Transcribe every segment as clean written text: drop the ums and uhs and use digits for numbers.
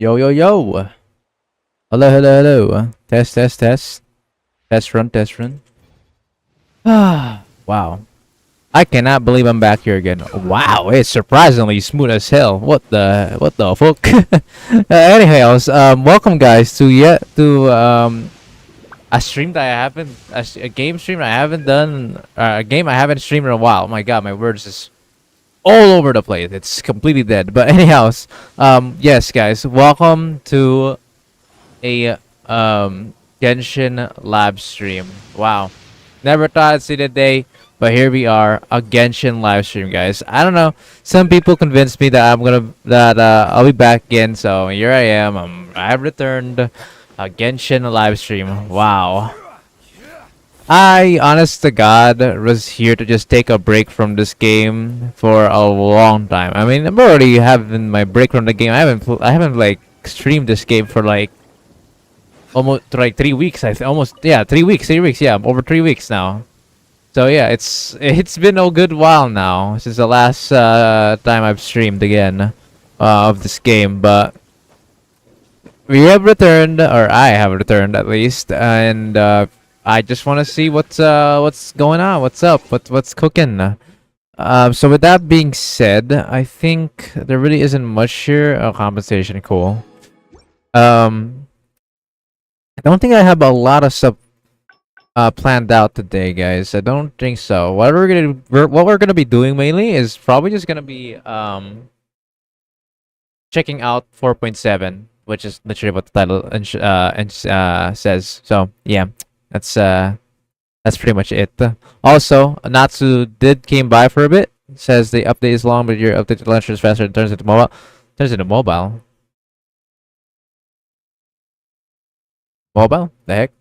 Yo, yo, yo. Hello, hello, hello. Test, test, test. Test run, test run. Ah, wow. I cannot believe I'm back here again. Wow, it's surprisingly smooth as hell. What the fuck? Anyways, welcome guys to a stream that I haven't, a game stream I haven't done, a game I haven't streamed in a while. Oh my god, my words is all over the place. It's completely dead. But anyhows, yes guys, welcome to a Genshin live stream. Wow. Never thought I'd see the day, but here we are, a Genshin live stream, guys. I don't know. Some people convinced me that I'll be back again, so here I am. I have returned a Genshin live stream. Wow. I, honest to God, was here to just take a break from this game for a long time. I mean, I'm already having my break from the game. I haven't like streamed this game for like almost like 3 weeks. Almost, yeah, 3 weeks. 3 weeks. Yeah, over 3 weeks now. So yeah, it's been a good while now since the last time I've streamed again of this game. But we have returned, or I have returned at least, and I just want to see what's going on, what's up, what's cooking. So with that being said, I think there really isn't much here. Oh, compensation, cool. I don't think I have a lot of stuff planned out today, guys. I don't think so. What we're gonna be doing mainly is probably just gonna be checking out 4.7, which is literally what the title says. So yeah, that's pretty much it. Also, Natsu did came by for a bit. Says the update is long, but your update to launcher is faster and turns into mobile. Turns into mobile. Mobile? The heck?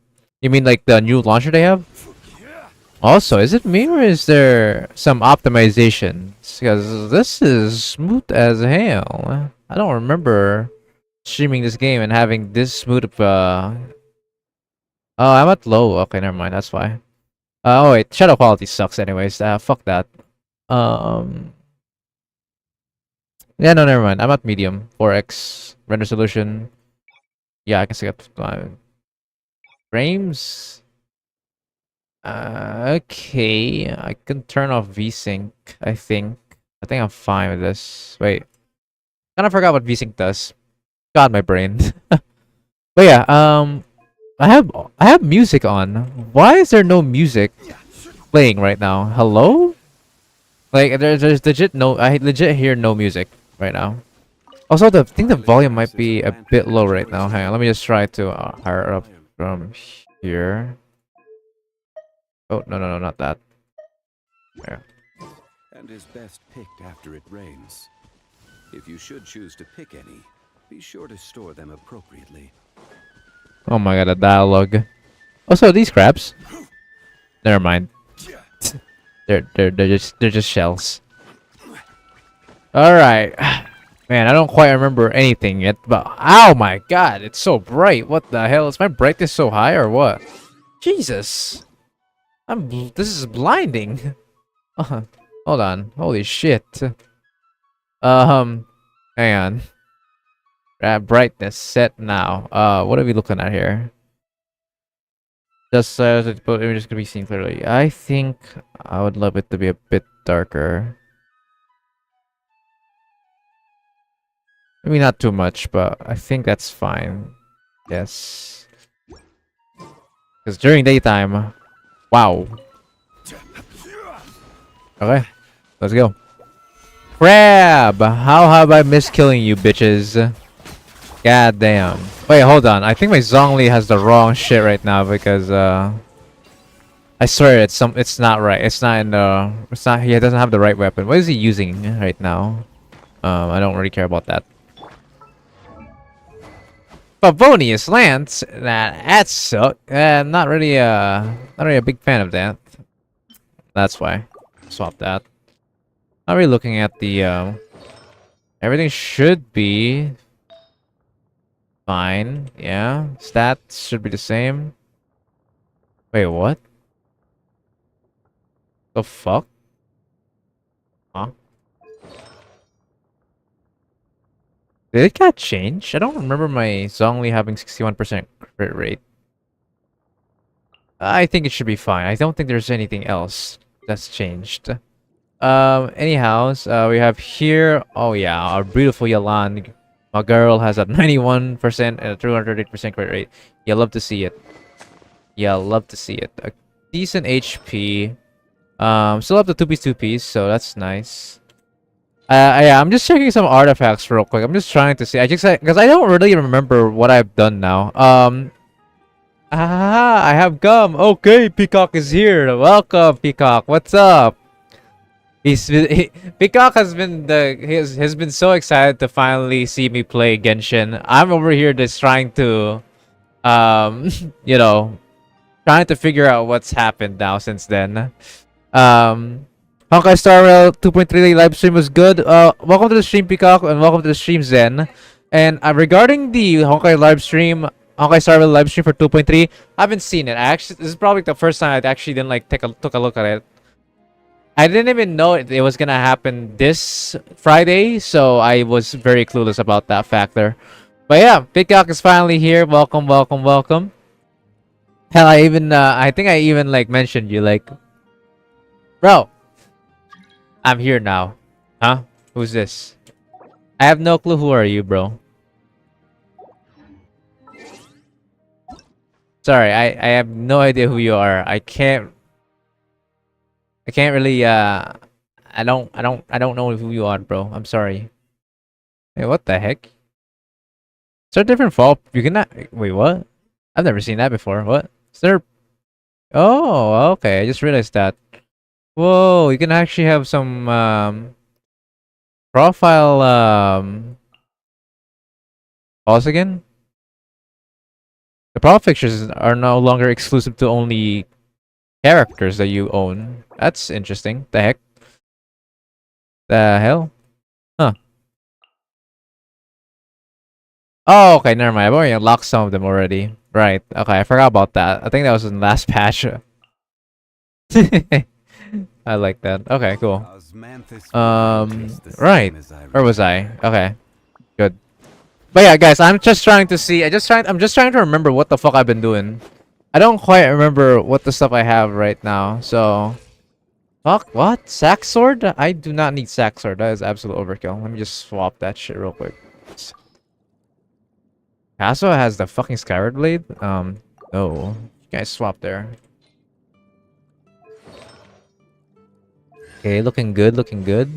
You mean like the new launcher they have? Also, is it me or is there some optimization? Because this is smooth as hell. I don't remember streaming this game and having this smooth of Oh, I'm at low. Okay, never mind. That's why. Oh wait, shadow quality sucks anyways. Fuck that. Um Yeah, no, never mind. I'm at medium. 4x render solution. Yeah, I can see it. Frames. Okay. I can turn off VSync, I think. I think I'm fine with this. Wait. Kind of forgot what VSync does. God, my brain. But yeah, I have music on. Why is there no music playing right now? Hello? Like there's legit no, I legit hear no music right now. Also, I think the volume might be a bit low right now. Hang on, let me just try to higher up from here. Oh, no, no, no, not that. There. And is best picked after it rains. If you should choose to pick any, be sure to store them appropriately. Oh my god, the dialogue. Also, these crabs. Never mind. They're just shells. All right. Man, I don't quite remember anything yet, but oh my god, it's so bright. What the hell? Is my brightness so high or what? Jesus. This is blinding. Hold on. Holy shit. Hang on. Brightness set now. What are we looking at here? Just but image is gonna be seen clearly. I think I would love it to be a bit darker. Maybe not too much, but I think that's fine. Yes. Because during daytime, wow. Okay, let's go. Crab! How have I missed killing you, bitches? God damn. Wait, hold on. I think my Zhongli has the wrong shit right now because I swear it's not right. It's not in the he doesn't have the right weapon. What is he using right now? I don't really care about that. Favonius Lance? That sucks. Not really a big fan of that. That's why. Swap that. Not really looking at the everything should be fine. Yeah. Stats should be the same. Wait, what? The fuck? Huh? Did it got changed? I don't remember my Zhongli having 61% crit rate. I think it should be fine. I don't think there's anything else that's changed. Anyhow, we have here. Oh yeah, our beautiful Yalan. My girl has a 91% and a 208% crit rate. You love to see it. Yeah, love to see it. A decent HP. Still have the two piece, so that's nice. Yeah, I'm just checking some artifacts real quick. I'm just trying to see. I just because I don't really remember what I've done now. I have gum. Okay, Peacock is here. Welcome, Peacock. What's up? Peacock has been has been so excited to finally see me play Genshin. I'm over here just trying to you know, trying to figure out what's happened now since then. Um, Honkai Star Rail 2.3 live stream was good. Welcome to the stream, Peacock, and welcome to the stream, Zen. And regarding the Honkai Star Rail live stream for 2.3, I haven't seen it. This is probably the first time I actually didn't like took a look at it. I didn't even know it was gonna happen this Friday, so I was very clueless about that factor. But yeah, Peacock is finally here. Welcome, welcome, welcome. Hell, I think I even like mentioned you like, bro, I'm here now. Huh? Who's this? I have no clue. Who are you, bro? Sorry, I have no idea who you are. I can't really I don't know who you are, bro. I'm sorry. Hey, what the heck? Is there a different fall? You cannot wait, what? I've never seen that before. What? Is there Oh, okay. I just realized that. Whoa, you can actually have some profile pause again? The profile pictures are no longer exclusive to only characters that you own. That's interesting. The heck? The hell? Huh. Oh, okay, never mind. I've already unlocked some of them already. Right. Okay, I forgot about that. I think that was in the last patch. I like that. Okay, cool. Right. Where was I? Okay. Good. But yeah, guys, I'm just trying to see. I'm just trying to remember what the fuck I've been doing. I don't quite remember what the stuff I have right now. So, fuck, what? Sack sword? I do not need sack sword. That is absolute overkill. Let me just swap that shit real quick. Paso has the fucking Skyward Blade? No. You guys swap there. Okay, looking good, looking good.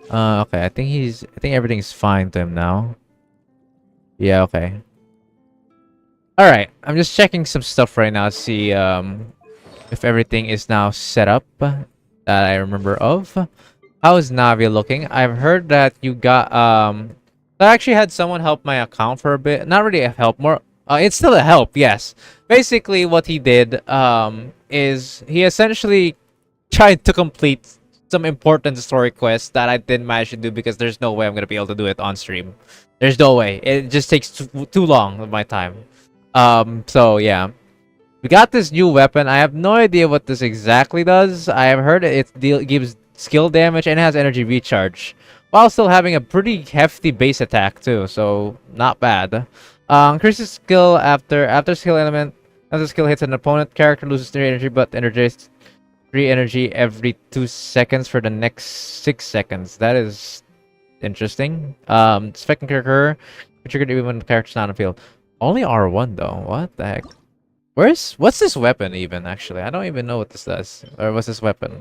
Okay, I think everything's fine to him now. Yeah, okay. Alright, I'm just checking some stuff right now to see, if everything is now set up that I remember of. How is Navia looking? I've heard that you got, I actually had someone help my account for a bit. Not really a help, more, it's still a help, yes. Basically, what he did, is he essentially tried to complete some important story quests that I didn't manage to do because there's no way I'm gonna be able to do it on stream. There's no way. It just takes too long of my time. So yeah. We got this new weapon. I have no idea what this exactly does. I have heard gives skill damage and has energy recharge, while still having a pretty hefty base attack too. So not bad. Increases skill after skill element. As the skill hits an opponent, character loses 3 energy, but energizes 3 energy every 2 seconds for the next 6 seconds. That is interesting. Second character, triggered even when the character's not on the field. Only R1 though. What the heck? What's this weapon even, actually? I don't even know what this does. Or what's this weapon?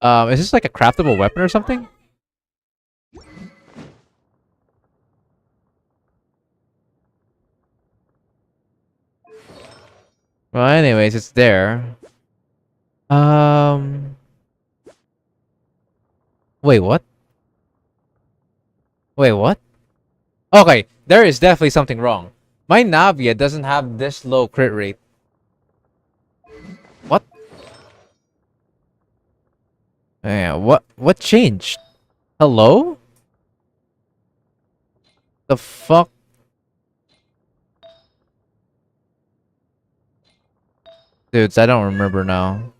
Is this like a craftable weapon or something? Well, anyways, it's there. Um, wait, what? Wait, what? Okay, there is definitely something wrong. My Navia doesn't have this low crit rate. What? Yeah, what changed? Hello? The fuck? Dudes, I don't remember now.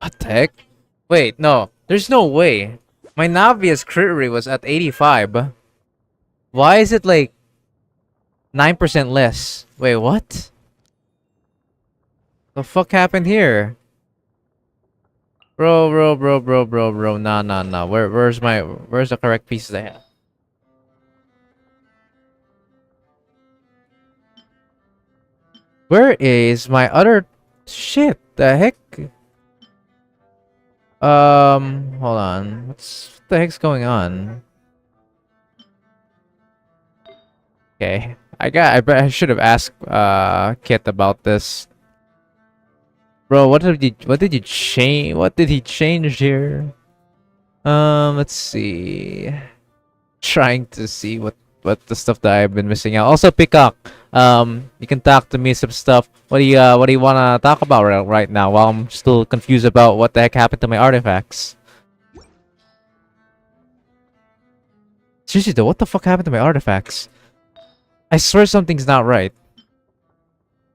What the heck? Wait, no. There's no way. My Navia's crit rate was at 85. Why is it like 9% less? Wait, what? The fuck happened here? Bro. Nah. Where's the correct pieces I have? Where is my other shit? The heck? Hold on. What the heck's going on? Okay. I should have asked Kit about this. Bro, what did you change? What did he change here? Let's see. Trying to see what the stuff that I've been missing out. Also, Peacock. You can talk to me some stuff. What do you wanna talk about right now? While I'm still confused about what the heck happened to my artifacts. Seriously though, what the fuck happened to my artifacts? I swear something's not right.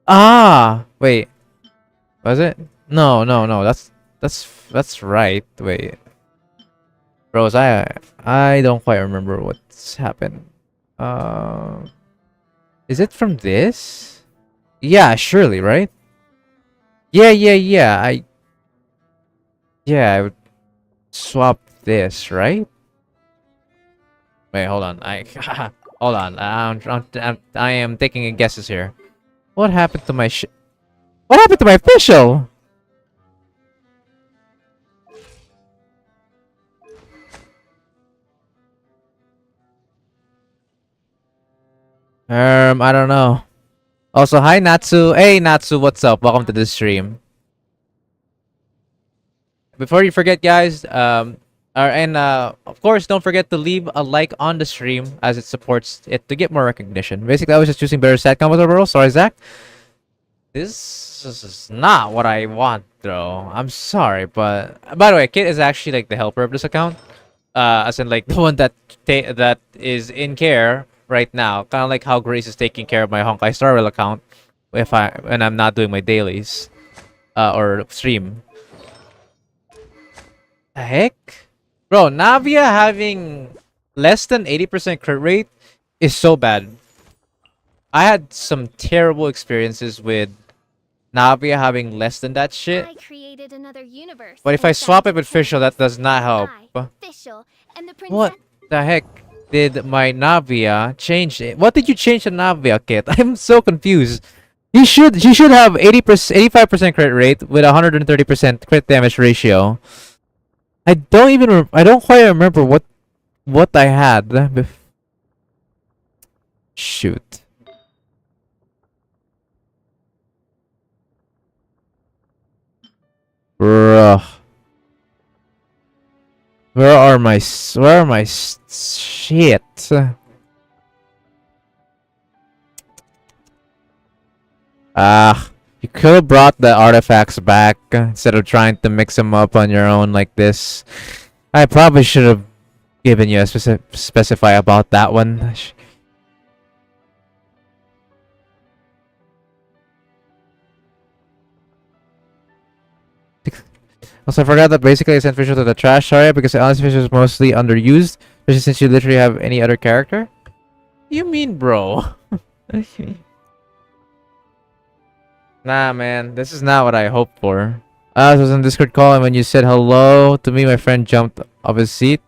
Ah, wait. Was it? No. That's right. Wait. Bros, I don't quite remember what's happened. Is it from this? Yeah, surely, right? Yeah. I would swap this, right? Wait, hold on. Hold on. I am taking guesses here. What happened to my What happened to my official? I don't know. Also, hi Natsu. Hey Natsu, what's up? Welcome to the stream. Before you forget, guys, of course, don't forget to leave a like on the stream as it supports it to get more recognition. Basically, I was just choosing better set combo overall. Sorry, Zach. This is not what I want, though. I'm sorry, but by the way, Kit is actually like the helper of this account. As in like the one that is in care right now, kind of like how Grace is taking care of my Honkai Star Rail account when I'm not doing my dailies or stream. The heck? Bro, Navia having less than 80% crit rate is so bad. I had some terrible experiences with Navia having less than that shit. I created another universe. But if I swap it with Fischl, that does not help. What the heck did my Navia change it? What did you change to Navia, Kit? I'm so confused. She should have 85% crit rate with 130% crit damage ratio. I don't quite remember what I had. Shoot. Bruh. Where are my shit? You could have brought the artifacts back instead of trying to mix them up on your own like this. I probably should have given you a specify about that one. Also, I forgot that basically I sent Fischl to the trash area because Alice Fischl is mostly underused, especially since you literally have any other character. You mean, bro? Nah, man, this is not what I hoped for. I was on Discord call, and when you said hello to me, my friend jumped off his seat.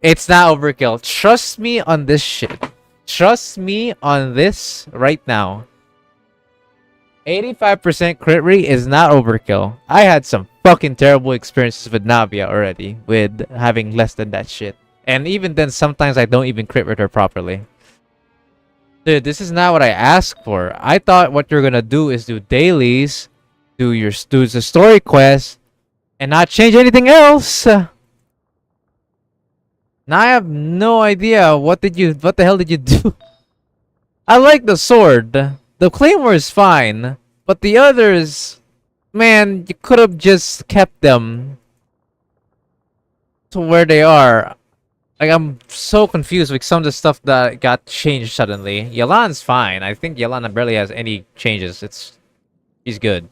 It's not overkill. Trust me on this shit. Trust me on this right now. 85% crit rate is not overkill. I had some fucking terrible experiences with Navia already, with having less than that shit. And even then, sometimes I don't even crit rate her properly. Dude, this is not what I asked for. I thought what you're gonna do is do dailies, do the story quest, and not change anything else. Now I have no idea what the hell did you do? I like the sword. The claymore is fine, but the others, man, you could have just kept them to where they are. Like, I'm so confused with some of the stuff that got changed suddenly. Yalan's fine. I think Yalana barely has any changes. She's good.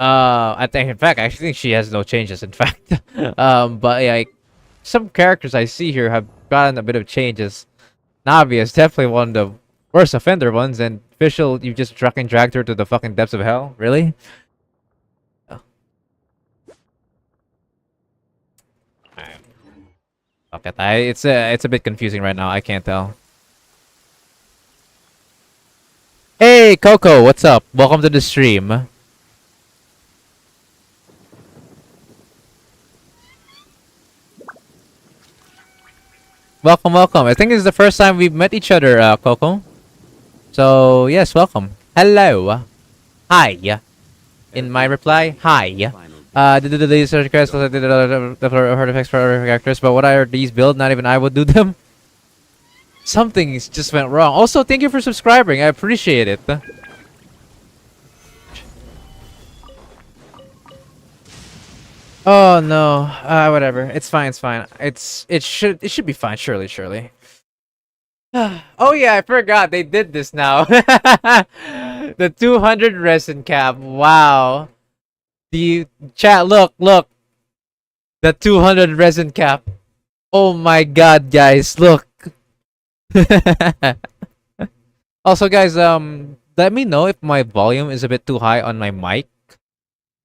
I think, in fact, I actually think she has no changes. In fact, but yeah, like, some characters I see here have gotten a bit of changes. Navi is definitely one of the worst offender ones, and Fischl, you just fucking dragged her to the fucking depths of hell. Really? Oh, alright. Fuck it. It's a bit confusing right now. I can't tell. Hey, Coco, what's up? Welcome to the stream. Welcome, welcome. I think this is the first time we've met each other, Coco. So, yes, welcome. Hello. Hi. In my reply, hi. Did these search requests did the hard effects for other characters, but what are these build? Not even I would do them. Something just went wrong. Also, thank you for subscribing. I appreciate it. Oh no. Whatever. It's fine. It's fine. It should be fine. Surely, surely. Oh yeah, I forgot they did this now. The 200 resin cap. Wow. The chat. Look. The 200 resin cap. Oh my god, guys, look. Also, guys, let me know if my volume is a bit too high on my mic.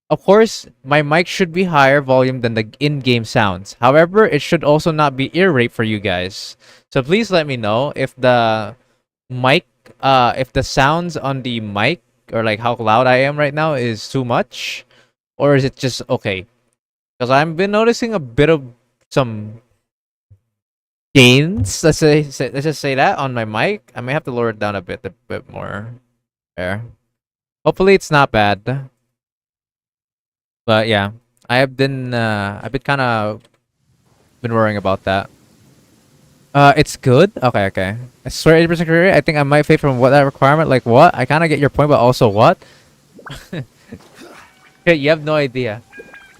Of course, my mic should be higher volume than the in-game sounds. However, it should also not be ear rape for you guys. So please let me know if the mic, if the sounds on the mic or like how loud I am right now is too much, or is it just okay? Because I've been noticing a bit of some gains. Let's just say that on my mic. I may have to lower it down a bit more. There. Hopefully it's not bad. But yeah, I've been kind of been worrying about that. It's good. Okay. I swear 80% career. I think I might fade from what that requirement. Like what? I kind of get your point, but also what? Okay, you have no idea.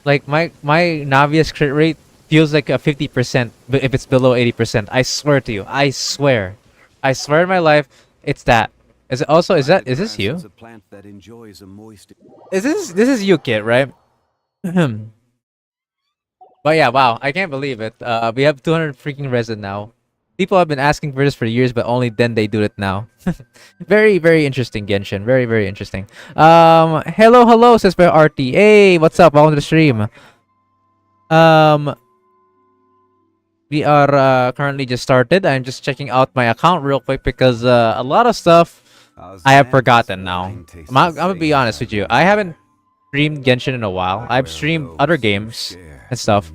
Like my Navia's crit rate feels like a 50%, but if it's below 80%, I swear to you, I swear in my life, it's that. Is it also is this you? This is you, kid, right? But yeah, wow, I can't believe it. We have 200 freaking resin now. People have been asking for this for years, but only then they do it now. Very interesting, Genshin. Very interesting. Hello, says by RT. Hey, what's up? Welcome to the stream. Um, we are currently just started. I'm just checking out my account real quick because a lot of stuff I have forgotten now. I'm gonna be honest with you. I haven't streamed Genshin in a while. I've streamed other games and stuff.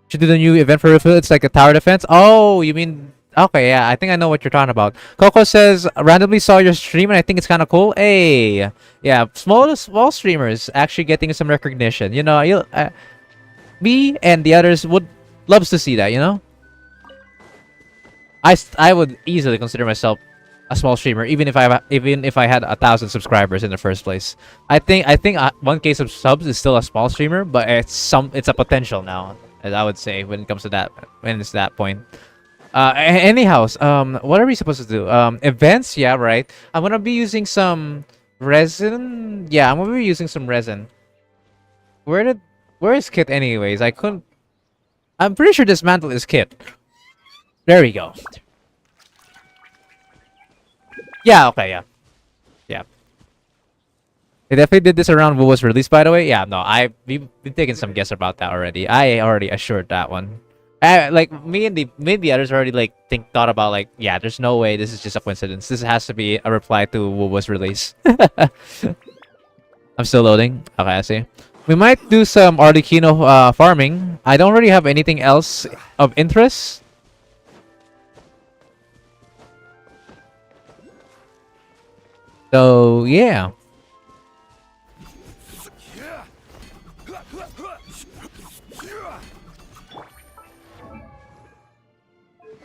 Should do the new event for refill. It's like a tower defense. Oh, you mean okay? Yeah, I think I know what you're talking about. Coco says randomly saw your stream and I think it's kind of cool. Hey, yeah, small streamers actually getting some recognition. You know, me and the others would loves to see that. You know, I would easily consider myself a small streamer, even if I had 1,000 subscribers in the first place. I think 1K subs is still a small streamer, but it's a potential now, as I would say, when it comes to that, when it's that point. Anyhow, what are we supposed to do? Events, yeah, right. I'm gonna be using some resin. Yeah, I'm gonna be using some resin. Where is Kit anyways? I'm pretty sure this mantle is Kit. There we go. Yeah, okay, yeah. Yeah. They definitely did this around what was released, by the way. Yeah, no, we've been taking some guess about that already. I already assured that one. Like me and the others already like thought about like, yeah, there's no way this is just a coincidence. This has to be a reply to what was released. I'm still loading. Okay, I see. We might do some Arlecchino farming. I don't really have anything else of interest. So yeah.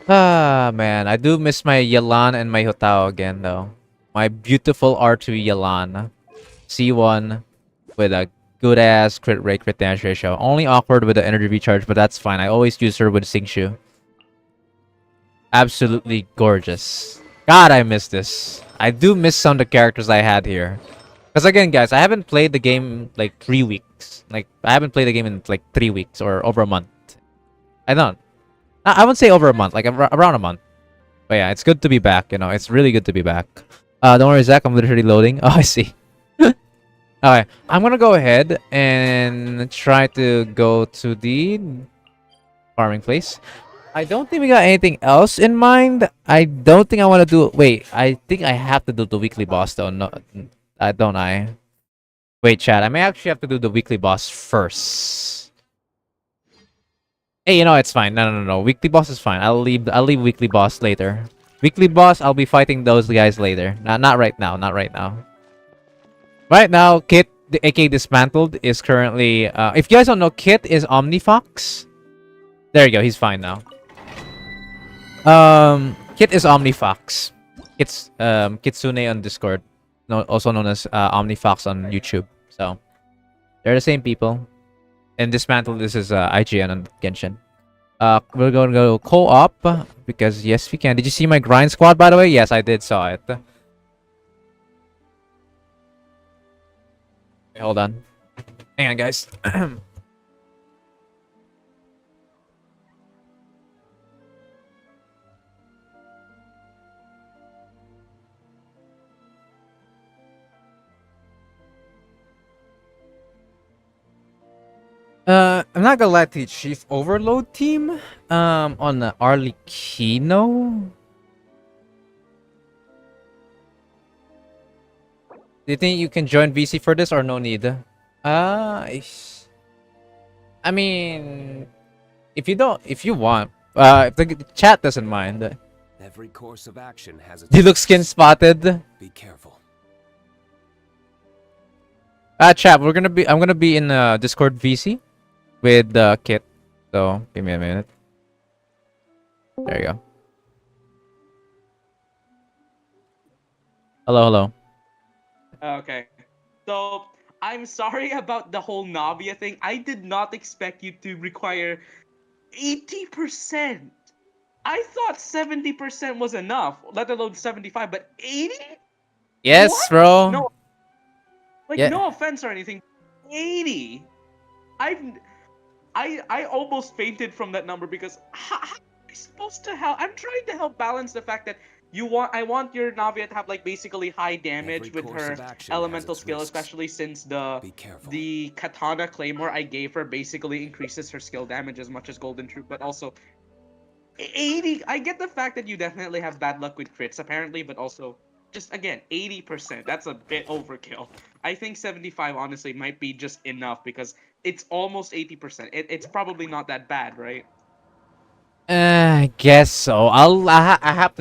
Ah man, I do miss my Yalan and my Hotao again though. My beautiful R2 Yalan. C1 with a good ass crit rate, crit damage ratio. Only awkward with the energy recharge, but that's fine. I always use her with Singshu. Absolutely gorgeous. God, I miss this. I do miss some of the characters I had here. Because again, guys, I haven't played the game like 3 weeks. Like, I haven't played the game in like 3 weeks or over a month. I don't. I wouldn't say over a month, like around a month. But yeah, it's good to be back. You know, it's really good to be back. Don't worry, Zach. I'm literally loading. Oh, I see. Alright, I'm gonna go ahead and try to go to the farming place. I don't think we got anything else in mind. I don't think I want to do. Wait, I think I have to do the weekly boss though. No, don't I? Wait, chat. I may actually have to do the weekly boss first. Hey, you know it's fine. No. Weekly boss is fine. I'll leave weekly boss later. Weekly boss, I'll be fighting those guys later. Not right now. Not right now. Right now, Kit, the AK Dismantled, is currently... if you guys don't know, Kit is Omnifox. There you go, he's fine now. Kit is Omnifox. It's Kitsune on Discord. Also known as Omnifox on YouTube. So, they're the same people. And Dismantled, this is IGN on Genshin. We're going to go co-op, because yes, we can. Did you see my grind squad, by the way? Yes, I did saw it. Okay, hold on. Hang on, guys. I'm not gonna lie to you, Chief Overload team. On the Arlecchino. Do you think you can join VC for this or no need? I mean, if you want, if the chat doesn't mind. Every course of action has a You look skin spotted. Be careful. Chat, I'm gonna be in Discord VC with Kit. So give me a minute. There you go. Hello. Okay. So, I'm sorry about the whole Navia thing. I did not expect you to require 80%. I thought 70% was enough, let alone 75, but 80? Yes, What? bro. No. Like, Yeah. no offense or anything. 80? I almost fainted from that number because how am I supposed to help? I'm trying to help balance the fact that I want your Navia to have like basically high damage Every with course her of action elemental has its skill, risks. especially since Be careful. the katana claymore I gave her basically increases her skill damage as much as golden troop, but also 80. I get the fact that you definitely have bad luck with crits apparently, but also just again 80%. That's a bit overkill. I think 75 honestly might be just enough because it's almost 80%. It's probably not that bad, right? I guess so. I'll have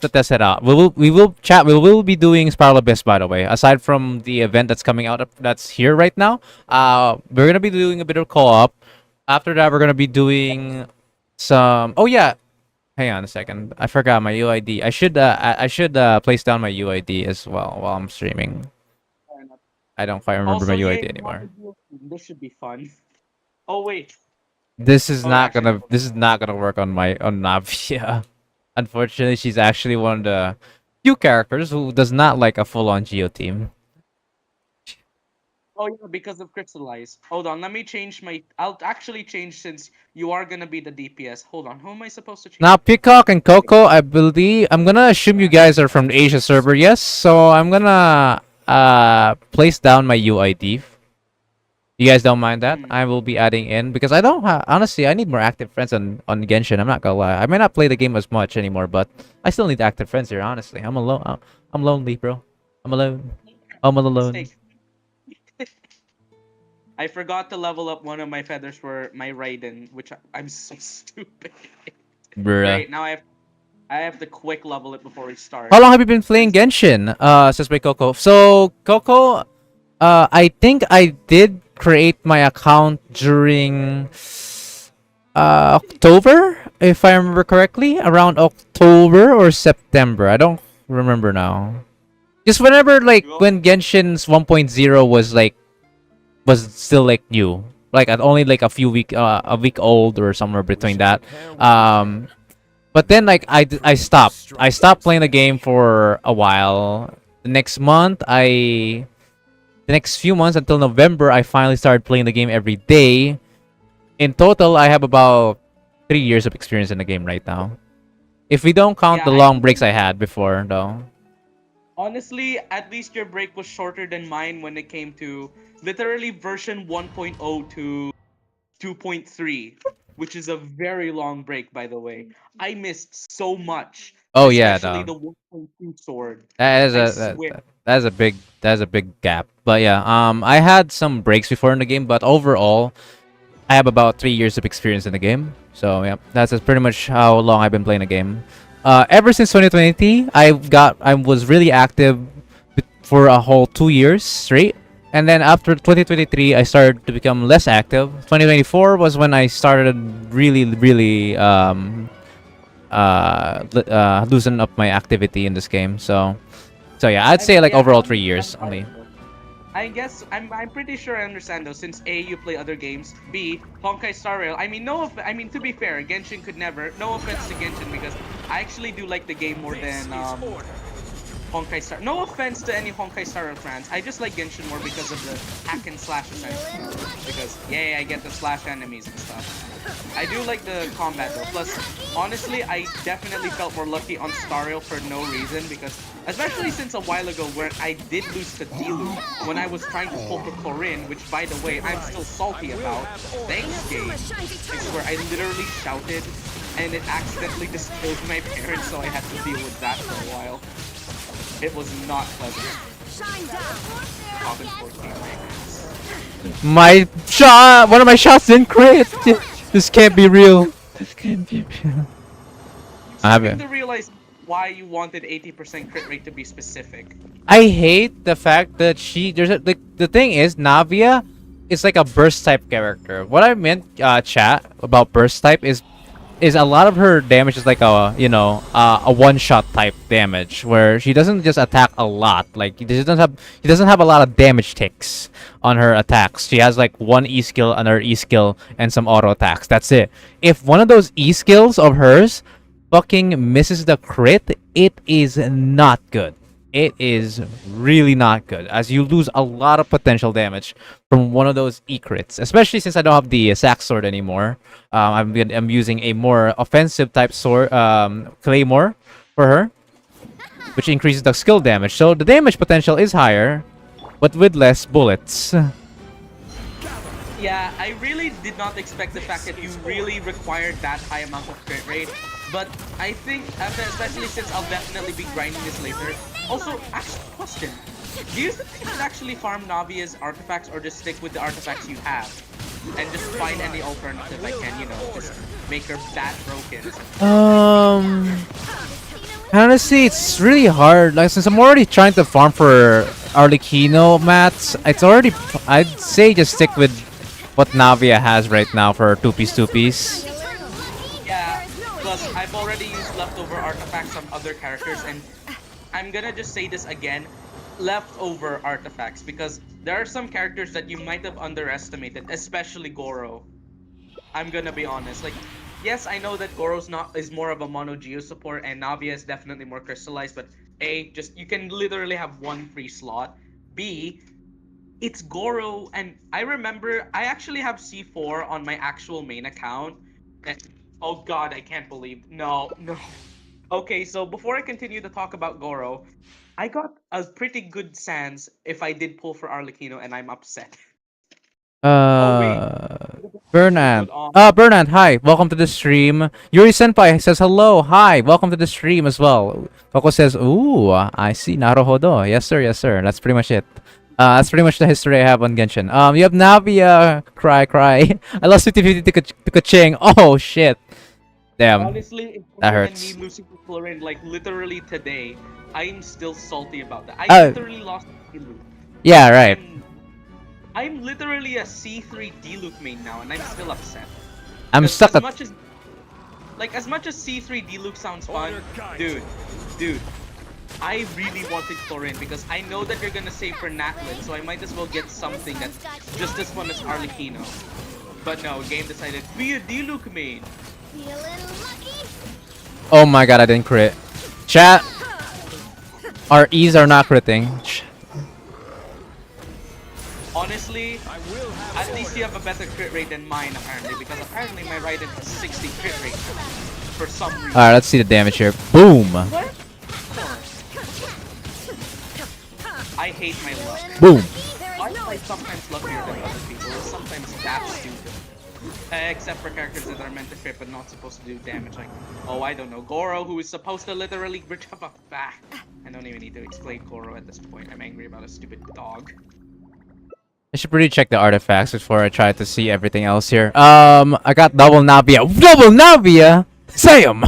to test it out. We will chat. We will be doing Spiral Abyss, by the way. Aside from the event that's coming out that's here right now, we're gonna be doing a bit of co-op. After that, we're gonna be doing some. Oh yeah, hang on a second. I forgot my UID. I should place down my UID as well while I'm streaming. Fair enough. I don't quite remember Also, my yeah, UID anymore. this should be fun. Oh wait. This is Oh, not actually, gonna no. this is not gonna work on Navia. Unfortunately, she's actually one of the few characters who does not like a full-on Geo team. Oh yeah, because of crystallize. Hold on, let me change my. I'll actually change since you are gonna be the DPS. Hold on, who am I supposed to change? Now, Peacock and Coco, I believe I'm gonna assume you guys are from the Asia server, yes. So I'm gonna place down my UID. You guys don't mind that? I will be adding in because I don't honestly. I need more active friends on Genshin. I'm not gonna lie. I may not play the game as much anymore, but I still need active friends here. Honestly, I'm alone. I'm lonely, bro. I'm alone. I'm all alone. Mistake. I forgot to level up one of my feathers for my Raiden, which I'm so stupid. Bruh. Great, now I have to quick level it before we start. How long have you been playing Genshin? Says by Coco. So Coco, I think I did create my account during October, if I remember correctly, around October or September. I don't remember now. Just whenever like when Genshin's 1.0 was still like new, like at only like a week old or somewhere between that. Um, but then like I stopped. I stopped playing the game for a while. The next few months until November, I finally started playing the game every day. In total, I have about 3 years of experience in the game right now. If we don't count Yeah, the long breaks I had before, though. honestly, at least your break was shorter than mine when it came to literally version 1.0 to 2.3, which is a very long break, by the way. I missed so much, Oh yeah, especially though. the 1.2 sword. That is I a swear. that is a big gap. But yeah, I had some breaks before in the game, but overall, I have about 3 years of experience in the game. So yeah, that's pretty much how long I've been playing the game. Ever since 2020, I was really active for a whole 2 years straight. And then after 2023, I started to become less active. 2024 was when I started really loosen up my activity in this game. So yeah, I'd I say mean, like yeah, overall I 3 years understand why only. though. I guess I'm pretty sure I understand though, since A, you play other games, B, Honkai Star Rail. I mean, I mean, to be fair, Genshin could never. No offense to Genshin, because I actually do like the game more than Honkai Star. No offense to any Honkai Star Rail fans. I just like Genshin more because of the hack and slash essentially. Because yay, I get to slash enemies and stuff. I do like the combat though. Plus, honestly, I definitely felt more lucky on Star Rail for no reason, because especially since a while ago where I did lose to Dilu when I was trying to pull for Corinne, which by the way I'm still salty about. Thanks, game. I swear I literally shouted and it accidentally just killed my parents, so I had to deal with that for a while. It was not pleasant. Common 14 ranks. My shot, one of my shots didn't crit. This can't be real. This can't be real. I Starting haven't. to realize why you wanted 80% crit rate to be specific. I hate the fact that the thing is Navia is like a burst type character. What I meant chat about burst type is a lot of her damage is like a one shot type damage where she doesn't just attack a lot. Like she doesn't have a lot of damage ticks on her attacks. She has like one E skill, another E skill, and some auto attacks. That's it. If one of those E skills of hers fucking misses the crit, it is not good. It is really not good, as you lose a lot of potential damage from one of those E crits. Especially since I don't have the sax sword anymore. I'm using a more offensive type sword, claymore, for her, which increases the skill damage. So the damage potential is higher, but with less bullets. Yeah, I really did not expect the fact that you really required that high amount of crit rate. But I think, especially since I'll definitely be grinding this later. Also, actually, question. Do you think you should actually farm Navia's artifacts or just stick with the artifacts you have? And just find any alternative I can, just make her that broken. Honestly, it's really hard. Like, since I'm already trying to farm for Arlecchino mats, I'd say just stick with what Navia has right now for two-piece. Yeah, plus I've already used leftover artifacts from other characters, and I'm gonna just say this again, leftover artifacts, because there are some characters that you might have underestimated, especially Goro. I'm gonna be honest. Like, yes, I know that is more of a mono geo support, and Navia is definitely more crystallized. But A, just you can literally have one free slot. B, it's Goro, and I remember I actually have C4 on my actual main account. And, oh God, I can't believe no. Okay, so before I continue to talk about Goro, I got a pretty good sans if I did pull for Arlecchino, and I'm upset. Oh wait, Bernant. good on. Bernant, hi. Welcome to the stream. Yuri Senpai says hello. Hi. Welcome to the stream as well. Coco says, ooh, I see. Naruhodo. Yes, sir. Yes, sir. That's pretty much it. That's pretty much the history I have on Genshin. You have Navia. Cry. I lost 50-50 to Kaching. Oh, shit. Damn. Honestly, if That and hurts. me losing to Florin, like literally today, I'm still salty about that. I Oh, literally lost to Diluc. yeah, right. I'm literally a C3 Diluc main now, and I'm still upset. I'm 'Cause stuck as at... much as C3 Diluc sounds fun, dude, I really wanted Thorin because I know that you're gonna save for Natlin, so I might as well get something that's just as fun as Arlecchino. But no, game decided be a Diluc main. Feeling lucky? Oh my god, I didn't crit. Chat, our E's are not critting. Honestly, at least you have a better crit rate than mine apparently, because apparently my Raiden has 60 crit rate for some reason. Alright, let's see the damage here. Boom! What? I hate my luck. Boom! I'm like sometimes luckier than other people, sometimes that's stupid. Except for characters that are meant to crit but not supposed to do damage, like, oh, I don't know, Goro, who is supposed to literally bridge up a back. I don't even need to explain Goro at this point. I'm angry about a stupid dog. I should really check the artifacts before I try to see everything else here. I got double Navia. Double Navia! Sam!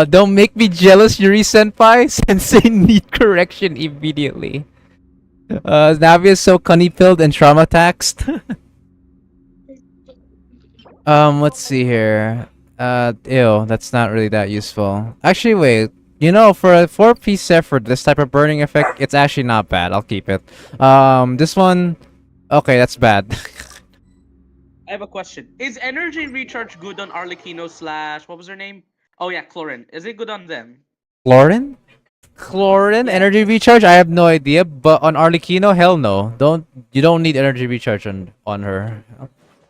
Don't make me jealous, Yuri Senpai. Sensei need correction immediately. Navia is so cunny-pilled and trauma-taxed. Let's see here. Ew, that's not really that useful. Actually, wait. You know, for a 4-piece set for this type of burning effect, it's actually not bad. I'll keep it. This one... Okay, that's bad. I have a question. Is energy recharge good on Arlecchino slash... What was her name? Oh yeah, Chlorine. Is it good on them? Chlorin? Chlorin? Yeah. Energy recharge? I have no idea, but on Arlecchino, hell no. You don't need energy recharge on her.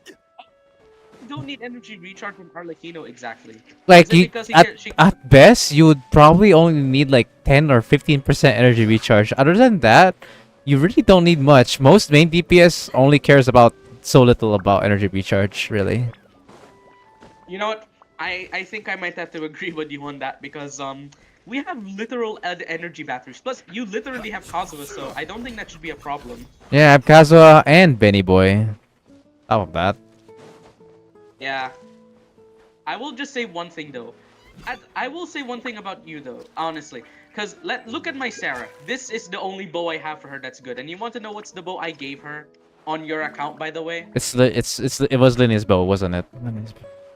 You don't need energy recharge on Arlecchino exactly. Like, Is it because at best, you would probably only need like 10 or 15% energy recharge. Other than that, you really don't need much. Most main DPS only cares about so little about energy recharge, really. You know what? I think I might have to agree with you on that because we have literal energy batteries. Plus, you literally have Kazuha, so I don't think that should be a problem. Yeah, I have Kazuha and Benny Boy. How about that? Yeah. I will just say one thing though. I will say one thing about you though, honestly. Cause look at my Sarah. This is the only bow I have for her that's good. And you want to know what's the bow I gave her on your account, by the way? It was Linny's bow, wasn't it?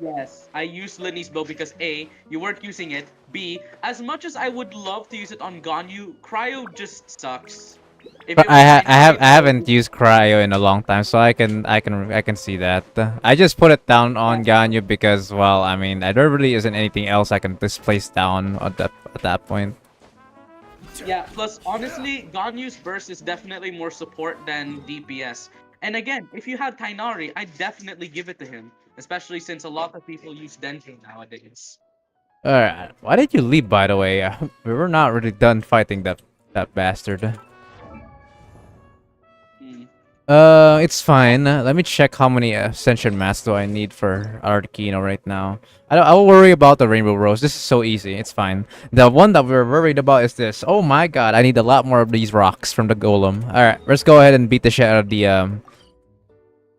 Yes, I used Linny's bow because A, you weren't using it. B, as much as I would love to use it on Ganyu, Cryo just sucks. If But it was I Cryo, haven't used cryo in a long time, so I can see that. I just put it down on Ganyu because, well, I mean, there really isn't anything else I can displace down at that point. Yeah, plus honestly, Ganyu's burst is definitely more support than DPS. And again, if you had Kainari, I'd definitely give it to him, especially since a lot of people use Denjin nowadays. Alright, why did you leave, by the way? We were not really done fighting that bastard. Hmm. It's fine. Let me check how many Ascension Masks do I need for Arlecchino right now. I will worry about the Rainbow Rose. This is so easy. It's fine. The one that we're worried about is this. Oh my god, I need a lot more of these rocks from the Golem. Alright, let's go ahead and beat the shit out of the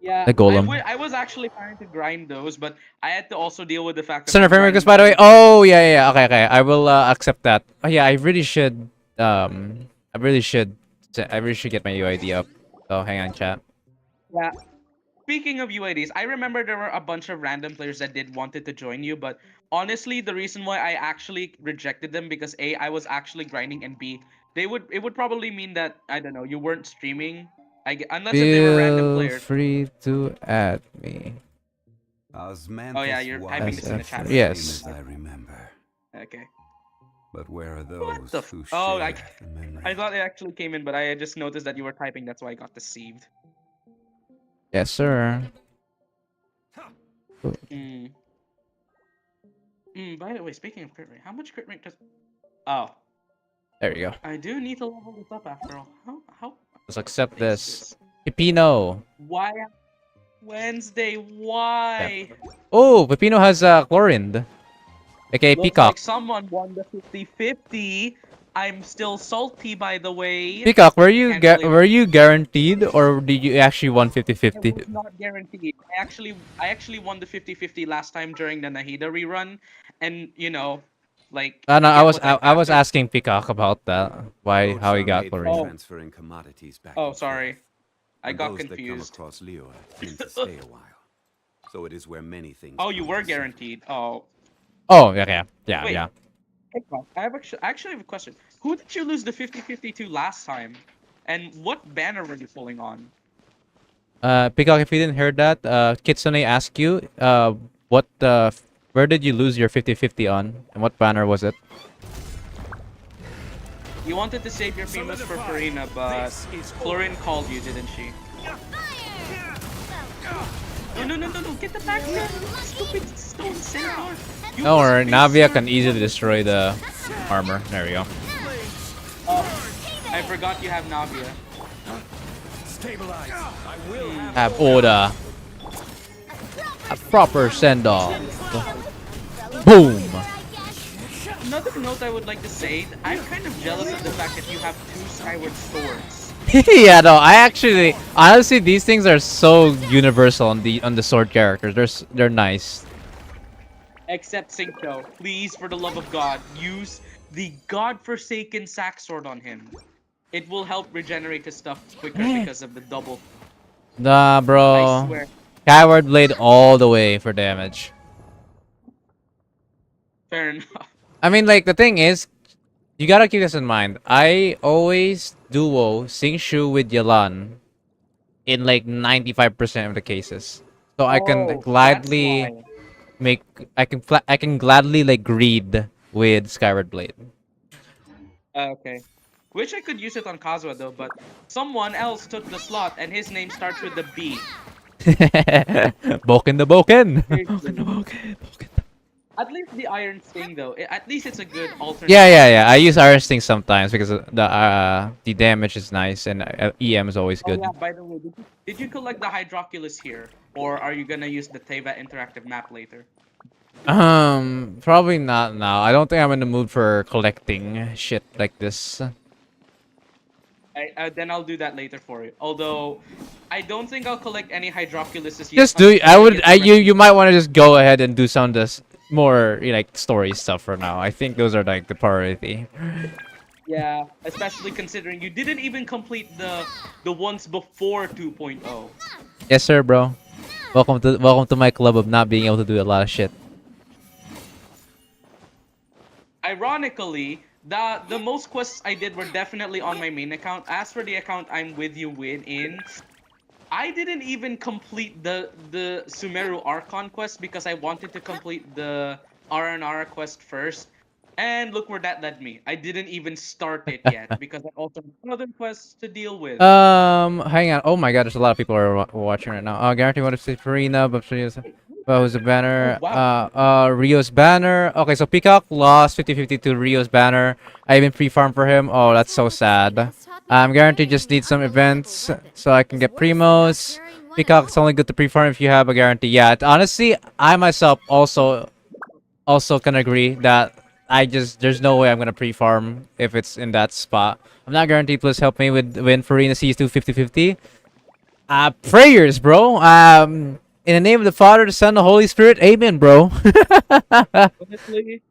Yeah, Golem. I was actually planning to grind those, but I had to also deal with the fact that Center frame request, by the way. Oh yeah. Okay. I will accept that. Oh yeah, I really should I really should get my UID up. So hang on, chat. Yeah. Speaking of UIDs, I remember there were a bunch of random players that did wanted to join you, but honestly, the reason why I actually rejected them because A, I was actually grinding, and B, it would probably mean that I don't know, you weren't streaming. Unless if they were random Feel players. free to add me. Oh yeah, you're typing this in the chat. Yes. I remember. Okay. But where are What those the who Oh, share the memory? I thought it actually came in, but I just noticed that you were typing. That's why I got deceived. Yes, sir. Hmm. By the way, speaking of crit rate, how much crit rate does... Oh. There you go. I do need to level this up after all. How Let's accept is this. Pepino. Why? Wednesday, why? Oh, Pepino has Chlorind. Okay, Looks Peacock. like someone won the 50-50. I'm still salty, by the way. Peacock, were Can't believe were you guaranteed, or did you actually won 50-50? It was not guaranteed. I actually won the 50-50 last time during the Nahida rerun, and you know, like. No, you I get was what I was happened. asking Peacock about that. How he Boats are got made for Chlorine. transferring commodities back Oh, and sorry. forth, I and got those confused. that come across Lure tend to stay a while. So it is where many things. Oh, you come were to settle. guaranteed. Oh. Oh, yeah. Wait. Hey, Bob, I actually have a question. Who did you lose the 50-50 to last time? And what banner were you pulling on? Peacock, if you didn't hear that, Kitsune asked you, what, where did you lose your 50-50 on? And what banner was it? You wanted to save your famous for Farina, but Florin called you, didn't she? No, no, no, no, no! Get the back here! Stupid stone centaur! You Don't was worry, big Navia smart. can easily destroy the armor. There we go. I forgot you have Navia. Have Oda. A proper send-off. Boom! Another note I would like to say, I'm kind of jealous of the fact that you have 2 Skyward Swords. Yeah, no, I actually, honestly, these things are so universal on the sword characters. They're nice. Except Cinco. Please, for the love of God, use the godforsaken sack sword on him. It will help regenerate his stuff quicker because of the double. Nah, I bro. swear. Skyward Blade all the way for damage. Fair enough. I mean, like, the thing is, you gotta keep this in mind. I always duo Singshu with Yalan in like 95% of the cases. So I can Oh, that's gladly why. make, I can gladly like greed with Skyward Blade. Okay. Wish I could use it on Kazuha though, but someone else took the slot and his name starts with the B. Boken the Boken! Boken the Seriously. Boken! Boken. At least the Iron Sting though, at least it's a good alternate Yeah, yeah, option. yeah. I use Iron Sting sometimes because the damage is nice and EM is always Oh good. yeah, by the way, did you collect the Hydroculus here? Or are you gonna use the Teva interactive map later? Probably not now. I don't think I'm in the mood for collecting shit like this. Then I'll do that later for you. Although, I don't think I'll collect any Hydroculuses yet Just do. until I I would. get the rest You might want to just go ahead and do some of this more like story stuff for now. I think those are like the priority. Yeah, especially considering you didn't even complete the ones before 2.0. Yes, sir, bro. Welcome to my club of not being able to do a lot of shit. Ironically, the most quests I did were definitely on my main account. As for the account I'm with you in, I didn't even complete the Sumeru Archon quest because I wanted to complete the RNR quest first. And look where that led me. I didn't even start it yet because I also have other quests to deal with. Hang on. Oh my God, there's a lot of people are watching right now. Guarantee what if it's Farina, but she's who's the Oh banner? wow. Rio's banner. Okay, so Peacock lost 50-50 to Rio's banner. I even pre-farmed for him. Oh, that's so sad. Guaranteed just need some events so I can get primos. Peacock's only good to pre-farm if you have a guarantee. Yeah, honestly, I myself also can agree that there's no way I'm gonna pre-farm if it's in that spot. I'm not guaranteed. Please help me with win Farina CS2 50-50. Prayers, bro. In the name of the Father, the Son, the Holy Spirit. Amen, bro. Honestly,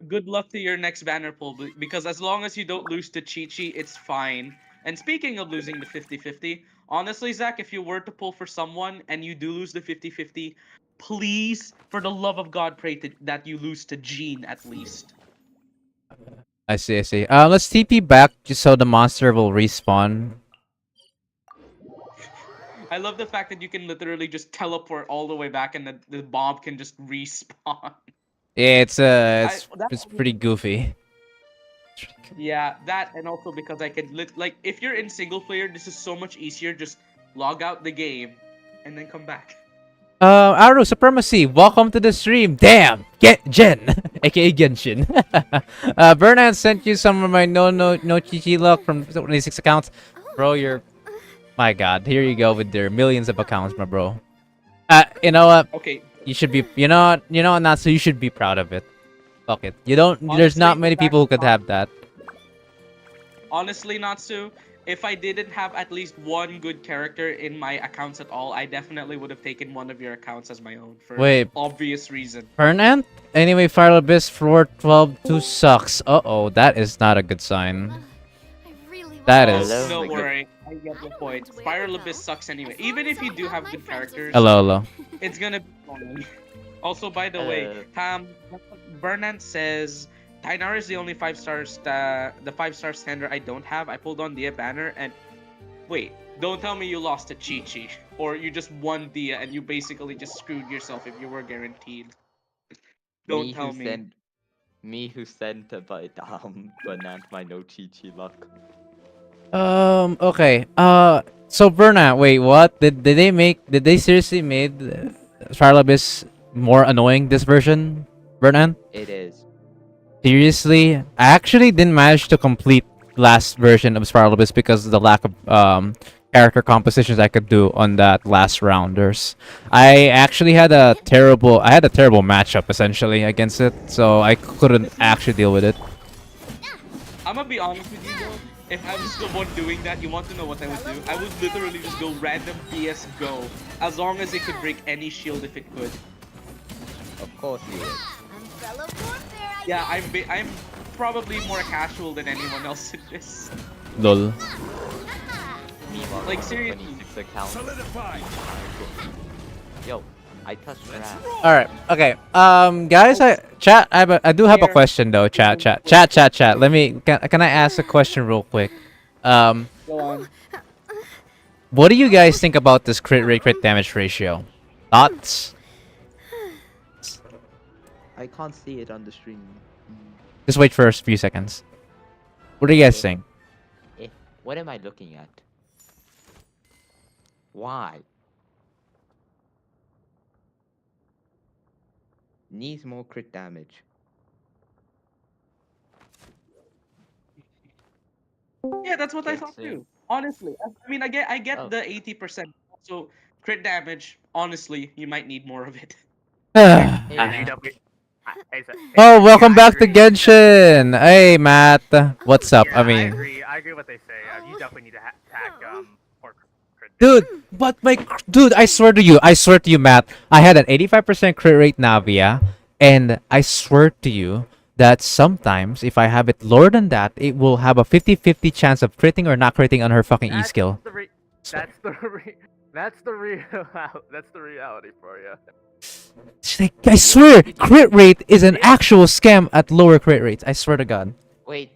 good luck to your next banner pull because as long as you don't lose to Chi-Chi, it's fine. And speaking of losing the 50-50, honestly, Zach, if you were to pull for someone and you do lose the 50-50, please, for the love of God, pray that you lose to Jean at least. I see, I see. Let's TP back just so the monster will respawn. I love the fact that you can literally just teleport all the way back and the bomb can just respawn. Yeah, I, that, it's pretty goofy. yeah, that and also because I can like if you're in single player, this is so much easier. Just log out the game and then come back. Aru Supremacy, welcome to the stream. Damn, get Jen, aka Genshin. Bernard sent you some of my no chichi luck from 26 accounts, bro. You're my God. Here you go with their millions of accounts, my bro. You know what? Okay, You should be. You know, Natsu. You should be proud of it. Fuck it. You don't. There's honestly, not many people who could have that. honestly, Natsu, if I didn't have at least one good character in my accounts at all, I definitely would have taken one of your accounts as my own for Wait. obvious reason. Fernand? Anyway, Fire Abyss floor 12-2 sucks. Uh-oh, that is not a good sign. I really That want is- to- Don't worry, I get the point. Spiral Abyss sucks anyway. Even if you do have good characters, Hello, hello. it's gonna be fun. Also, by the way, Bernard says Dinar is the only 5-star the 5-star standard I don't have. I pulled on the banner and wait, don't tell me you lost to Chi Chi or you just won Dia and you basically just screwed yourself if you were guaranteed. Don't tell me. Me who sent Banant my no Chi Chi luck. Okay. So Berna, wait, what? Did they seriously made Fire Abyss more annoying this version, Bernan? It is. Seriously? I actually didn't manage to complete last version of Spiral Abyss because of the lack of character compositions I could do on that last rounders. I actually had a terrible matchup essentially against it, so I couldn't actually deal with it. I'm gonna be honest with you though. If I was the one doing that, you want to know what I would do? I would literally just go random PS go, as long as it could break any shield if it could. Of course you would. Umbrella warfare, I Yeah, I'm probably more casual than anyone else in this. Lol. Meanwhile, Like, seriously. 26 accounts. Yo, I touched grass. All right. Okay. Guys, I do have a question though. Chat. Let me. Can I ask a question real quick? Go on. What do you guys think about this crit rate, crit damage ratio? Thoughts? I can't see it on the stream. Just wait for a few seconds. What do you guys think? What am I looking at? Why? Needs more crit damage. Yeah, that's what I Can't thought see. too. Honestly, I mean, I get Oh. the 80%. So crit damage. Honestly, you might need more of it. Hey, man. Oh, welcome back to Genshin. Hey, Matt. What's up? Yeah, I mean, I agree what they say. You definitely need to attack more crit. dude, but dude, I swear to you, Matt, I had an 85% crit rate Navia, and I swear to you that sometimes if I have it lower than that, it will have a 50-50 chance of critting or not critting on her fucking E skill. That's the reality for you. It's like, I swear, crit rate is an actual scam at lower crit rates. I swear to God. Wait,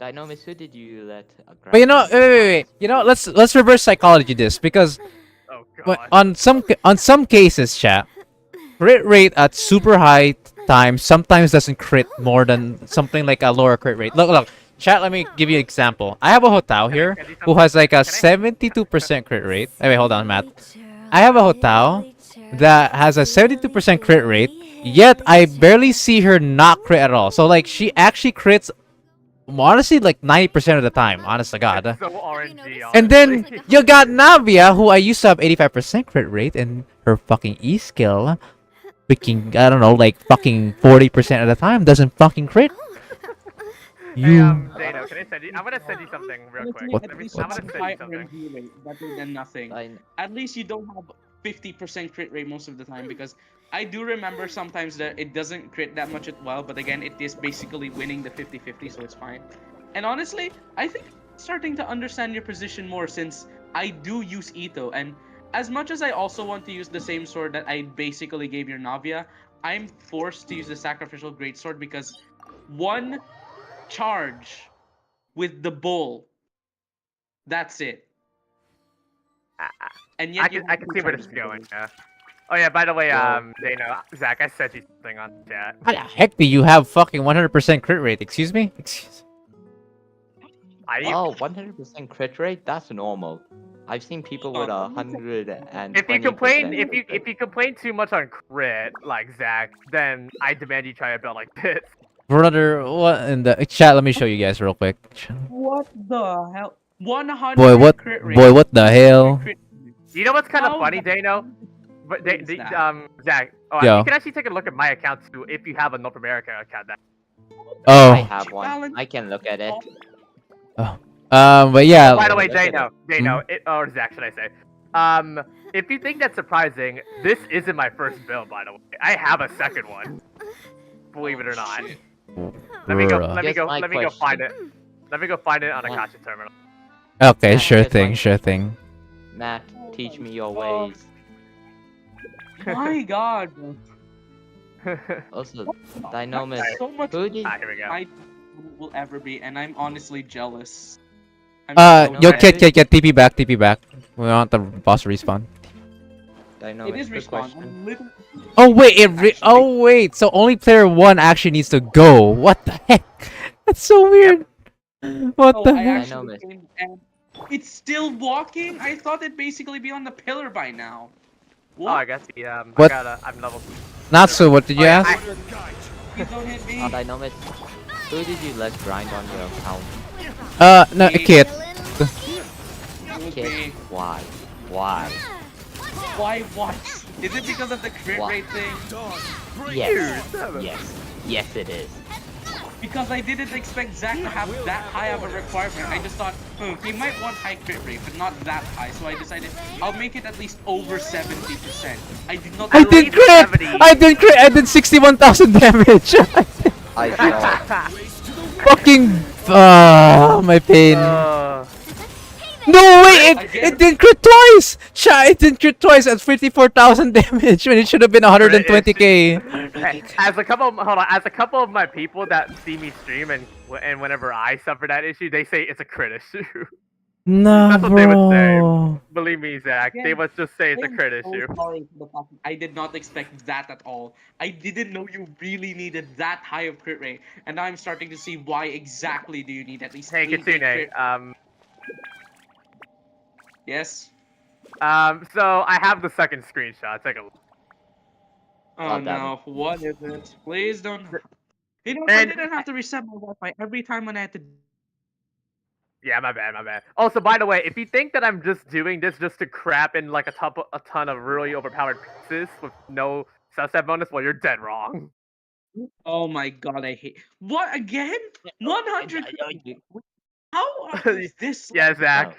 Dynamis, who did you let? But you know, wait. You know, let's reverse psychology this because Oh but god. on some cases, chat, crit rate at super high times sometimes doesn't crit more than something like a lower crit rate. Look, chat. Let me give you an example. I have a Hotao here who has like a 72% crit rate. Hey, wait, hold on, Matt. I have a Hotao that has a 72% crit rate, yet I barely see her not crit at all. So like she actually crits honestly like 90% of the time, honest to God. So RNG. And then you got Navia, who I used to have 85% crit rate, and her fucking E skill, freaking, I don't know, like fucking 40% of the time doesn't fucking crit. Hey, You. Dano, can I send you? I'm gonna send you something real quick. Honestly, What- at least I'm you gonna have send high you something. RNG rate better than nothing. At least you don't have 50% crit rate most of the time because I do remember sometimes that it doesn't crit that much as well, but again, it is basically winning the 50-50, so it's fine. And honestly, I think I'm starting to understand your position more since I do use Ito, and as much as I also want to use the same sword that I basically gave your Navia, I'm forced to use the Sacrificial Greatsword because one charge with the bull, that's it. And yet I can see where this is going. Yeah. Oh yeah. By the way, Dano, Zach, I sent you something on chat. How the heck do you have fucking 100% crit rate? Excuse me? Oh, 100% crit rate? That's normal. I've seen people with 100 If you complain too much on crit, like Zach, then I demand you try a build like this. Brother, what in the chat? Let me show you guys real quick. What the hell? 100 crit rate. Boy, what the hell? You know what's kind of How funny, the- Dano? But Zach, Yo. you can actually take a look at my account too if you have a North America account. I Oh, have one. I can look at it. but yeah. By the way, Look at Dano, or Zach, should I say? If you think that's surprising, this isn't my first build, by the way. I have a second one. Believe it or not. Let me go. Bruh. Let me go. Here's my Let me go find it. question. Let me go find it on Yeah. Akasha terminal. Okay, Yeah, sure here's thing, one. sure thing. Matt, teach me your ways. My god. Also, Dynamite. That's so much Who did? Here we go. my will ever be, and I'm honestly jealous. I'm Yo, mad. kid, TP back, TP back. We want the boss to respawn. Dynamite. It is quick respawn. question. I'm literally- Oh wait, oh wait. So only player 1 actually needs to go. What the heck? That's so weird. What Oh, the I heck? actually came and it's still walking. I thought it'd basically be on the pillar by now. Oh, I What? guess the What? I'm level. Natsu, what did you Oh, yeah, ask? Please don't hit me. Dynamite. Who did you let grind on your account? No, Kit. It was Kid. me. Why? Why? Why? What? Is it because of the crit What? rate thing? Yes. Yes. Yes, it is. Because I didn't expect Zach to have that high of a requirement. I just thought, he might want high crit rate, but not that high. So I decided I'll make it at least over 70%. I did not. I did crit! I did crit! I did 61,000 damage! I saw. Fucking... my pain. No, wait! It did crit twice! It did crit twice at 54,000 damage when it should have been 120k. As a couple, as a couple of my people that see me stream and whenever I suffer that issue, they say it's a crit issue. No, That's what they would say. bro. Believe me, Zach, they would just say it's a crit issue. Sorry for the fact that I did not expect that at all. I didn't know you really needed that high of crit rate, and now I'm starting to see why exactly do you need at least. Hey, 80 Kitsune. crit. Yes. So I have the second screenshot. Take a look. Oh damn no, what is it? Please don't. You know, I And- didn't have to reset my Wi-Fi every time when I had to. Yeah, my bad, my bad. Also, by the way, if you think that I'm just doing this just to crap in like a ton of really overpowered pieces with no subset bonus, well, you're dead wrong. Oh my god, I hate. What again? 100. How is this? Yeah, Zach.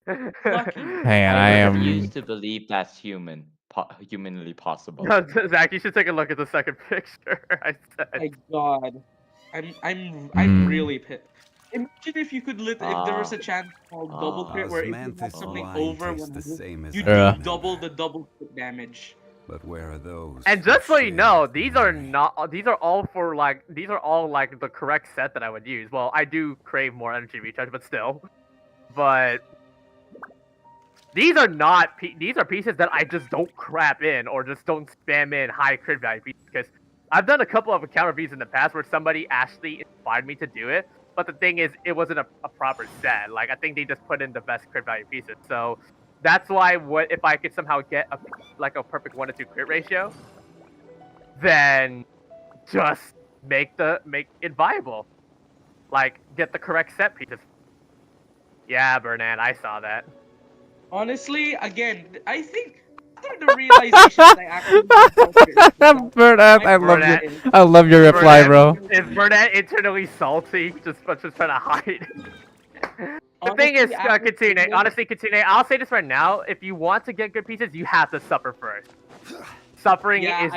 Lucky. Hang on, I I am... refuse to believe that's humanly possible. No, Zach, you should take a look at the second picture. I said. My god, I'm Hmm. really pissed. Imagine if you could if there was a chance called double crit where if you have Osmanthus something wine over tastes the 100, same as you Yeah. do double the double crit damage. But where are those? And who just so you share know, the these are memory? not. These are all for like. These are all like the correct set that I would use. Well, I do crave more energy recharge, but still. But these are not. These are pieces that I just don't crap in or just don't spam in high crit value pieces because I've done a couple of encounter pieces in the past where somebody actually inspired me to do it. But the thing is, it wasn't a proper set. Like I think they just put in the best crit value pieces. So that's why what if I could somehow get a perfect 1 to 2 crit ratio, then just make it viable. Like get the correct set pieces. Yeah, Bernard, I saw that. Honestly, again, I think after the realization that I actually Bernard, I love Bernard. you. I love your reply, bro. Is Bernard internally salty? Just trying to hide. The thing is, Katsune, honestly, Katsune, I'll say this right now. If you want to get good pieces, you have to suffer first. Suffering Yeah,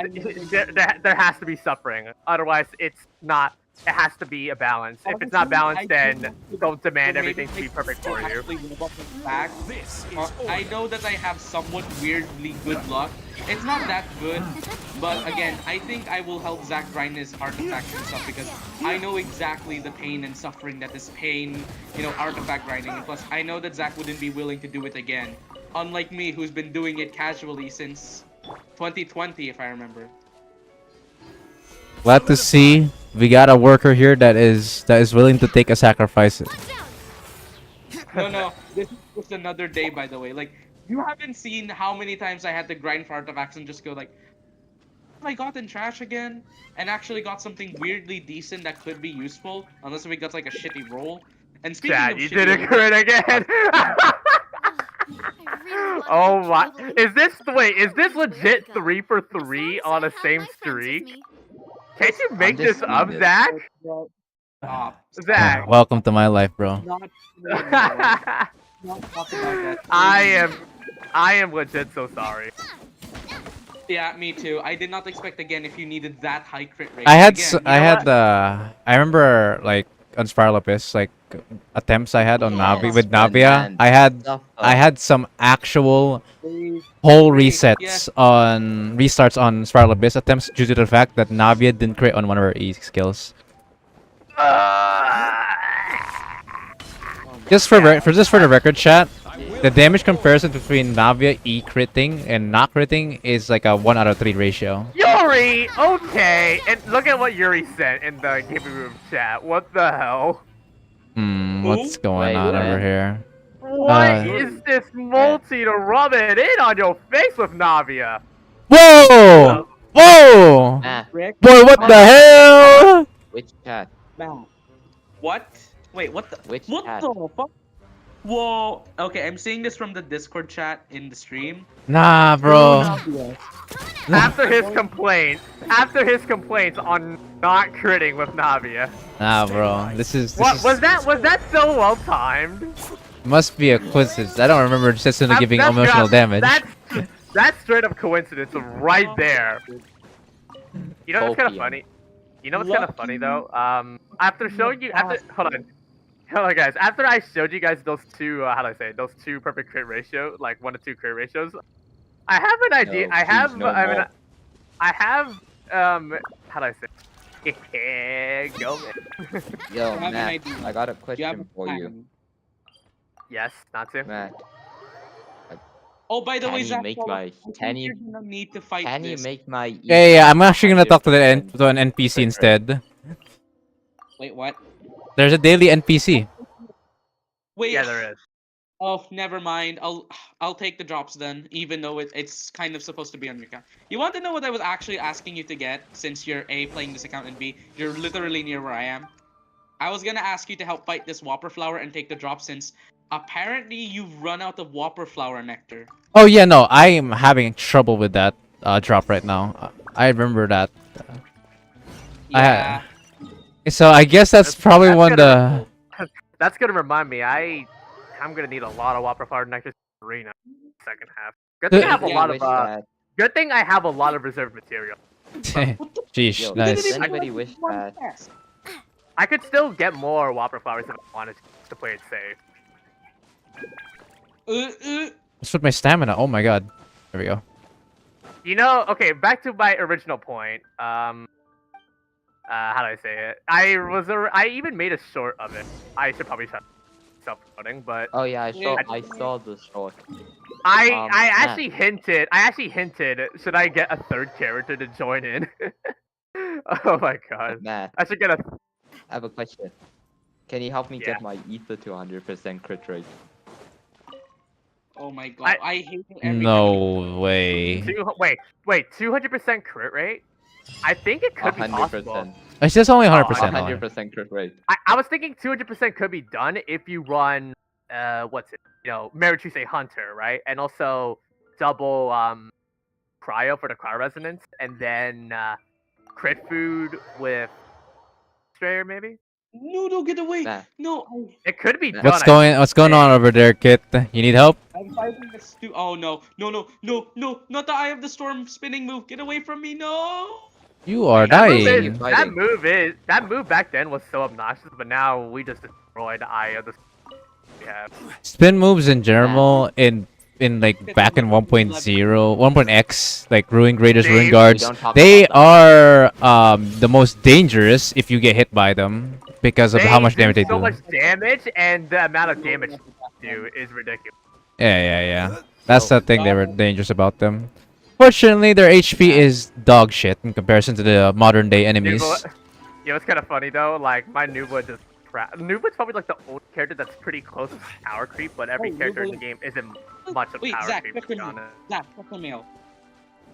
there has to be suffering. Otherwise, it's not. It has to be a balance. If it's not balanced, then don't demand everything to be perfect for you. I know that I have somewhat weirdly good luck. It's not that good, but again, I think I will help Zach grind his artifacts and stuff because I know exactly the pain and suffering that is pain, artifact grinding. And plus, I know that Zach wouldn't be willing to do it again. Unlike me, who's been doing it casually since 2020, if I remember. Glad to see we got a worker here that is willing to take a sacrifice. No, this is just another day, by the way. Like, you haven't seen how many times I had to grind for artifacts and just go like, have I gotten trash again? And actually got something weirdly decent that could be useful, unless we got like a shitty roll. And speaking Chad, of you shitty did it rolls- good again. Oh my! Is this legit 3 for 3 on a same streak? Can't you make this up, Undisputed. Zach? Stop. Zach. Welcome to my life, bro. Not talk about that. I am legit so sorry. Yeah, me too. I did not expect again if you needed that high crit rate. I had Again, I remember like on Spiralopus, like attempts I had on Navi Yes, with but Navia, man, I suffer. had some actual whole Great, resets on restarts on Spiral Abyss attempts due to the fact that Navia didn't crit on one of her E skills. Just for the record, chat, the damage comparison between Navia E critting and not critting is like a 1/3 ratio. Yuri! Okay! And look at what Yuri sent in the gaming room chat. What the hell? What's going Wait, on over what? here? What is this multi to rub it in on your face with Navia? Whoa! Whoa! Matt, Boy, what the hell? which chat? What? Wait, what the? Which What chat? the fuck? Whoa. Okay, I'm seeing this from the Discord chat in the stream. Nah, bro. After his complaints on not critting with Navia. Nah, bro. This is Was that so well timed? must be a coincidence. I don't remember Setsuna giving That's- emotional damage. That's straight up coincidence right there. You know what's kind of Copium. funny? You know what's kind of funny though? After showing you, hold on, guys. After I showed you guys those two, how do I say it? Those two perfect crit ratio, like 1 to 2 crit ratios. I have an idea. No, I have. please, no I mean, more. I have. How do I say? It? Go man. Yo, have an Matt, idea. I got a You have question a for you. plan. Yes, not to. Matt, Oh, by the Can way, you Zach, make follow- my- I think can you- you're gonna need to fight can you this. make my Yeah, I'm actually gonna talk to an 100% NPC crit rate? instead. Wait, what? There's a daily NPC. Wait. Yeah, there is. Oh, never mind. I'll take the drops then, even though it's kind of supposed to be on your account. You want to know what I was actually asking you to get, since you're A, playing this account, and B, you're literally near where I am? I was gonna ask you to help fight this Whopper Flower and take the drop, since apparently you've run out of Whopper Flower nectar. Oh yeah, no, I am having trouble with that drop right now. I remember that. Yeah. So I guess that's probably That's one of gonna- the. That's gonna remind me. I'm gonna need a lot of Whopper Flower Nectar Arena second half. Good thing I have a Yeah, lot wish of that, Good thing I have a lot of reserved material. Sheesh, yo, nice. does anybody wish that? I could still get more Whopper Flowers if I wanted to play it safe. What's with my stamina? Oh my god. There we go. You know, okay, back to my original point. How do I say it? I even made a short of it. I should probably start self-promoting, but Oh yeah, Yeah. I saw the short. I Matt. actually hinted. Should I get a third character to join in? Oh my god. Matt, I should get a. I have a question. Can you help me Yeah. get my ether to 100% crit rate? Oh my god, I hate it every time. No way. Wait, 200% crit rate? I think it could be possible. 100%. It's just only 100%. 100% crit rate. I was thinking 200% could be done if you run, what's it? Marichuse Hunter, right? And also double cryo for the cryo resonance, and then crit food with Strayer maybe. No, no, get away! Nah. No, It could be done. What's I going on over there, Kit? You need help? I'm fighting the Oh no, no, no, no, no! Not the Eye of the Storm spinning move! Get away from me! No! You are That move, dying. is, that move back then was so obnoxious, but now we just destroyed the Eye of the. Yeah. Spin moves in general in like back in 1.0, 1.x, like Ruin Graders, Ruin Dave, Guards, don't talk they about are the most dangerous if you get hit by them because of how much damage they so do. much damage, and the amount of damage they do is ridiculous. Yeah. That's the thing they were dangerous about them. Fortunately, their HP is dog shit in comparison to the modern day enemies. Yeah, it's kind of funny though. Like my Nuba just Nuba's probably like the only character that's pretty close to power creep, but every Oh, character in Nuba- the game isn't much of Wait, power Zach, creep. check To be the mail. honest. Zach, check the mail.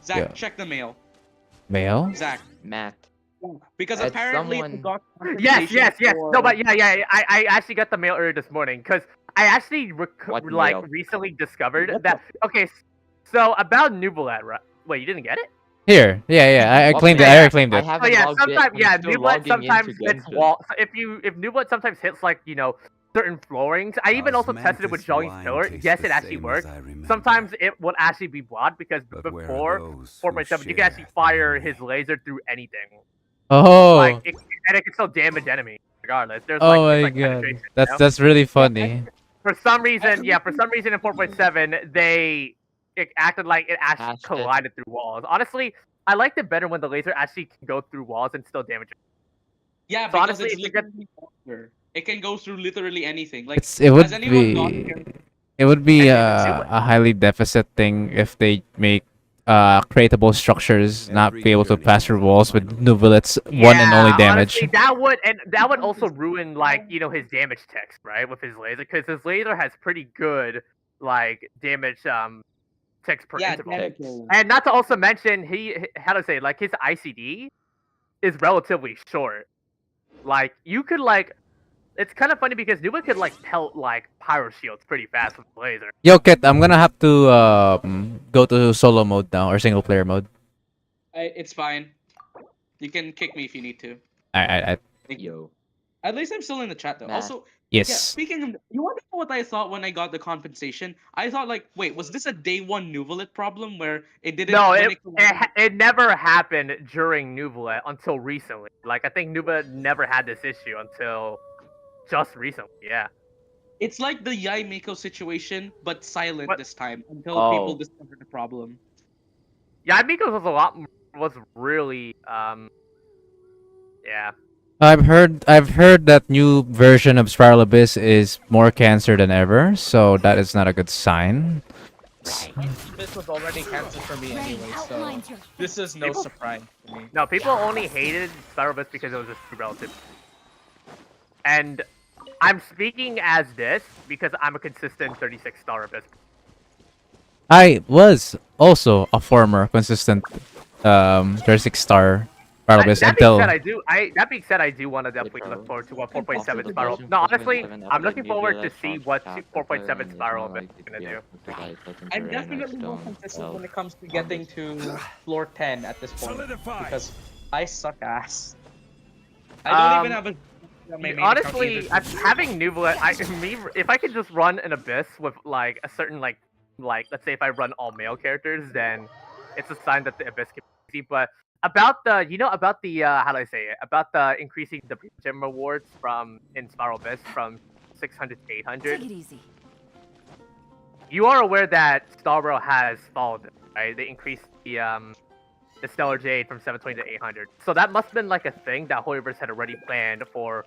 Zach, Yeah. check the mail. Male? Zach, Matt. because As apparently we someone- got Yes. compensation No, for- but yeah. I actually got the mail earlier this morning because I actually What mail? recently discovered What that. Okay, so about Nubalat, right? Wait, you didn't get it? Here. Yeah. I What claimed it. mail? I already claimed I it. Oh haven't yeah, logged in. sometimes I'm yeah, still Nublet logging sometimes into hits Genshin. wall. So if Nublet sometimes hits like certain floorings, I even also tested it with Osmanthus Joey's wine pillar. tastes Yes, the it actually same worked. as I remember. Sometimes it would actually be blocked because But where are before those 4.7, who you can actually share fire the his laser through anything. Oh. Like and it can still damage enemies. regardless. There's Oh it's my like god, penetration. that's really funny. For some reason, for some reason in 4.7, it acted like it actually Hashed it. collided through walls. Honestly, I liked it better when the laser actually can go through walls and still damage it. Yeah, So because honestly, it's if you get literally faster. It can go through literally anything. Like, It has would anyone not? be it would be And you can do it. a highly deficit thing if they make creatable structures not Every be able to journey pass has through a walls with final Nubilet's one and only damage. Honestly, that would also ruin like his damage text, right, with his laser, because his laser has pretty good like damage text per Yeah, interval. damage. And not to also mention how to say, like, his ICD is relatively short. Like you could like it's kind of funny because Nuba could like pelt like pyro shields pretty fast with the laser. Yo, Kit, I'm gonna have to go to solo mode now or single player mode. It's fine. You can kick me if you need to. I Yo. At least I'm still in the chat though. Nah. Also, yeah. yes. Speaking of, you want to know what I thought when I got the compensation? I thought like, wait, was this a day one Nuvalet problem where it didn't? No, when it never happened during Nuvolet until recently. Like I think Nuba never had this issue until just recently. Yeah. It's like the Yai Miko situation, but silent What? this time until people Oh. discovered the problem. Yeah, Miko's was really yeah. I've heard that new version of Spiral Abyss is more cancer than ever, so that is not a good sign. This was already canceled for me anyway, so outlines your this is no People- surprise to me. No, people only hated Spiral Abyss because it was just too relative. And I'm speaking as this because I'm a consistent 36-star Abyss. I was also a former consistent 36-star Spiral Abyss That being until said, that being said, I do want to definitely look forward to what 4.7 Spiral. No, honestly, I'm looking forward to see what 4.7 Spiral Abyss is gonna do. I'm definitely more consistent when it comes to getting to floor 10 at this point because I suck ass. I don't even have a. my main account Honestly, either. having Nuvolet, if I could just run an Abyss with like a certain like let's say if I run all male characters, then it's a sign that the Abyss can be easy. But about the how do I say it? About the increasing the gem rewards from in Spiral Abyss from 600 to 800. Take it easy. You are aware that Starbro has followed it, right? They increased the Stellar Jade from 720 to 800. So that must have been like a thing that Hoyoverse had already planned for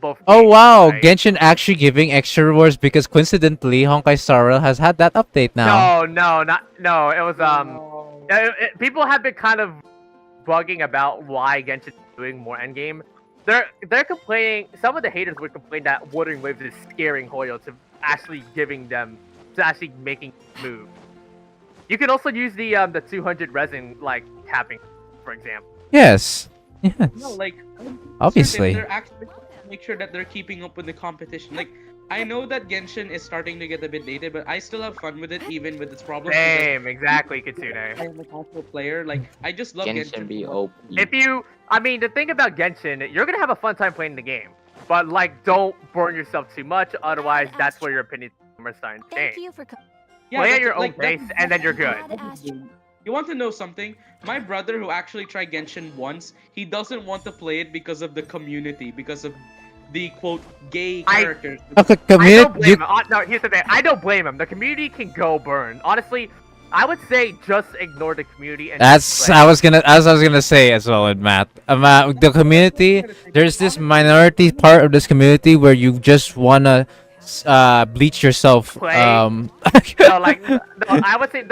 both. oh games, wow, right? Genshin actually giving extra rewards because coincidentally Honkai Star Rail has had that update now. No. It was people have been kind of bugging about why Genshin is doing more endgame. They're complaining. Some of the haters would complain that Wuthering Waves is scaring Hoyo to actually making move. You can also use the 200 resin like tapping, for example. Yes. Yes. No, like Obviously. they're actually make sure that they're keeping up with the competition. Like I know that Genshin is starting to get a bit dated, but I still have fun with it even with its problems. because Same, exactly, I Kitsune. am a casual player. Like I just love Genshin be so much. OP. The thing about Genshin, you're gonna have a fun time playing the game, but like, don't burn yourself too much. Otherwise, that's where your opinion are starting to Thank change. you for Yeah, Play at that's- your own like, pace, that's- and then you're good. You want to know something? My brother, who actually tried Genshin once, he doesn't want to play it because of the community, because of the quote gay characters. Okay, I don't community. blame him. No, here's the thing. I don't blame him. The community can go burn. Honestly, I would say just ignore the community and just That's play. I was gonna say as well with Matt. The community. There's this minority part of this community where you just wanna bleach yourself. Play. No, I would say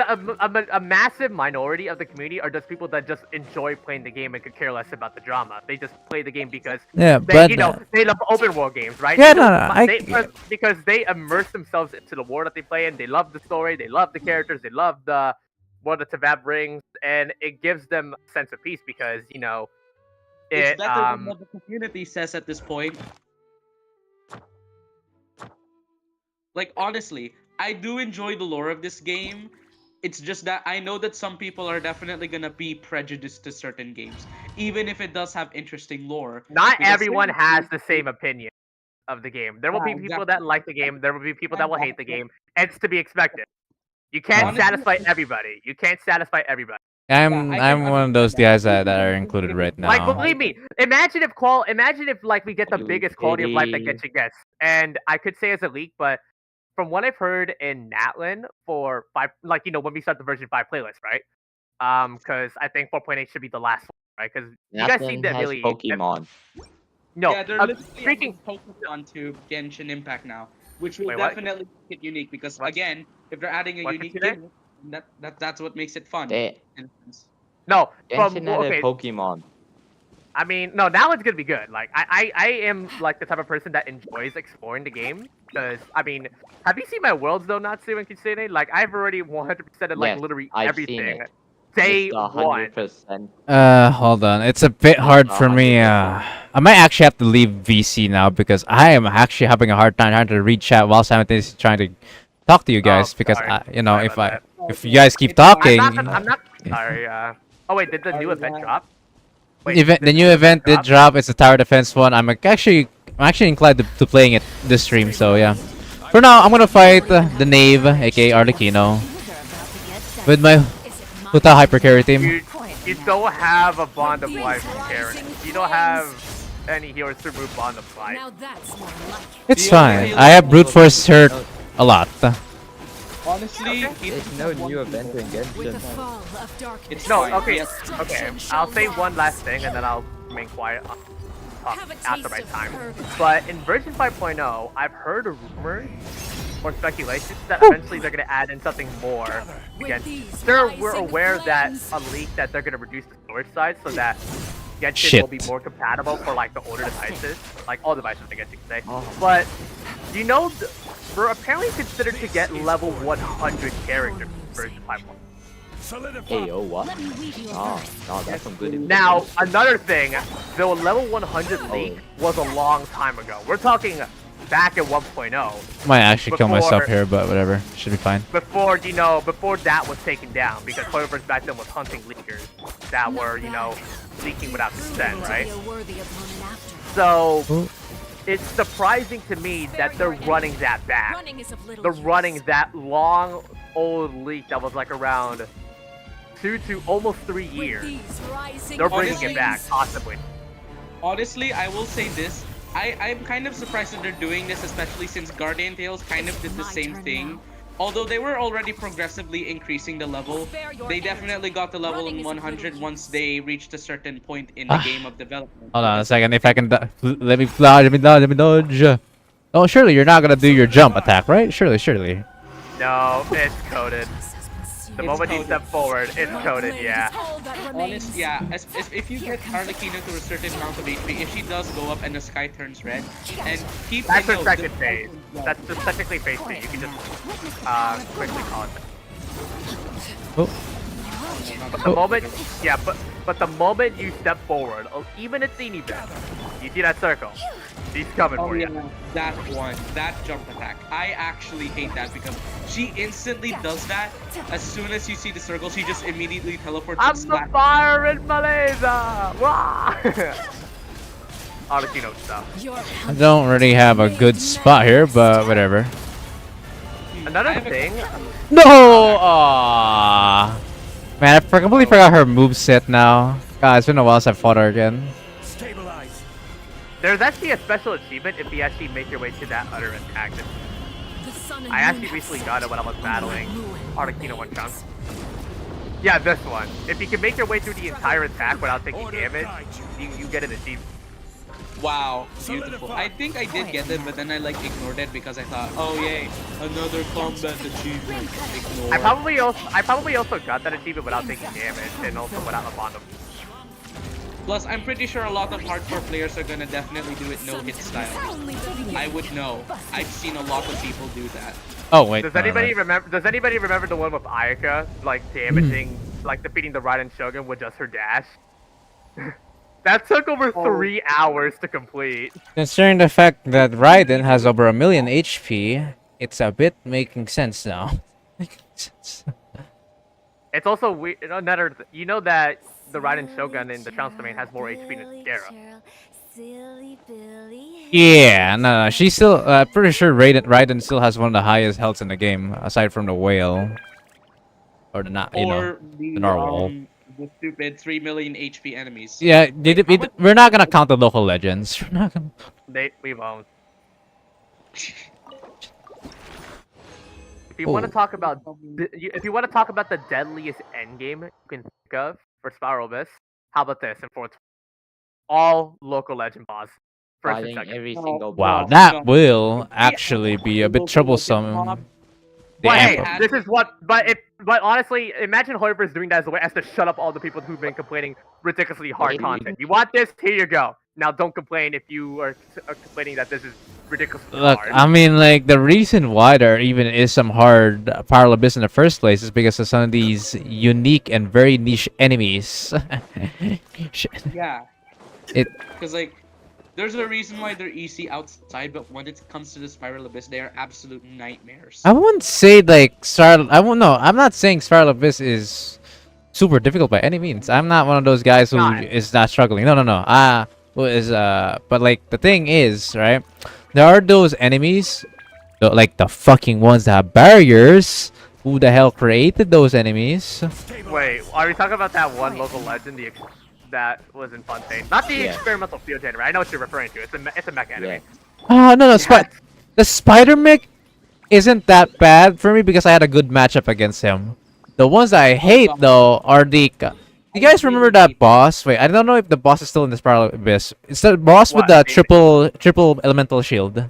a massive minority of the community are just people that just enjoy playing the game and could care less about the drama. They just play the game because Yeah, they, but they love open world games, right? Yeah, They no, don't- no, because they immerse themselves into the world that they play in. They love the story, they love the characters, they love the what the Tavab brings, and it gives them a sense of peace because It's better than what the community says at this point. Like honestly, I do enjoy the lore of this game. It's just that I know that some people are definitely gonna be prejudiced to certain games, even if it does have interesting lore. not because everyone some- has the same opinion of the game. There will Yeah, be people exactly. that like the game. There will be people that will hate the game. It's to be expected. You can't Honestly, satisfy everybody. You can't satisfy everybody. I'm I can one of those understand guys that are included right Like, now. believe me, imagine if like we get the You biggest quality of life that idiot. Genshin gets. And I could say as a leak, but from what I've heard in Natlin for five, like when we start the version 5 playlist, right? Because I think 4.8 should be the last one, right? Because you guys seem Nothing that has really Pokemon. no. Yeah, they're literally Speaking, adding Pokemon to Genshin Impact now, which will wait, what? definitely make it unique because What? again, if they're adding a What, unique Kitsune? gimmick, that's what makes it fun. They in a sense. No, from Genshin added okay. Pokemon. I mean, no, now it's gonna be good. Like, I am like the type of person that enjoys exploring the game. Because, I mean, have you seen my worlds though, Natsu and Kitsune? Like, I've already 100%ed like Yes, literally I've seen everything. it. Day It's the one. 100%. Hold on. It's a bit hard for me. 100%. I might actually have to leave VC now because I am actually having a hard time trying to read chat while simultaneously trying to talk to you guys. Because Sorry. I, Sorry about that. if you guys keep It's fine. talking, I'm not sorry. Oh wait, did the new event drop? Wait, the did new event did drop. It's a tower defense one. I'm actually inclined to playing it this stream. So yeah. For now, I'm gonna fight the Knave, aka Arlecchino, with my Huta Hyper Carry team. You don't have a bond of life with Karen. You don't have any healers to remove bond of life. It's fine. I have brute force hurt a lot. Honestly, There's no new event in Genshin. it's No, fine. okay, Yes. okay. I'll say one last thing and then I'll remain quiet after my time. But in version 5.0, I've heard rumors or speculations that eventually they're gonna add in something more. Again, sure, we're aware that a leak that they're gonna reduce the storage size so that Genshin will be Shit. more compatible for like the older devices, like all devices, I guess you could say. Oh. But you know, we're apparently considered to get level 100 characters in version 5.1. Hey, oh, what? Oh, no, that's some good info. Now, another thing, the level 100 leak was a long time ago. We're talking back at 1.0, Might actually kill myself Before- here, but whatever. Should be fine. before, before that was taken down, because Cloververse back then was hunting leakers that were, leaking without consent, right? So, Ooh. it's surprising to me that they're running that back. They're running that long, old leak that was like around 2 to almost 3 years. They're bringing it back, possibly. Honestly, I will say this. I'm kind of surprised that they're doing this, especially since Guardian Tales kind of did the same thing. Although they were already progressively increasing the level, they definitely got the level in 100 once they reached a certain point in the game of development. Hold on a second. If I can, let me fly. Let me dodge. Oh, surely you're not gonna do your jump attack, right? Surely. No, it's coded. The It's moment you coded. step forward, it's coded, yeah. Honest, yeah. If you get Arlecchino to a certain amount of HP, if she does go up and the sky turns red, and keep That's in her note, second the- phase. That's just technically phase 2. You can just quickly call it that. Oh, But the moment, yeah, but the moment you step forward, even a teeny bit, you see that circle. She's coming Oh for you. yeah, that one, that jump attack. I actually hate that because she instantly does that. As soon as you see the circle, she just immediately teleports I'm and the slaps. fire in Malaysia! Wah! Arlecchino stuff. I don't really have a good spot here, but whatever. Another thing, No! Aww. Man, I completely forgot her moveset now. God, it's been a while since I fought her again. there's actually a special achievement if you actually make your way to that other attack. I actually recently got it when I was battling Arlecchino one chunk. Yeah, this one. If you can make your way through the entire attack without taking damage, you get an achievement. Wow, beautiful. I think I did get it, but then I like ignored it because I thought, oh yay, another combat achievement. Ignore. I probably also got that achievement without taking damage and also without a bond of. Plus, I'm pretty sure a lot of hardcore players are gonna definitely do it no-hit style. I would know. I've seen a lot of people do that. Oh wait. Does no, anybody no. remember? Does anybody remember the one with Ayaka, like damaging, like defeating the Raiden Shogun with just her dash? That took over 3 hours to complete. Considering the fact that Raiden has over 1 million HP, it's a bit making sense now. Making sense. It's also weird. You know that the Raiden Shogun in the Trunks domain has more HP than Sierra. Yeah, no, she's still. Pretty sure Raiden still has one of the highest healths in the game, aside from the whale, or the not, Or the narwhal. The stupid 3 million HP enemies. Yeah, Wait, how much- we're not gonna count the local legends. We're not gonna. we won't. If you want to Oh. talk about if you want to talk about the deadliest endgame you can think of for Spiral Abyss, how about this in 420? All local legend boss. First and Fighting second. every No, single Wow, boss. no, that no. will We actually added be the a bit local legend mob. troublesome. The But They hey, amp. added this is what. But honestly, imagine Hoiber's doing that as a way as to shut up all the people who've been complaining ridiculously hard Maybe. content. You want this? Here you go. Now don't complain if you are complaining that this is ridiculously Look, hard. I mean, like the reason why there even is some hard parallel abyss in the first place is because of some of these unique and very niche enemies. Yeah. It. Because, like, there's a reason why they're easy outside, but when it comes to the Spiral Abyss, they are absolute nightmares. I wouldn't say like Star. I won't know. I'm not saying Spiral Abyss is super difficult by any means. I'm not one of those guys who Not. is not struggling. No, no, no. Who is But like the thing is, right? There are those enemies, like the fucking ones that have barriers. Who the hell created those enemies? Wait, are we talking about that one local legend that was in Fontaine? Not the Yeah. experimental field generator. I know what you're referring to. It's a mech enemy. Yeah. Oh no, no. Yeah. The spider mech isn't that bad for me because I had a good matchup against him. The ones that I hate though are the. You guys remember that boss? Wait, I don't know if the boss is still in the Spiral Abyss. It's the boss with What? the triple elemental shield.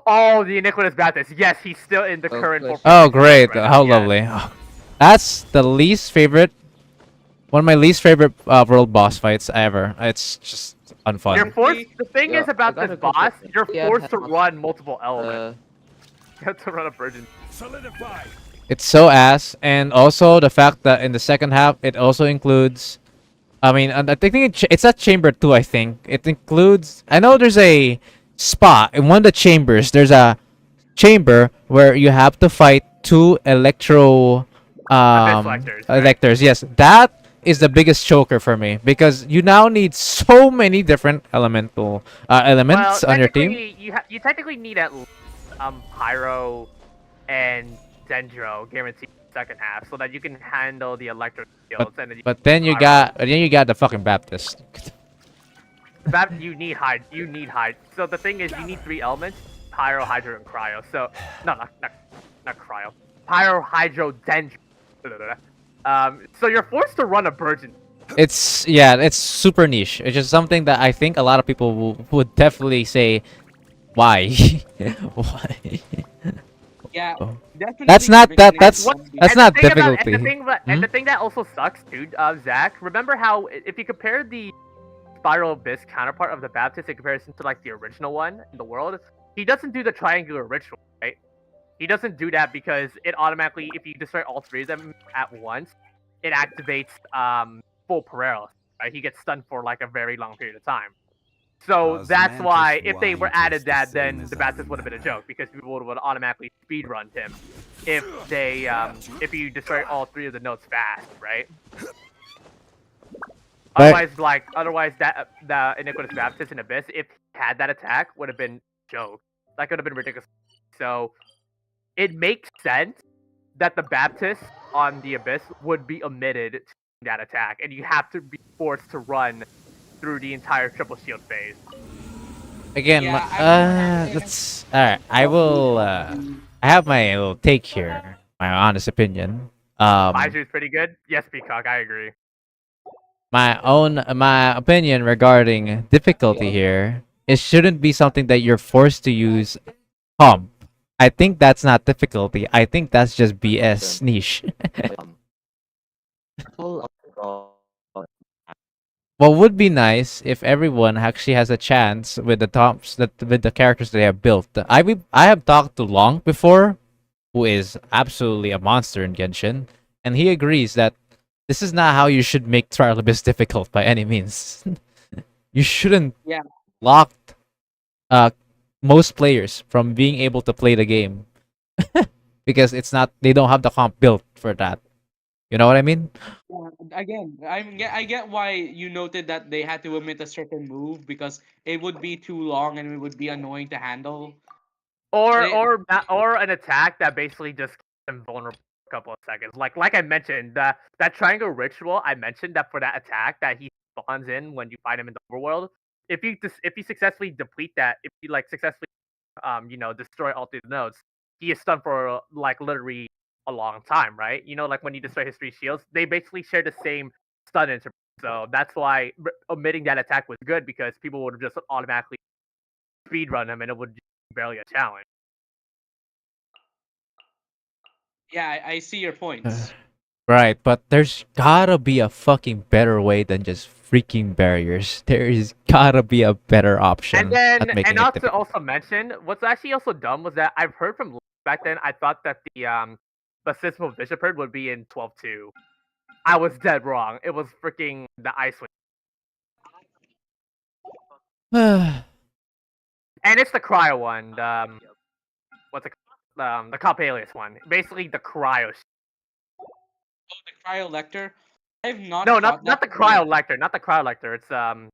Oh, the Iniquitous Baptist. Yes, he's still in the Oh, current. good. 4.6 Oh, great! right now, How yes. lovely. Oh, that's the least favorite. One of my least favorite world boss fights ever. It's just You're unfun. forced. The thing Yeah, is about I got this a good boss, question. you're Yeah, forced to have- run multiple elements. You have to run a virgin. It's so ass, and also the fact that in the second half it also includes. I mean, I think it's at chamber 2. I think it includes. I know there's a spot in one of the chambers. There's a chamber where you have to fight 2 electro Selectors, right? electors. Yes, that is the biggest choker for me because you now need so many different elements on your team. You technically need at least Pyro and Dendro guaranteed second half so that you can handle the electro skills and then But then you got the fucking Baptist. you need hide. So the thing is you need 3 elements: Pyro, Hydro, and Cryo. So not Cryo. Pyro, Hydro, Dendro. So you're forced to run a virgin. It's super niche. It's just something that I think a lot of people would definitely say, why? Why? Yeah, Oh. definitely. That's not that. giving That's it that's And not the thing about- difficulty. and the thing that also sucks, dude, Zach. Remember how if you compare the Spiral Abyss counterpart of the Baptist in comparison to like the original one in the world, he doesn't do the triangular ritual, right? He doesn't do that because it automatically, if you destroy all 3 of them at once, it activates full paralysis. Right? He gets stunned for like a very long period of time. So that's Osmanthus why if they were White added is the that, same then as the Baptist I would have been a am. joke because people would automatically speedrun him if they if you destroy all 3 of the notes fast, right? But- Otherwise that the Iniquitous Baptist in Abyss, if he had that attack, would have been joke. That could have been ridiculous. So it makes sense that the Baptist on the Abyss would be omitted to that attack, and you have to be forced to run through the entire triple shield phase. Again, Yeah, that's all right. I will. I have my little take here. My honest opinion. Baiju's pretty good. Yes, Peacock, I agree. My opinion regarding difficulty here. It shouldn't be something that you're forced to use comp. I think that's not difficulty. I think that's just BS niche. Full of- What would be nice if everyone actually has a chance with the tops that with the characters they have built. I have talked to Long before, who is absolutely a monster in Genshin, and he agrees that this is not how you should make Trial Abyss difficult by any means. You shouldn't Yeah. lock most players from being able to play the game because they don't have the comp built for that. You know what I mean? Again, I get why you noted that they had to omit a certain move because it would be too long and it would be annoying to handle. Or They- or an attack that basically just keeps them vulnerable couple of seconds. Like I mentioned, that triangle ritual, I mentioned that for that attack that he spawns in when you fight him in the overworld. If you successfully deplete that, if you like successfully destroy all three nodes, he is stunned for like literally a long time, right? Like when you destroy his 3 shields, they basically share the same stun interval. So that's why omitting that attack was good, because people would have just automatically speedrun him and it would be barely a challenge. Yeah, I see your points. Right, but there's gotta be a fucking better way than just freaking barriers. There is gotta be a better option And then, at making and it not to difficult. also mention, what's actually also dumb was that I've heard from back then. I thought that the system of Bishop Herd would be in 12.2. I was dead wrong. It was freaking the Icewind, and it's the cryo one. What's it? The Coppelius one. Basically, the cryo. Oh, the cryolector. I've not. No, fought not the that one yet. cryo lector. Not the cryo lector. It's the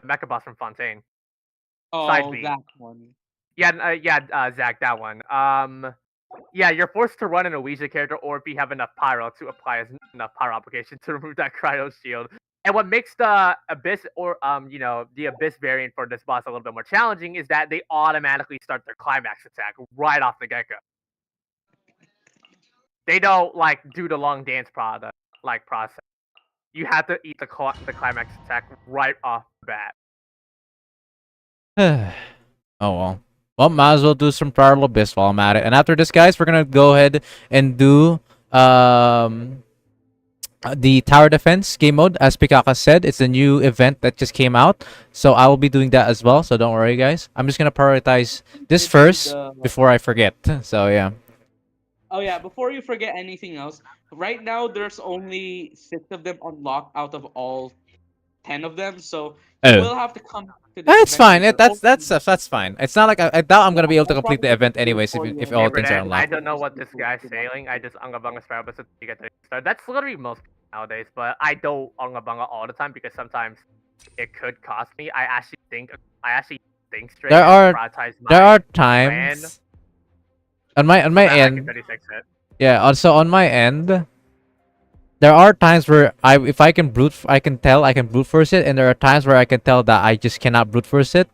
mecha boss from Fontaine. Side Oh, B. that one. Yeah, Zach, that one. Yeah, you're forced to run an Ouija character, or if you have enough pyro to apply enough pyro application to remove that cryo shield. And what makes the abyss, or the abyss variant for this boss a little bit more challenging is that they automatically start their climax attack right off the get go. They don't like do the long dance process. You have to eat the climax attack right off the bat. Oh well. Well, might as well do some Prior Abyss while I'm at it. And after this, guys, we're gonna go ahead and do the tower defense game mode. As Pikaka said, it's a new event that just came out, so I will be doing that as well. So don't worry, guys. I'm just gonna prioritize this first before I forget. So yeah. Oh yeah, before you forget anything else, right now there's only 6 of them unlocked out of all 10 of them, so you Oh. will have to come to this It's event fine. with your That's fine. It's not like I doubt I'm gonna be able to I'll complete the probably event do it anyways for if you. all Hey, things are Renan, I unlocked. don't know what this guy's saying. I just ungabunga Sparabus to get the start. That's literally most people nowadays, but I don't ungabunga all the time because sometimes it could cost me. I actually think straight. There and are prioritize there my are times on my so that I can end. 36 it. Yeah, also on my end, there are times where if I can I can tell I can brute force it, and there are times where I can tell that I just cannot brute force it,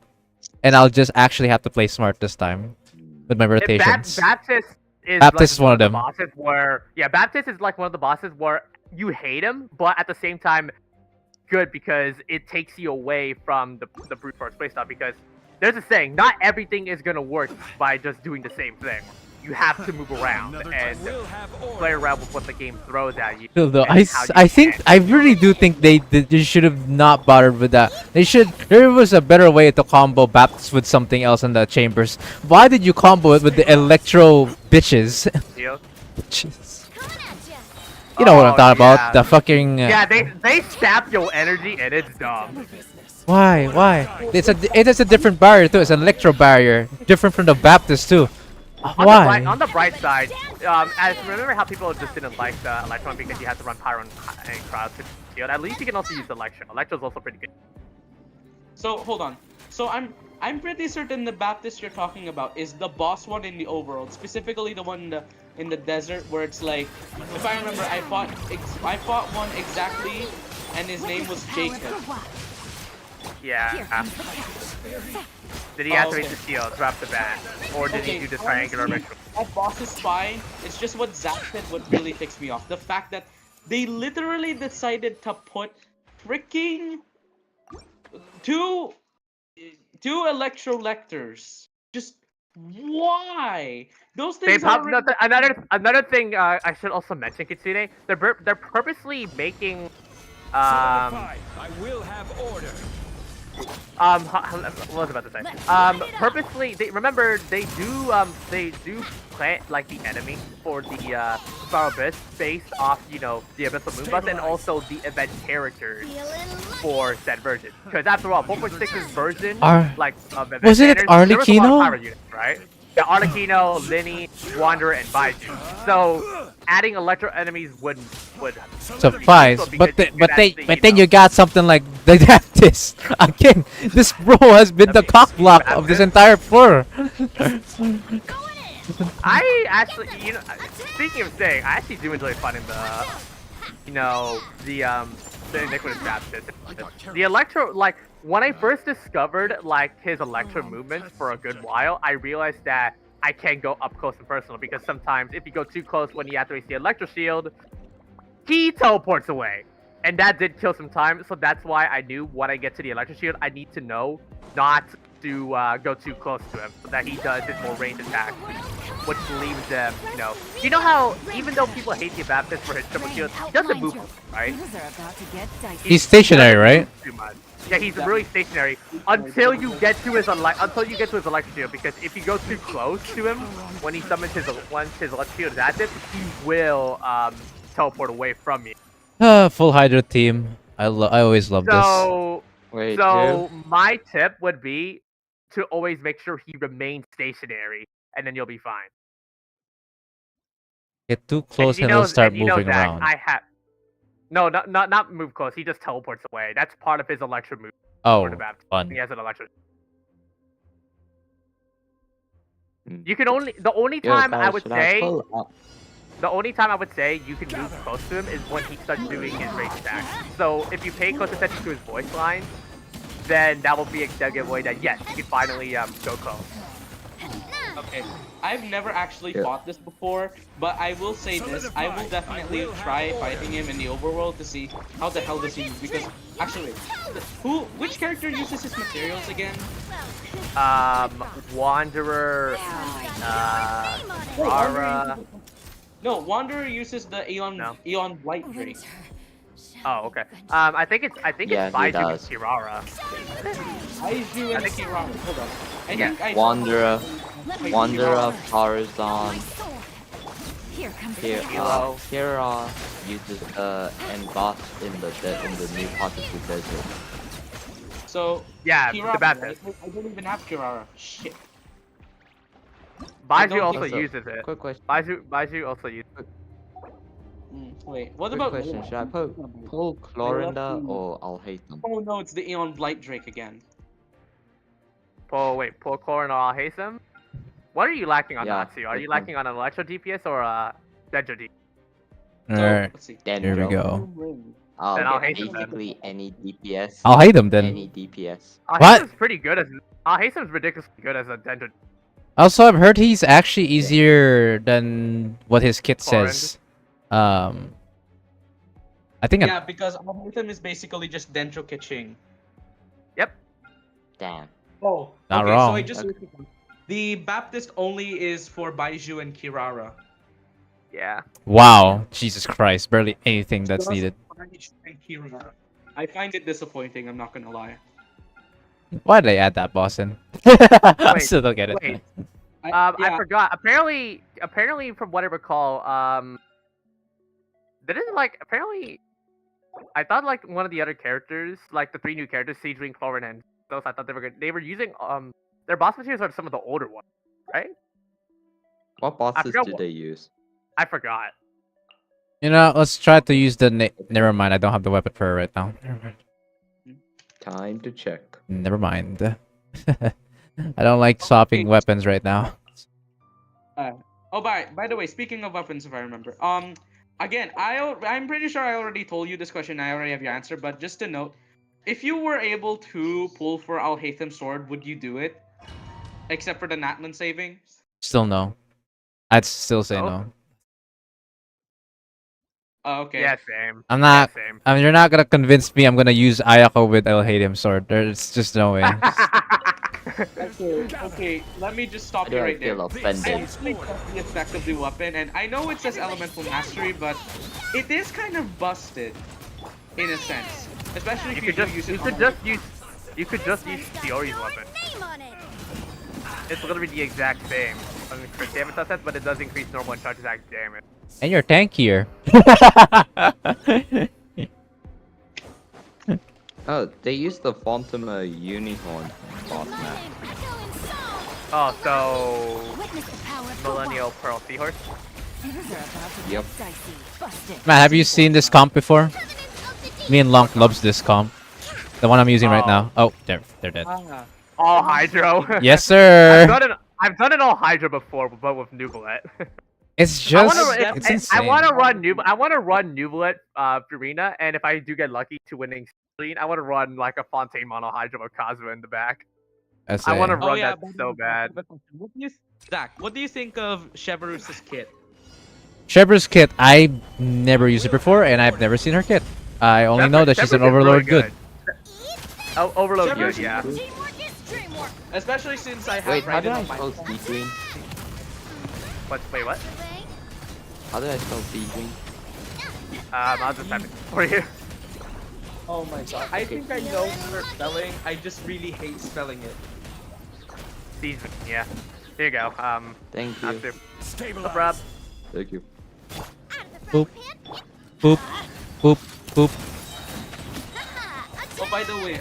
and I'll just actually have to play smart this time with my rotations. Baptist is Baptist is one of them. the bosses where Baptist is like one of the bosses where you hate him, but at the same time, good because it takes you away from the brute force playstyle. Because there's a saying, not everything is gonna work by just doing the same thing. You have to move around and play around with what the game throws at you. Still though, and how you I think can. I really do think they should have not bothered with that. There was a better way to combo Baptist with something else in the chambers. Why did you combo it with the electro bitches? Deal? Bitches. You know what I'm talking yeah. about? The fucking Yeah, they sap your energy and it's dumb. Why? It is a different barrier too. It's an electro barrier, different from the Baptist too. Why? On the bright side, as remember how people just didn't like the Electron because you had to run Pyro and Crowd to shield. At least you can also use Electro. Electro's also pretty good. So hold on. So I'm pretty certain the Baptist you're talking about is the boss one in the overworld, specifically the one in the desert where it's like, if I remember, I fought one exactly, and his name was Jacob. Yeah. Did he activate the shield, drop the bat, or did he do the triangular ritual? That boss is fine. It's just what Zach said what really ticks me off. The fact that they literally decided to put freaking two electrolectors. Just why? Those things are Another thing I should also mention, Kitsune, they're purposely making I will have order. what was I about to say? Purposely, they do plant like the enemy for the Spiral Abyss based off, the Abyssal Moonbus and also the event characters for said version. Because after all, 4.6's version, of event Wasn't it banners, there was a lot of Arlecchino? Pyro units, right? Yeah, Arlecchino, Linny, Wanderer, and Baiju. So adding electro enemies would suffice, but actually, then you got something like the Baptist. Again, this bro has been the cock block of this entire floor. I actually, speaking of saying, I actually do enjoy finding the iniquitous baptist. The electro, like when I first discovered like his electro movements for a good while, I realized that I can't go up close and personal because sometimes if you go too close when he activates the electro shield, he teleports away. And that did kill some time, so that's why I knew when I get to the electric shield, I need to know not to go too close to him, so that he does his more ranged attacks, which leaves them, You know how, even though people hate the Baptist for his triple shield, he doesn't move, right? He's stationary, right? Too much. Yeah, he's really stationary until you get to his electric shield, because if you go too close to him, when he summons once his electric shield is active, he will teleport away from you. Full Hydra team. I always love this. Wait, So my tip would be to always make sure he remains stationary, and then you'll be fine. Get too close and he'll start moving around. Not move close. He just teleports away. That's part of his electro move. Oh, fun. He has an electro. You can the only time I would say you can move close to him is when he starts doing his rage attack. So if you pay close attention to his voice lines, then that will be a giveaway that yes, you can finally go close. Okay, I've never actually fought this before, but I will say this: I will definitely try fighting him in the overworld to see how the hell does he use. Because actually, which character uses his materials again? Wanderer, Rara. No, Wanderer uses the Eon Blight Drake. Oh, okay. I think it's Baiju and Kirara. Baiju and Kirara. Hold on. Wanderer, Tarzan. Kira uses and boss in the new part of the desert. So yeah, Kirara, the Baptist. I don't even have Kirara. Shit. Baiju also uses it. Quick question. Baiju also uses it. Wait, what Quick about question. Should I pull Clorinda or I'll hate them? Oh no, it's the Eon Blight Drake again. Pull Corin or I'll haste him? What are you lacking on Natsu? Are you lacking on an Electro DPS or a Dendro DPS? Alright, Let's see. here we go. Then I'll hate him then. Basically any DPS. I'll hate him then. Any DPS. I'll haste him's pretty good as I'll haste him's ridiculously good as a Dendro. Also, I've heard he's actually easier than what his kit says. I think Yeah, because Algorithm is basically just Dendro Kitching. Yep. Damn. Oh, Not okay, wrong. so I just the Baptist only is for Baiju and Kirara. Yeah. Wow, Jesus Christ, barely anything that's needed. Baiju and Kirara. I find it disappointing, I'm not gonna lie. Why did they add that boss in? I still don't get it. Wait. I forgot. Apparently, from what I recall, apparently, I thought like one of the other characters, like the 3 new characters, Siegewing, Clorin, and those, I thought they were good. They were using their boss materials are some of the older ones, right? What bosses did they use? I forgot. You know, let's try to use the. Never mind, I don't have the weapon for it right now. Never mind. Time to check. Never mind. I don't like swapping weapons right now. By the way, speaking of weapons, if I remember, again, I'm pretty sure I already told you this question. I already have your answer, but just to note, if you were able to pull for Alhaitham's sword, would you do it? Except for the Natman saving? Still no. I'd still say no. Oh, okay. Yeah, same. I'm not. Yeah, same. I mean, you're not gonna convince me I'm gonna use Ayako with Alhaitham sword. There's just no way. Okay, let me just stop you right there. feel I offended. actually got the effect of the weapon, and I know it says Elemental Mastery, but it is kind of busted, in a sense. Especially if you use it. You could just use Fiori's weapon. It's literally the exact same. Doesn't increase damage offset, but it does increase normal and charge attack damage. And you're tankier. Oh, they used the Phantom Unicorn boss map. Oh, so Millennial Pearl Seahorse. Yep. Man, have you seen this comp before? Me and Lonk loves this comp. The one I'm using right now. Oh, they're dead. All Hydro. Yes, sir. I've done it all Hydra before, but with Nubulet. It's I want just to. it's I insane. want to run I want to run Nubulet Furina, and if I do get lucky to winning Celine, I want to run like a Fontaine Mono Hydra with Kazuha in the back. I want to Oh run yeah, that so bad. What do you, Zach? What do you think of Cheverus's kit? Shepherd's kit. I never used it before, and I've never seen her kit. I only know that she's an Shepard is overlord. really Good. Oh, overload Shepard's good, yeah. Teamwork is dreamwork. Especially since I have Wait, how do Raiden I on my spell sea green? Wait, what? Away. How do I spell sea green? I'll just type it for you. Oh my god. I think I know her spelling. I just really hate spelling it. Season, yeah. Here you go. Thank That's you. it. What's up, Rob? Thank you. Out of the Boop. frying pan. Boop, boop, boop. Oh, by the way,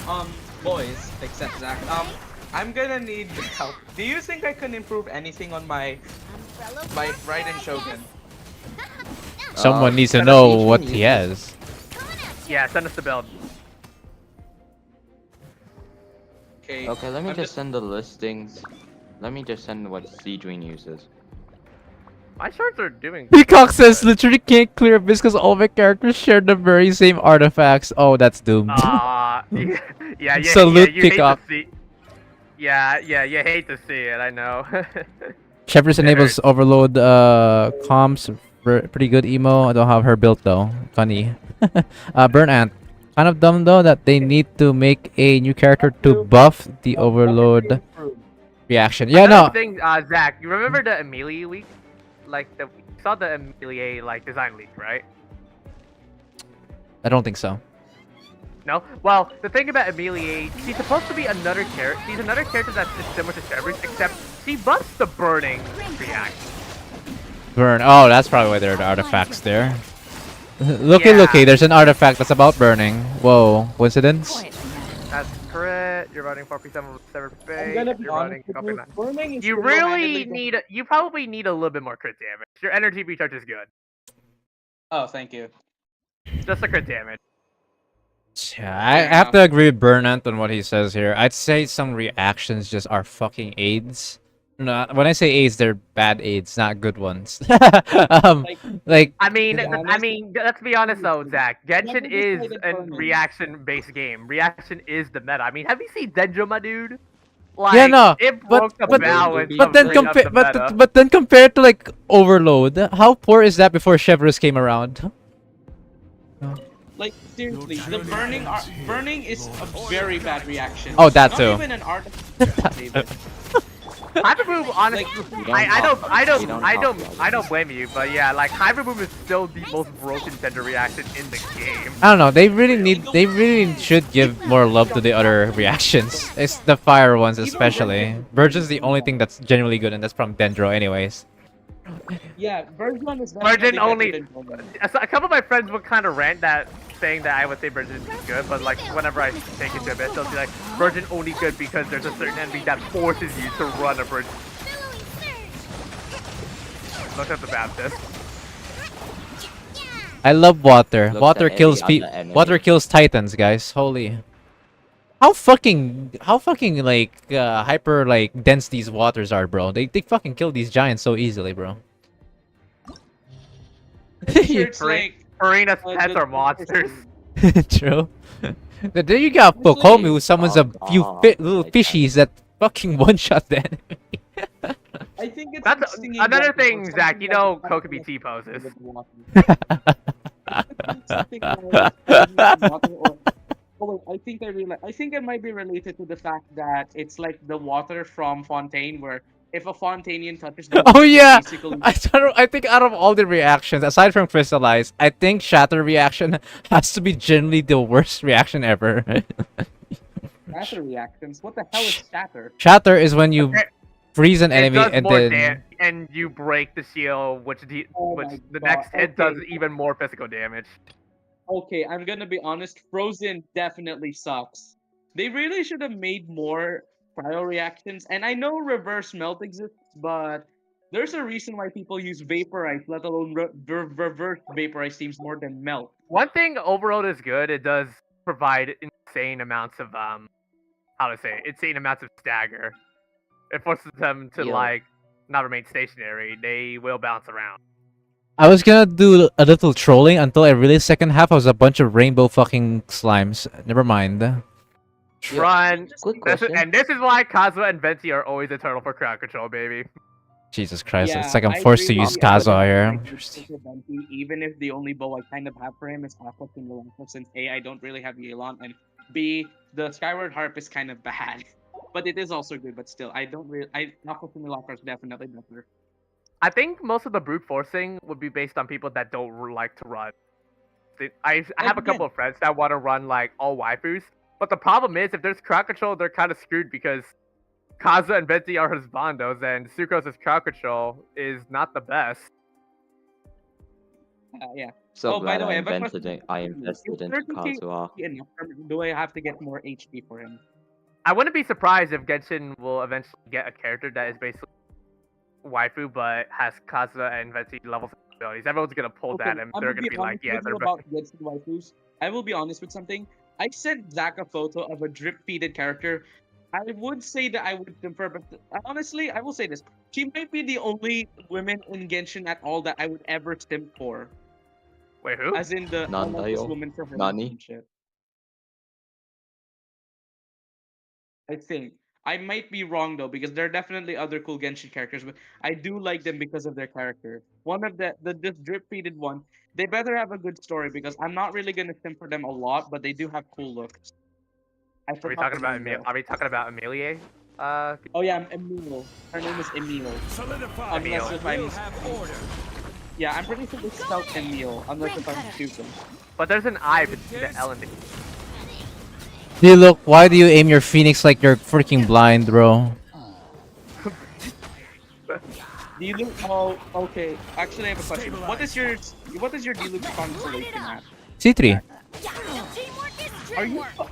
boys, except Zach, I'm gonna need help. Do you think I can improve anything on my Umbrella Raiden Shogun? Someone needs to Can I know teach what you he uses? has. Yeah, send us the build. Okay. Okay, let me I'm just send the listings. Let me just send what Sea Green uses. My shorts are doing. Peacock says literally can't clear this because all my characters share the very same artifacts. Oh, that's doomed. Yeah, you Salute, hate to Peacock. see. Yeah, you hate to see it. I know. Shepherd's enables overload comms. Pretty good emo. I don't have her built though. Funny. Burn Ant. Kind of dumb though that they need to make a new character to buff the overload reaction. Yeah, Another no. thing, Zach, you remember the Amelie leak? Like you saw the Amelie like design leak, right? I don't think so. No? Well, the thing about Amelie, she's supposed to be another character. She's another character that's just similar to Shepard, except she buffs the burning reaction. Burn. Oh, that's probably why there are the artifacts there. Looky, Yeah. looky. There's an artifact that's about burning. Whoa. Coincidence? That's crit. You're running 4p7 with 7 I'm gonna fake. be You're running honest with copy you, 9. burning is You really need. You probably need a little bit more crit damage. Your energy recharge is good. Oh, thank you. Just the crit damage. Yeah, I have to agree with Burnant on what he says here. I'd say some reactions just are fucking aids. No, when I say aids, they're bad aids, not good ones. Like I mean, to be honest- let's be honest though, Zach. Genshin Never is decided a burning. reaction-based game. Reaction is the meta. I mean, have you seen Dendro, my dude? Like, yeah, no, it but broke the but, balance. but of then bringing up compare the meta. but then compared to like Overload, how poor is that before Chevrolet came around? Like seriously, the burning is a very bad reaction. Oh, that Not too. even an artifact. Hyperboom, honestly, I don't blame you, but yeah, like Hyperboom is still the most broken tender reaction in the game. I don't know. They really should give more love to the other reactions. It's the fire ones especially. Virgin's the only thing that's genuinely good, and that's from Dendro, anyways. Yeah, Virgin is Virgin definitely only. better than Burning. A couple of my friends would kind of rant that, saying that I would say Virgin is good, but like whenever I take it to a bit, they'll be like, Virgin only good because there's a certain enemy that forces you to run a Virgin. Look at the Baptist. I love water. Look Water at kills any other enemy. Water kills titans, guys. Holy. How fucking like hyper like dense these waters are, bro. They fucking kill these giants so easily, bro. Sure, it's like Arena's Uh, pets the- are monsters. True. But then you got Pokomi, who summons a few little fishies that fucking one-shot the enemy. I think it's That's stinging another water or thing, something Zach. You that know is Kokomi T poses. with water. Something like water or- Oh wait, I think I realize. I think it might be related to the fact that it's like the water from Fontaine, where if a Fontanian touches the Oh water, they yeah, basically I think out of all the reactions, aside from Crystallize, I think Shatter reaction has to be generally the worst reaction ever. shatter reactions. What the hell is shatter? Shatter is when you freeze an It enemy does and more then and you break the shield, which Oh which my the God, next hit does okay. even more physical damage. Okay, I'm gonna be honest. Frozen definitely sucks. They really should have made more cryo reactions. And I know reverse melt exists, but there's a reason why people use vaporize, let alone reverse vaporize seems more than melt. One thing Overload is good. It does provide insane amounts of insane amounts of stagger. It forces them to Yeah. like not remain stationary. They will bounce around. I was gonna do a little trolling until I realized second half was a bunch of rainbow fucking slimes. Never mind. Yeah. Run. Good This is, question. and this is why Kazuha and Venti are always eternal for crowd control, baby. Jesus Christ, it's Yeah, like I'm I forced to really use am Kazuha not here. like this Super Venti, even if the only bow I kind of have for him is Aqua Simulacra, since A, I don't really have Yelan, and B, the Skyward Harp is kind of bad. But it is also good, but still, I don't really. Aqua Simulacra is definitely better. I think most of the brute forcing would be based on people that don't like to run. I have a couple of friends that want to run like all waifus, but the problem is if there's crowd control, they're kind of screwed because Kazuha and Venti are husbandos, and Sucrose' crowd control is not the best. Yeah. So Oh, by glad the way, I I have a invented question. it. I invested Is into 30K Kazuha. enough, or do I have to get more HP for him? I wouldn't be surprised if Genshin will eventually get a character that is basically waifu but has Kazuha and Venti levels of abilities. Everyone's gonna pull that, and I'm they're gonna gonna be like, honest "Yeah, with they're you better." about Genshin waifus. I will be honest with something. I sent Zach a photo of a drip-feeded character. I would say that I would prefer, but honestly, I will say this: she might be the only woman in Genshin at all that I would ever simp for, Wait, who? as in the I like this Nandayo? woman for her Nani? relationship. I think. I might be wrong though, because there are definitely other cool Genshin characters, but I do like them because of their character. One of the this drip feeded one, they better have a good story because I'm not really gonna simp for them a lot, but they do have cool looks. I Are we forgot talking the about name, though. Are we talking about Amelie? Oh yeah, Emil. Her name is Emil. Unless if I'm yeah, I'm pretty sure it's spelled Emil, unless if I'm stupid. But there's an I between the L and the E. Dude, look, why do you aim your phoenix like you're freaking blind, bro? Diluc. Oh, okay. Actually, I have a question. What is your Diluc constellation at? C3. Teamwork is Are you? dreamwork.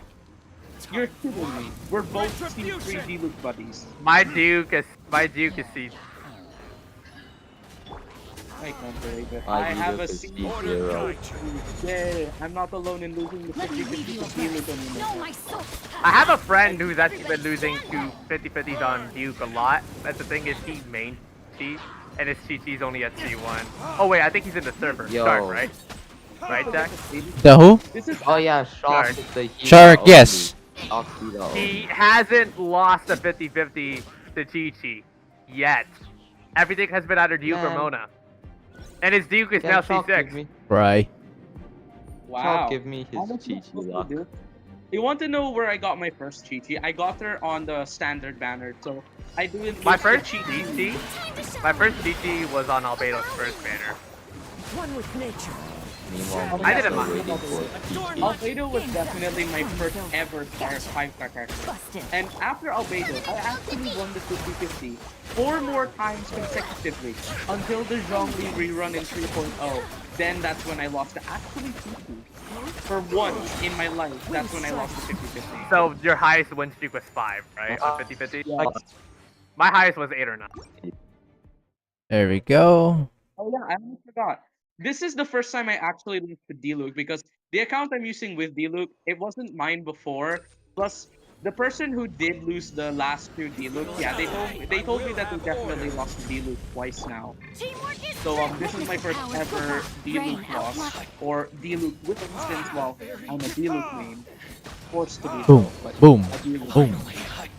You're kidding me. We're both C3 Diluc buddies. My Duke is C. I can't believe it. My I have a Diluc is C. C0. Yeah, I'm not alone in losing the 50-50 to Diluc No, anymore. my soul. I have a friend who's actually been losing to 50-50s on Duke a lot. But the thing is, he main cheat, and his cheat is only at C1. Oh wait, I think he's in the server. Yo. Shark, right? Right, Jack? The who? This is Oh yeah, Shark Shark. is the hero. Shark, only. yes. Shark hero. He hasn't lost a 50-50 to Chi-Chi yet. Everything has been either Duke or Man. Mona. And his Duke is Can now Shark give C6. me, Right. wow. Shark give me How his much am I Chi-Chi supposed to luck. do? You want to know where I got my first Chi-Chi? I got her on the standard banner, so I didn't My lose the first Chi-Chi. Chi-Chi, my first Chi-Chi was on Albedo's first banner. Meanwhile, I I'm didn't still mind. waiting for Chi-Chi. Albedo was definitely my first ever 5-star character. And after Albedo, I actually won the 50-50 4 more times consecutively until the Zhongli rerun in 3.0. Then that's when I lost to actually Chi-Chi. For once in my life, that's when I lost the 50-50. So your highest win streak was 5, right? On 50-50? Yeah. My highest was 8 or 9. There we go. Oh yeah, I almost forgot. This is the first time I actually looked to Diluc because the account I'm using with Diluc, it wasn't mine before. Plus, the person who did lose the last 2 Diluc, yeah, they told me that they definitely lost to Diluc twice now. Teamwork is So dreamwork. this is my first ever Diluc loss, or Diluc with instance. Well, I'm a Diluc main, forced to be. Boom, so, but boom, a Diluc boom. main.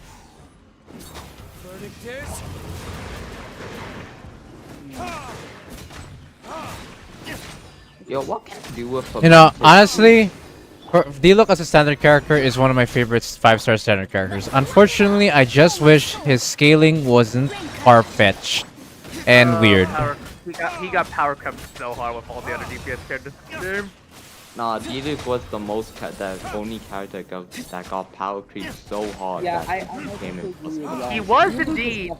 Yo, what can I do with a You know, Mantis? honestly, Diluc as a standard character is one of my favorite 5-star standard characters. Unfortunately, I just wish his scaling wasn't far-fetched and weird. He got power crept so hard with all the other DPS characters in the game. Nah, Diluc was the only character that got power creep so hard Yeah, that I he became agree with impossible. you. He was indeed.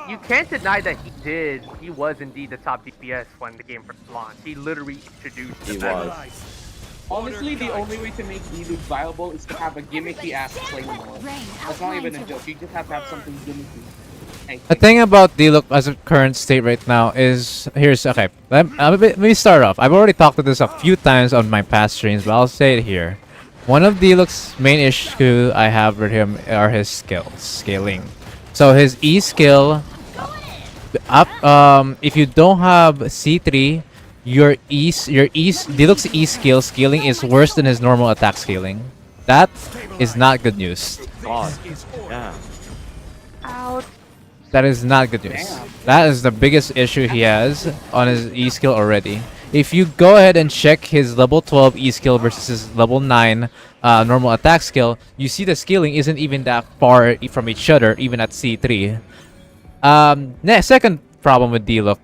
You can't deny that he did. He was indeed the top DPS when the game first launched. He literally introduced the He meta. was. Honestly, the only way to make Diluc viable is to have a gimmicky ass claymore. That's not even a joke. You just have to have something gimmicky. The thing about Diluc as a current state right now is okay. Let me start off. I've already talked to this a few times on my past streams, but I'll say it here. One of Diluc's main issue I have with him are his skills, scaling. So his E skill up. If you don't have C3, your Deluxe E skill scaling is worse than his normal attack scaling. That is not good news. God. Yeah. That is not good news. That is the biggest issue he has on his E skill already. If you go ahead and check his level 12 E skill versus his level 9 normal attack skill, you see the scaling isn't even that far from each other, even at C3. Second problem with D-Look,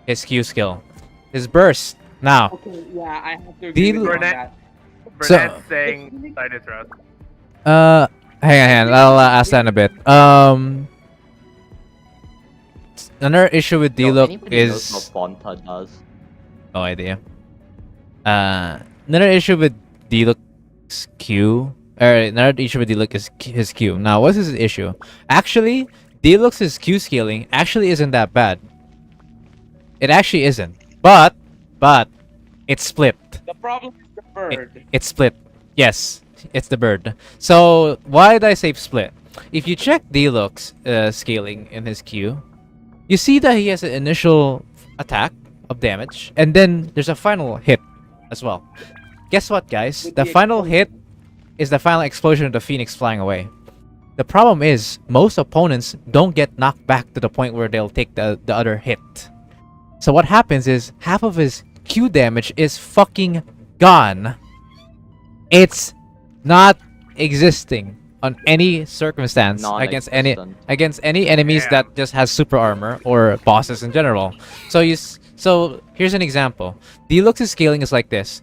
his Q skill. His burst. Now, Okay, yeah, I have to agree with you on Burnett- that. Burnett saying, sorry to interrupt. hang on, I'll ask that in a bit. Another issue with Yo, D-Look anybody knows is... what Bonta does? No idea. Another issue with D-Look's Q... another issue with D-Look is his Q. Now, what's his issue? Actually, D-Look's Q scaling actually isn't that bad. It actually isn't. But, it's split. The problem is the bird. It's split. Yes, it's the bird. So, why did I say split? If you check D-Look's scaling in his Q, you see that he has an initial attack of damage, and then there's a final hit as well. Guess what, guys? With The the final hit is the final explosion of the Phoenix flying away. The problem is, most opponents don't get knocked back to the point where they'll take the other hit. So what happens is, half of his Q damage is fucking gone. It's not existing on any circumstance against any enemies Damn. that just has super armor or bosses in general. So here's an example. Deluxe's scaling is like this.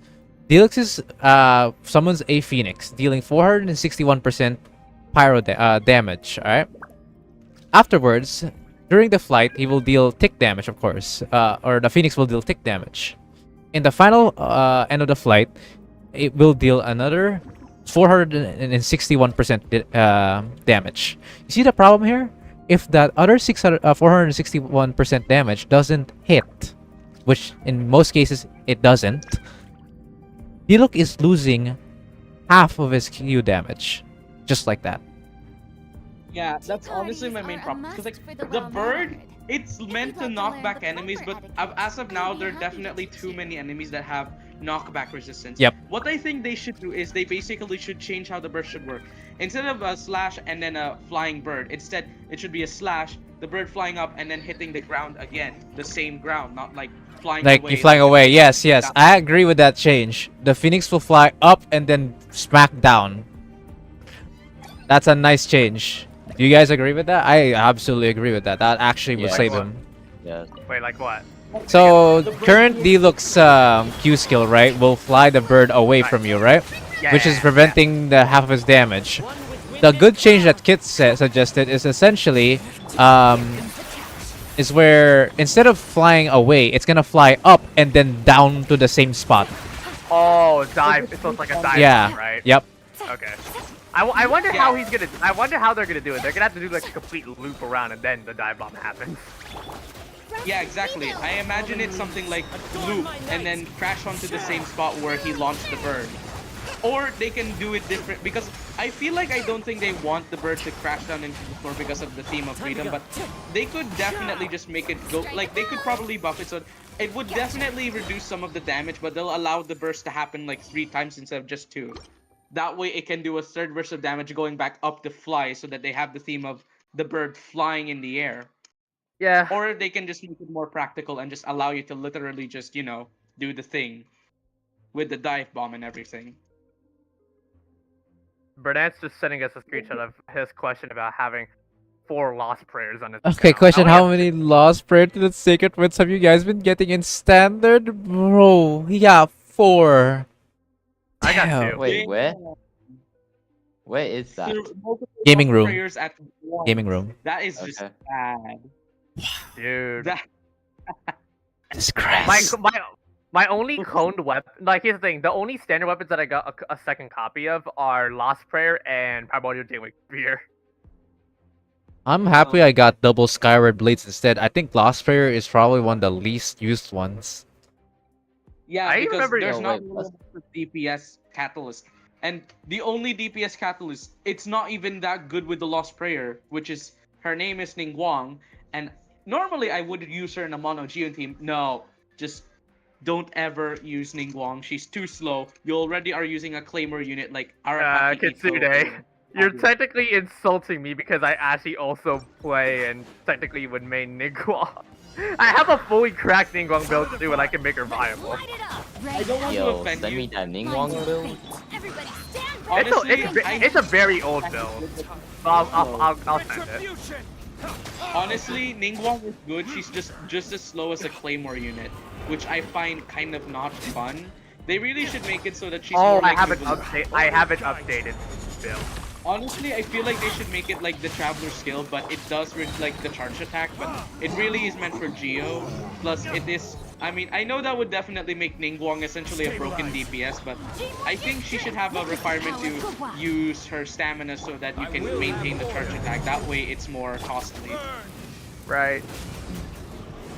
Deluxe's summons a Phoenix, dealing 461% pyro damage. All right. Afterwards, during the flight, he will deal tick damage, of course, or the Phoenix will deal tick damage. In the final end of the flight, it will deal another 461% damage. You see the problem here? If that other 461% damage doesn't hit, which in most cases it doesn't, Diluc is losing half of his Q damage, just like that. Yeah, that's honestly my main problem. Because like the bird, it's meant to knock back enemies, but as of now, there are definitely too many enemies that have knockback resistance. Yep. What I think they should do is they basically should change how the bird should work. Instead of a slash and then a flying bird, instead it should be a slash, the bird flying up and then hitting the ground again, the same ground, not like flying Like away. you're flying away. Yes, I agree with that change. The Phoenix will fly up and then smack down. That's a nice change. Do you guys agree with that? I absolutely agree with that. That actually would Yeah. save him. Yes. Wait, like what? So current Deluxe Q skill, right, will fly the bird away from you, right? Yeah, Which is yeah, preventing the half of his damage. The good change that Kit suggested is essentially is where instead of flying away, it's gonna fly up and then down to the same spot. Oh, dive. So it's like a dive, Yeah. right? Yep. Okay. I wonder how he's gonna. I wonder how they're gonna do it. They're gonna have to do like a complete loop around, and then the dive bomb happens. Yeah, exactly. I imagine it's something like loop and then crash onto the same spot where he launched the bird. Or they can do it different because I feel like I don't think they want the bird to crash down into the floor because of the theme of freedom, but they could definitely just make it go like they could probably buff it so it would definitely reduce some of the damage, but they'll allow the burst to happen like 3 times instead of just 2. That way it can do a third burst of damage going back up the fly so that they have the theme of the bird flying in the air. Yeah. Or they can just make it more practical and just allow you to literally just, do the thing with the dive bomb and everything. Burnett's just sending us a screenshot of his question about having 4 lost prayers on his. Okay, account. question: I how only many lost prayer to the sacred winds have you guys been getting in standard, bro? Yeah, 4. I got Damn. 2. Wait, where? Where is that? Multiple Gaming room. prayers at once. Gaming room. That is just Okay. bad. Dude. That, Disgrace. My only coned weapon, like here's the thing, the only standard weapons that I got a second copy of are Lost Prayer and Primordial Gateway Spear. I'm happy I got double Skyward Blades instead. I think Lost Prayer is probably one of the least used ones. yeah, I because remember- there's Oh, not wait, really a DPS catalyst. And the only DPS catalyst, it's not even that good with the Lost Prayer, which is Her name is Ningguang, and normally I would use her in a mono Geon team. No, just don't ever use Ningguang. She's too slow. You already are using a Claymore unit like Arapaki Ito. Kitsune, you're technically insulting me because I actually also play and technically would main Ningguang. I have a fully cracked Ningguang build too, and I can make her viable. Light it up. I don't want to Yo, offend send you. me that Ningguang build. Everybody stand back. Honestly, It's a very old build. I'll send it. Honestly, Ningguang is good. She's just as slow as a Claymore unit, which I find kind of not fun. They really should make it so that she's Oh, more I like haven't Nuvolus. I haven't updated build. Honestly, I feel like they should make it like the Traveler skill, but it does like the charge attack, but it really is meant for Geo. Plus, it is. I mean, I know that would definitely make Ningguang essentially a broken DPS, but I think she should have a requirement to use her stamina so that you can maintain the charge attack. That way, it's more costly. Right.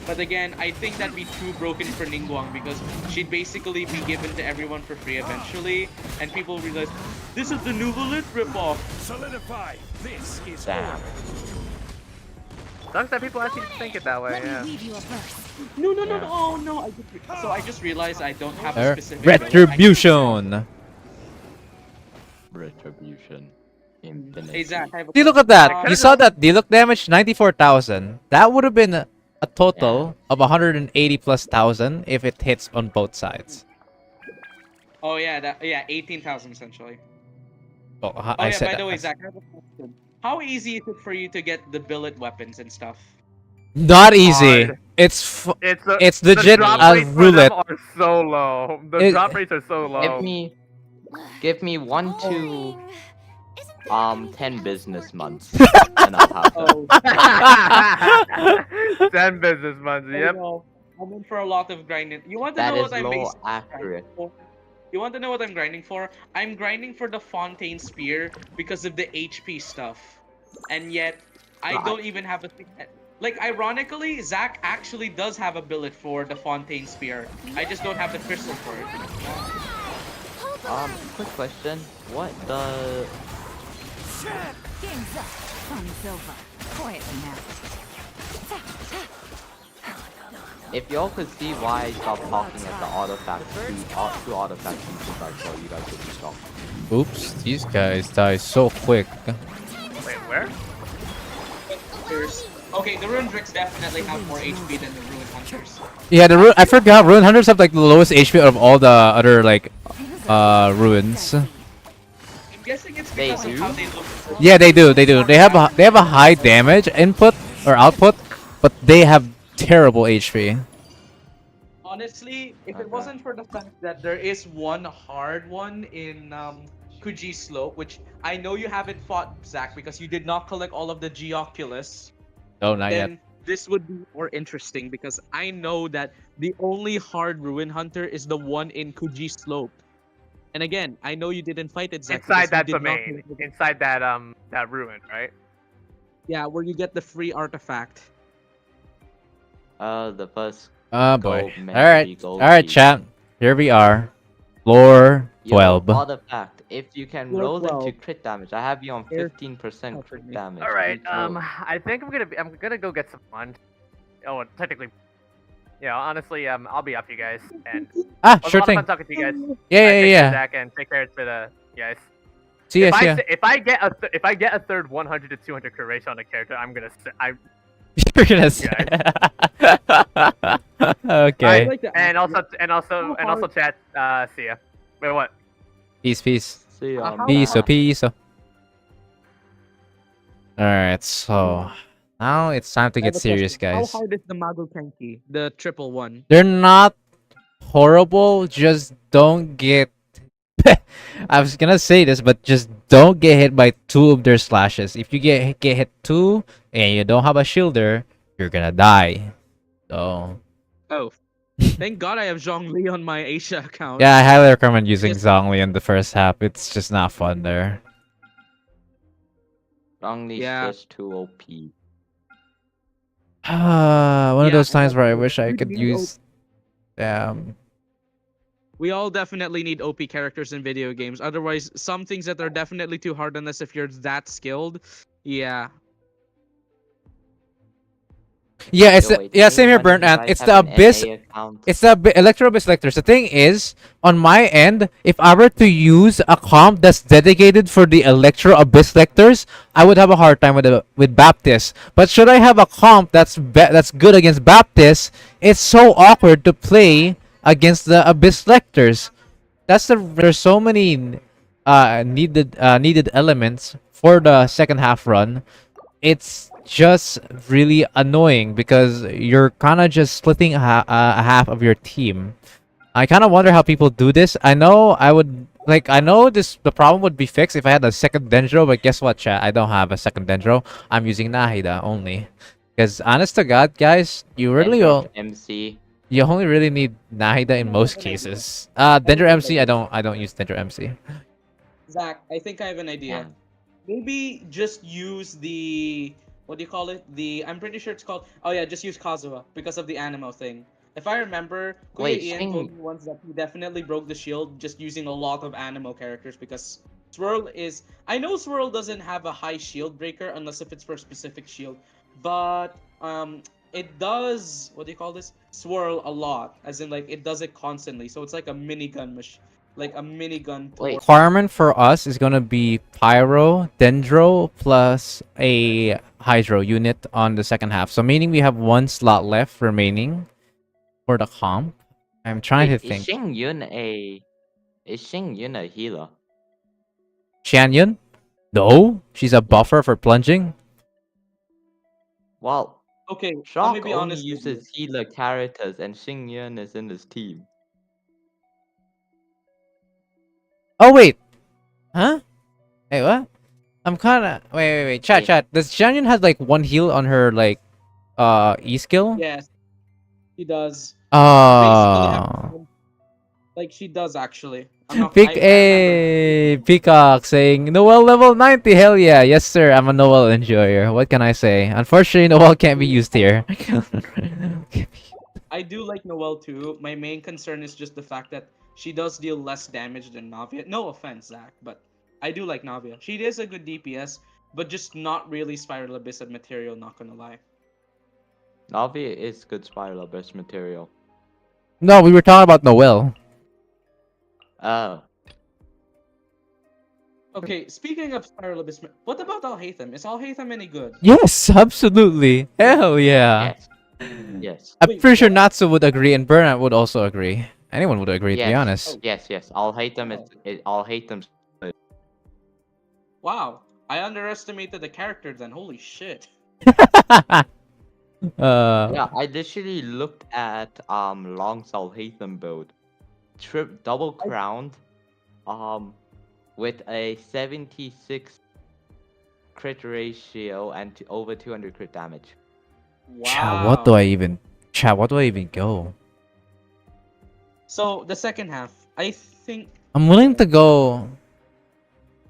But again, I think that'd be too broken for Ningguang because she'd basically be given to everyone for free eventually, and people realize this is the Nuvolus ripoff. Solidify. This is Damn. Sucks that people actually think it that way. Let Yeah. me leave you a verse. No, Yeah. oh no! I just realized I don't have a specific build. Retribution. Retribution. Infinity. Hey Zach, I have a See, look at that. You saw that Diluc damage 94,000. That would have been a total of 180 plus thousand if it hits on both sides. Oh yeah, 18,000 essentially. Oh, Oh I yeah, said by the that. way, Zach, I have a question. How easy is it for you to get the billet weapons and stuff? Not easy. Hard. It's It's legit the drop a rates for them roulette. are so low. The It- drop rates are so low. Give me 1 to Isn't that 10 business months, and I'll have them. Oh, 10 business months. Yep. I'm in for a lot of grinding. You want to That know is what I'm low basically accurate. grinding for? You want to know what I'm grinding for? I'm grinding for the Fontaine Spear because of the HP stuff. And yet, I Right. don't even have a thing. Like, ironically, Zach actually does have a billet for the Fontaine Spear. I just don't have the crystal for it. Quick question. What the... game's up? Fun's over. Quietly now. If y'all could see why I stopped talking at the artifact, two artifact pieces I saw, you guys would be shocked. Oops, these guys die so quick. Wait, where? Okay, the Rune Drix definitely have more HP than the Ruin Hunters. Yeah, I forgot Ruin Hunters have like the lowest HP out of all the other like ruins. I'm guessing it's They because of do? how they look. Yeah, they do. They have a high damage input or output, but they have terrible HP. Honestly, if it wasn't for the fact that there is one hard one in Kuji Slope, which I know you haven't fought, Zach, because you did not collect all of the Geoculus, Oh, not yet. then this would be more interesting because I know that the only hard Ruin Hunter is the one in Kuji Slope. And again, I know you didn't fight it, Zach. Inside because that you did not domain. collect it. Inside that ruin, right? Yeah, where you get the free artifact. The first Oh boy. gold Alright. gold Alright, piece. chat. Here we are. Floor Yo, 12. artifact. If you can Floor roll into 12. crit damage, I have you on Here. 15% Oh, crit for me. damage. All right. each roll. I think I'm gonna go get some lunch. Oh, well, technically, yeah. Honestly, I'll be up, you guys. And Ah, it was a sure lot of thing. fun talking to you guys. Yeah, Take yeah, care, yeah. Zach, and take care to the guys. See ya, if see I ya. s- if I get a if I get a third 100 to 200 crit ratio on a character, I'm gonna You're gonna say. Okay. like that. and also chat. See ya. Wait, what? Peace, peace. See ya. How- Peace, peace. Alright, so now it's time to I have get a serious, question. guys. How hard is the Mago Kenki, the triple one? They're not horrible, just don't get. I was gonna say this, but just don't get hit by two of their slashes. If you get hit two and you don't have a shielder, you're gonna die. So Oh, thank God I have Zhongli on my Asia account. yeah, I highly recommend using Yes. Zhongli in the first half. It's just not fun there. Strongly Yeah. just too OP. One of Yeah, those times where I definitely. wish I We could need use. We all definitely need OP characters in video games. Otherwise, some things that are definitely too hard on us if you're that skilled. Yeah. Yeah, Yo, wait, yeah, same here, anyone, Burnt you Ant. guys It's have the an Abyss. NA account? It's the Electro Abyss Lectors. The thing is, on my end, if I were to use a comp that's dedicated for the Electro Abyss Lectors, I would have a hard time with Baptist. But should I have a comp that's good against Baptist, it's so awkward to play against the Abyss Lectors. There's so many needed elements for the second half run. It's just really annoying because you're kind of just splitting a half of your team. I kind of wonder how people do this. I know the problem would be fixed if I had a second Dendro, but guess what, chat? I don't have a second Dendro. I'm using Nahida only. Because honest to God, guys, MC. you only really need Nahida in most cases. Dendro MC, I don't use Dendro MC. Zach, I think I have an idea. Can. Maybe just use the what do you call it? I'm pretty sure it's called. Oh yeah, just use Kazuha because of the Animo thing. If I remember, Kuya Wait, Ian told me once that he definitely broke the shield just using a lot of Animo characters because Swirl is. I know Swirl doesn't have a high shield breaker unless if it's for a specific shield, but it does. What do you call this? Swirl a lot, as in like it does it constantly. So it's like a minigun machine, like a minigun. Wait. Requirement for us is gonna be Pyro, Dendro, plus a Hydro unit on the second half. So meaning we have one slot left remaining for the comp. I'm trying to think. Is Xing Yun a healer? Xianyun? No, she's a buffer for plunging. Well, Okay, let me Shock be only honest with you. uses healer characters, and Xing Yun is in his team. Oh wait, huh? Hey, what? I'm kind of wait. Chat, Wait. chat. Does Xianyun have like one heal on her like E skill? Yes, he does. Oh. Like she does actually. I'm not. Pick I can't remember. a Peacock saying Noel level 90. Hell yeah, yes sir. I'm a Noel enjoyer. What can I say? Unfortunately, Noel can't be used here. I do like Noelle too. My main concern is just the fact that she does deal less damage than Navia. No offense, Zach, but I do like Navia. She is a good DPS, but just not really Spiral Abyss material. Not gonna lie. Navi is good Spiral Abyss material. No, we were talking about Noel. Oh. Okay, speaking of Spiral Abyss, what about Alhaitham? Is Alhaitham any good? Yes, absolutely. Hell yeah. Yes. Yes. I'm Wait, pretty sure what? Natsu would agree and Burnout would also agree. Anyone would agree, to be Yes. honest. Yes. I'll hate them. I'll hate them. Wow, I underestimated the character then. Holy shit. Yeah, I literally looked at Long Salhatham build. Double crowned with a 76 crit ratio and over 200 crit damage. Wow. Chat, what do I even go? So the second half, I think. I'm willing to go.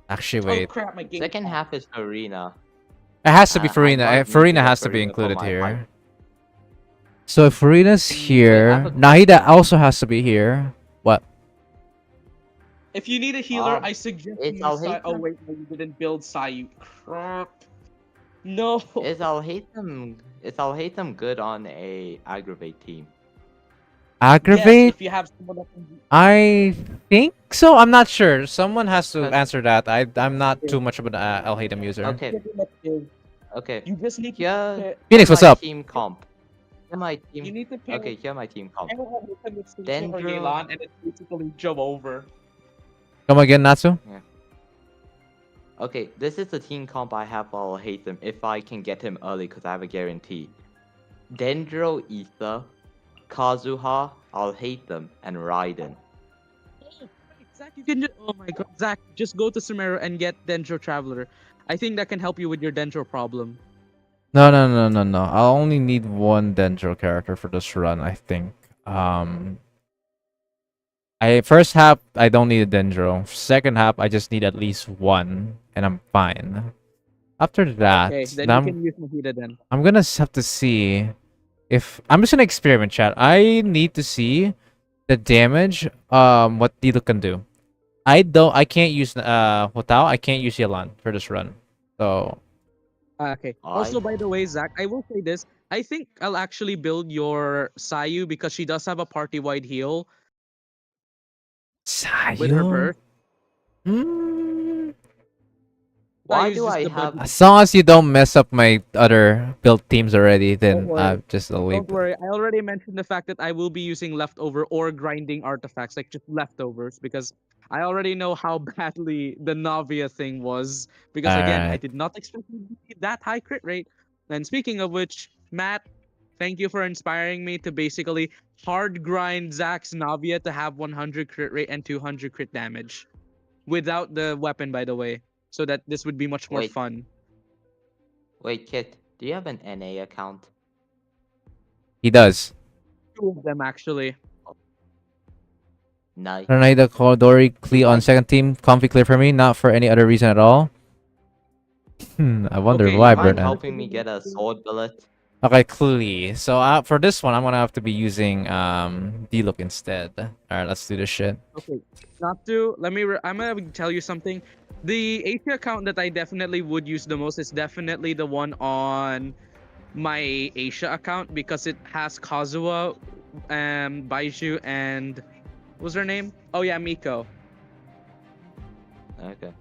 Actually, Oh wait. crap, my game. Second half is Arena. It has to be I'm Farina. not Farina using has to be Farina for included my here. fight. So if Farina's Wait, I here, have a Nahida also has to be here. What? If you need a healer, I suggest you it's use Sai. Alhaitham. Oh wait, no, you didn't build Sai. You crap. No. Is Alhaitham good on a aggravate team? Aggravate? Yes, if you have someone that can. I think so. I'm not sure. Someone has to But- answer that. I'm not too much of an Alhaitham user. Okay. Pretty much is. Okay. You just need Here, to. Phoenix, here what's my up? Team comp. Here my You team. need to pay. Okay, here my team comp. I don't have Alhaitham with Suzu or Dendro. Yelan, and it's basically job over. Come again, Natsu? Okay, this is the team comp I have for Alhaitham if I can get him early because I have a guarantee. Dendro, Ether, Kazuha, Alhaitham, and Raiden. Zach, you can just. Oh my god, Zach, just go to Sumeru and get Dendro Traveler. I think that can help you with your Dendro problem. No. I'll only need one Dendro character for this run, I think. First half I don't need a Dendro. Second half I just need at least one, and I'm fine. After that, Okay, then I'm, you can use Mahida then. I'm gonna have to see if I'm just gonna experiment, chat. I need to see the damage. What Diluc can do. I can't use Hotao. I can't use Yelan for this run. So Okay. Also, by the way, Zach, I will say this. I think I'll actually build your Sayu because she does have a party-wide heal with her Sayo? burst. Hmm. Why Sayu's do just I the have? budget. As long as you don't mess up my other build teams already, Don't then worry. just I'll leave. Don't worry. I already mentioned the fact that I will be using leftover or grinding artifacts, like just leftovers, because I already know how badly the Navia thing was. Because again, I Alright. did not expect it to be that high crit rate. And speaking of which, Matt, thank you for inspiring me to basically hard grind Zack's Navia to have 100 crit rate and 200 crit damage without the weapon, by the way, so that this would be much more Wait, fun. wait, Kit. Do you have an NA account? He does. Two of them actually. Nice. Renaida Kodori Klee on Like, second team. Comfy clear for me, not for any other reason at all. I wonder Okay, do why, you fine. mind Burnett. helping me get a sword bullet? Okay, Klee. So for this one, I'm gonna have to be using D-Look instead. Alright, let's do this shit. Okay, not to let me. I'm gonna tell you something. The Asia account that I definitely would use the most is definitely the one on my Asia account because it has Kazuha, Baiju, and what was her name? Oh yeah, Miko. Okay.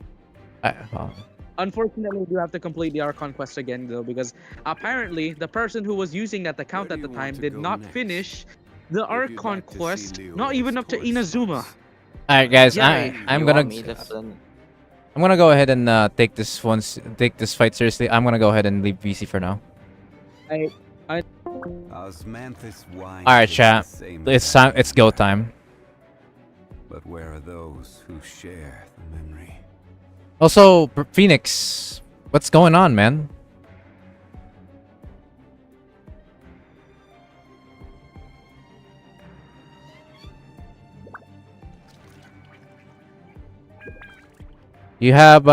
Oh. Unfortunately, you have to complete the Archon quest again though because apparently the person who was using that account Where at do the you want time to did go not next? finish the If you'd Archon like to see quest, Leo's not even up to course Inazuma. Alright, guys. Yeah, I'm You gonna want me to send? I'm gonna go ahead and take this fight seriously. I'm gonna go ahead and leave VC for now. Osmanthus wine Alright, tastes chat. the same It's as time. It's go Iceborne. time. But where are those who share the memory? Also, Phoenix, what's going on, man? You have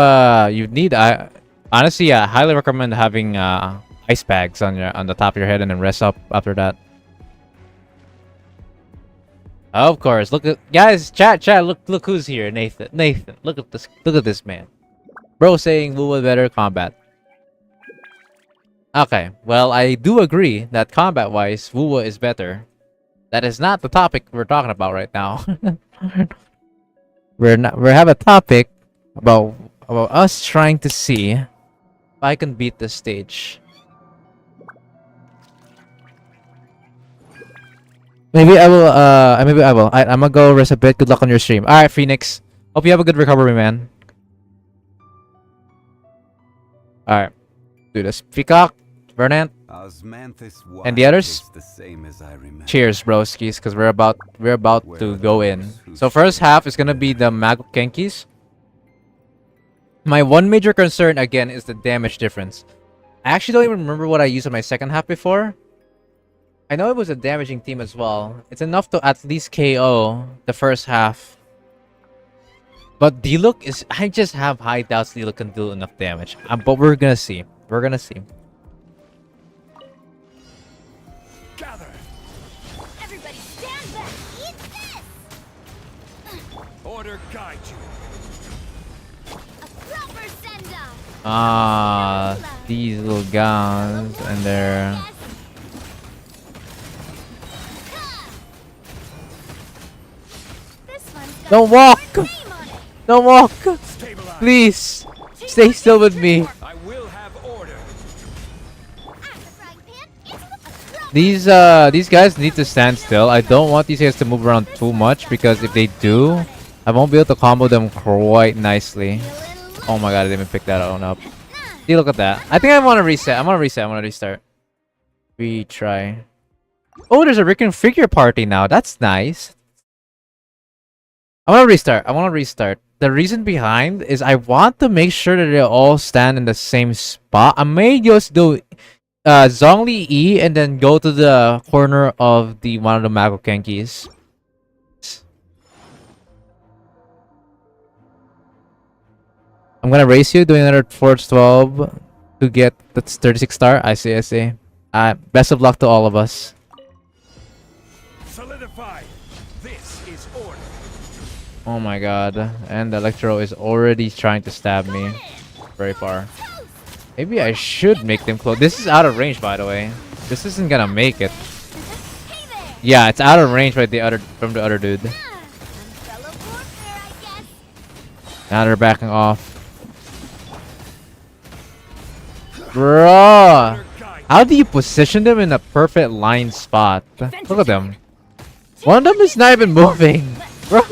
you need I honestly I highly recommend having ice bags on the top of your head and then rest up after that. Of course, look at guys, chat, look who's here, Nathan, look at this man, bro saying Wu was better combat. Okay, well I do agree that combat wise Wu is better. That is not the topic we're talking about right now. We have a topic about us trying to see if I can beat this stage. Maybe I will. Maybe I will. I'm gonna go rest a bit. Good luck on your stream. All right, Phoenix. Hope you have a good recovery, man. All right, do this. Peacock, Burnett, Osmanthus wine and the others. tastes the same as I remember. Cheers, broskies, because we're about to go in. So first half is gonna be the Magokenkis. My one major concern again is the damage difference. I actually don't even remember what I used on my second half before. I know it was a damaging team as well. It's enough to at least KO the first half. But D-Look is... I just have high doubts D-Look can do enough damage. But we're gonna see. We're gonna see. Gather. Everybody stand back. Eat this. Order guide you. A proper send-off. Ah, these little guys and their... Yes. This one's got Don't walk! your name on it. Don't walk! Stabilize. Please! Stay still with me! I will have order. Add the frying pan into the These guys need to stand still. I don't want these guys to move around too much because if they do, I won't be able to combo them quite nicely. Oh my god, I didn't even pick that one up. See, look at that. I think I want to reset. I want to restart. Retry. Oh, there's a reconfigure party now. That's nice. I want to restart. The reason behind is I want to make sure that they all stand in the same spot. I may just do Zhongli E and then go to the corner of the one of the Magokenkis. I'm gonna race you, doing another Forge 12 to get that's 36 star. I see. Best of luck to all of us. Solidify. This is order. Oh my god. And Electro is already trying to stab me very far. Maybe I should make them close. This is out of range, by the way. This isn't gonna make it. Hey there! Yeah, it's out of range by the other from the other dude. Umbrella warfare, I guess. Now they're backing off. Bruh! How do you position them in a perfect line spot? Look at them. One of them is not even moving. Bro!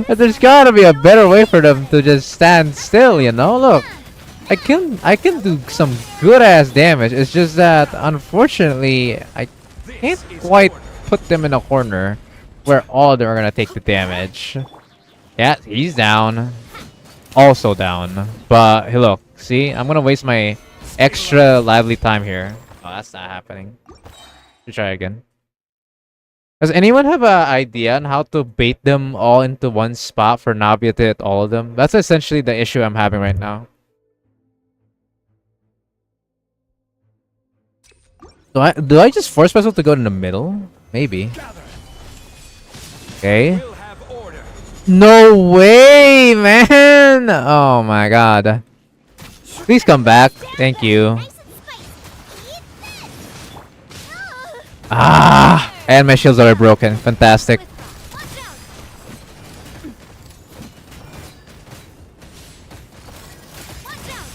There's gotta be a better way for them to just stand still, you know? Look. I can do some good ass damage. It's just that unfortunately I can't quite put them in a corner where all of them are gonna take the damage. Yeah, he's down. Also down. But hey, look, see, I'm gonna waste my extra lively time here. Oh, that's not happening. Let's try again. Does anyone have an idea on how to bait them all into one spot for Navia to hit all of them? That's essentially the issue I'm having right now. Do I just force myself to go in the middle? Maybe. Okay. We'll have order. No way, man! Oh my god. Please come back. Thank you. Nice and spicy. Eat this. Ah! And my shields are broken. Fantastic. Watch out. Watch out.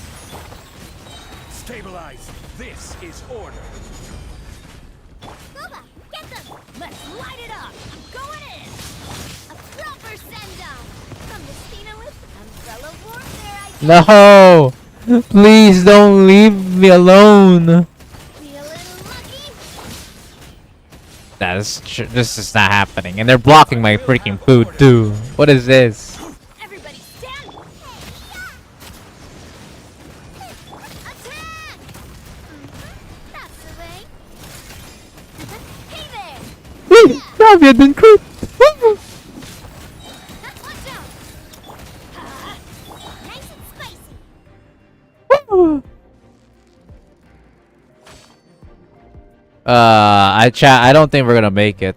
Stabilize. This is order. Booba, get them. Let's light it up. I'm going in. A proper send down. From the Cena with umbrella warfare, I guess. No! Please don't leave me alone. Feeling lucky? This is not happening. And they're blocking my freaking food too. What is this? Everybody stand. Attack! That's the way. Hey there. Please, Navia didn't crit. Watch out. Nice and spicy. I don't think we're gonna make it.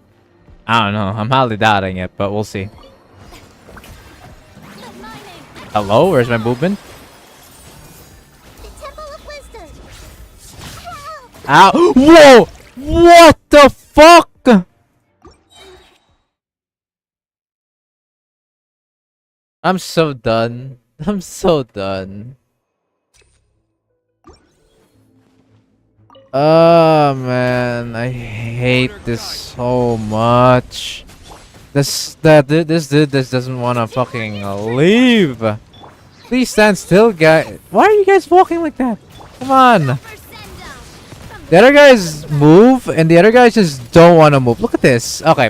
I don't know. I'm highly doubting it, but we'll see. But my name. Hello, where's my movement? The Temple of Wisdom. Ow! Whoa! What the fuck? I'm so done. I'm so done. Oh man, I hate this so much. This dude doesn't wanna fucking leave. Please stand still, guy. Why are you guys walking like that? Come on. First send down. From The other guys move, and the other guys just don't want to move. Look at this. Okay,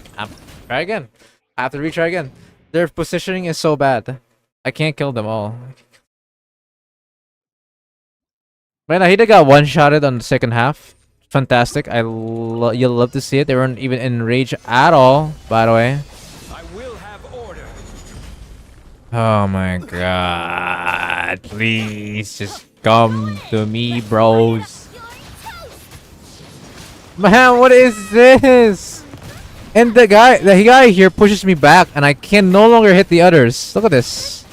try again. I have to retry again. Their positioning is so bad. I can't kill them all. Man, Ahida got one-shotted on the second half. Fantastic. You'll love to see it. They weren't even in rage at all, by the way. I will have order. Oh my god. Please, just come to me, bros. your toast. Man, what is this? And the guy here pushes me back, and I can no longer hit the others. Look at this.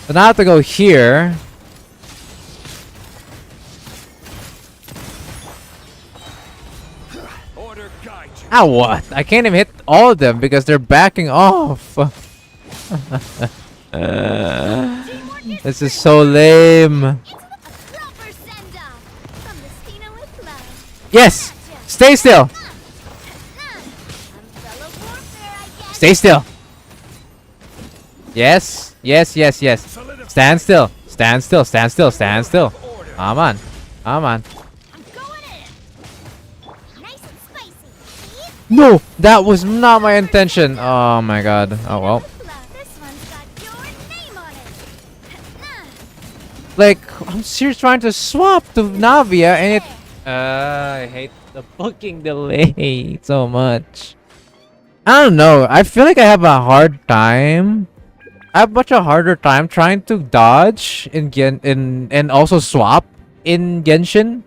So now I have to go here. Order guide you. Ah, what? I can't even hit all of them because they're backing off. This is so lame. A proper send down. From the Cena with love. Yes! Stay still! Umbrella warfare, I guess. Stay still! Yes, yes, yes, yes. Stand still. Stand still, stand still, stand still. Order. Come on. Come on. I'm going in. Nice and spicy. Eat No! That was not my intention. Oh my god. Oh well. with love. This one's got your name on it. Like, I'm seriously trying to swap to Navia and it... I hate the fucking delay so much. I don't know. I feel like I have a hard time. I have much a harder time trying to dodge and also swap in Genshin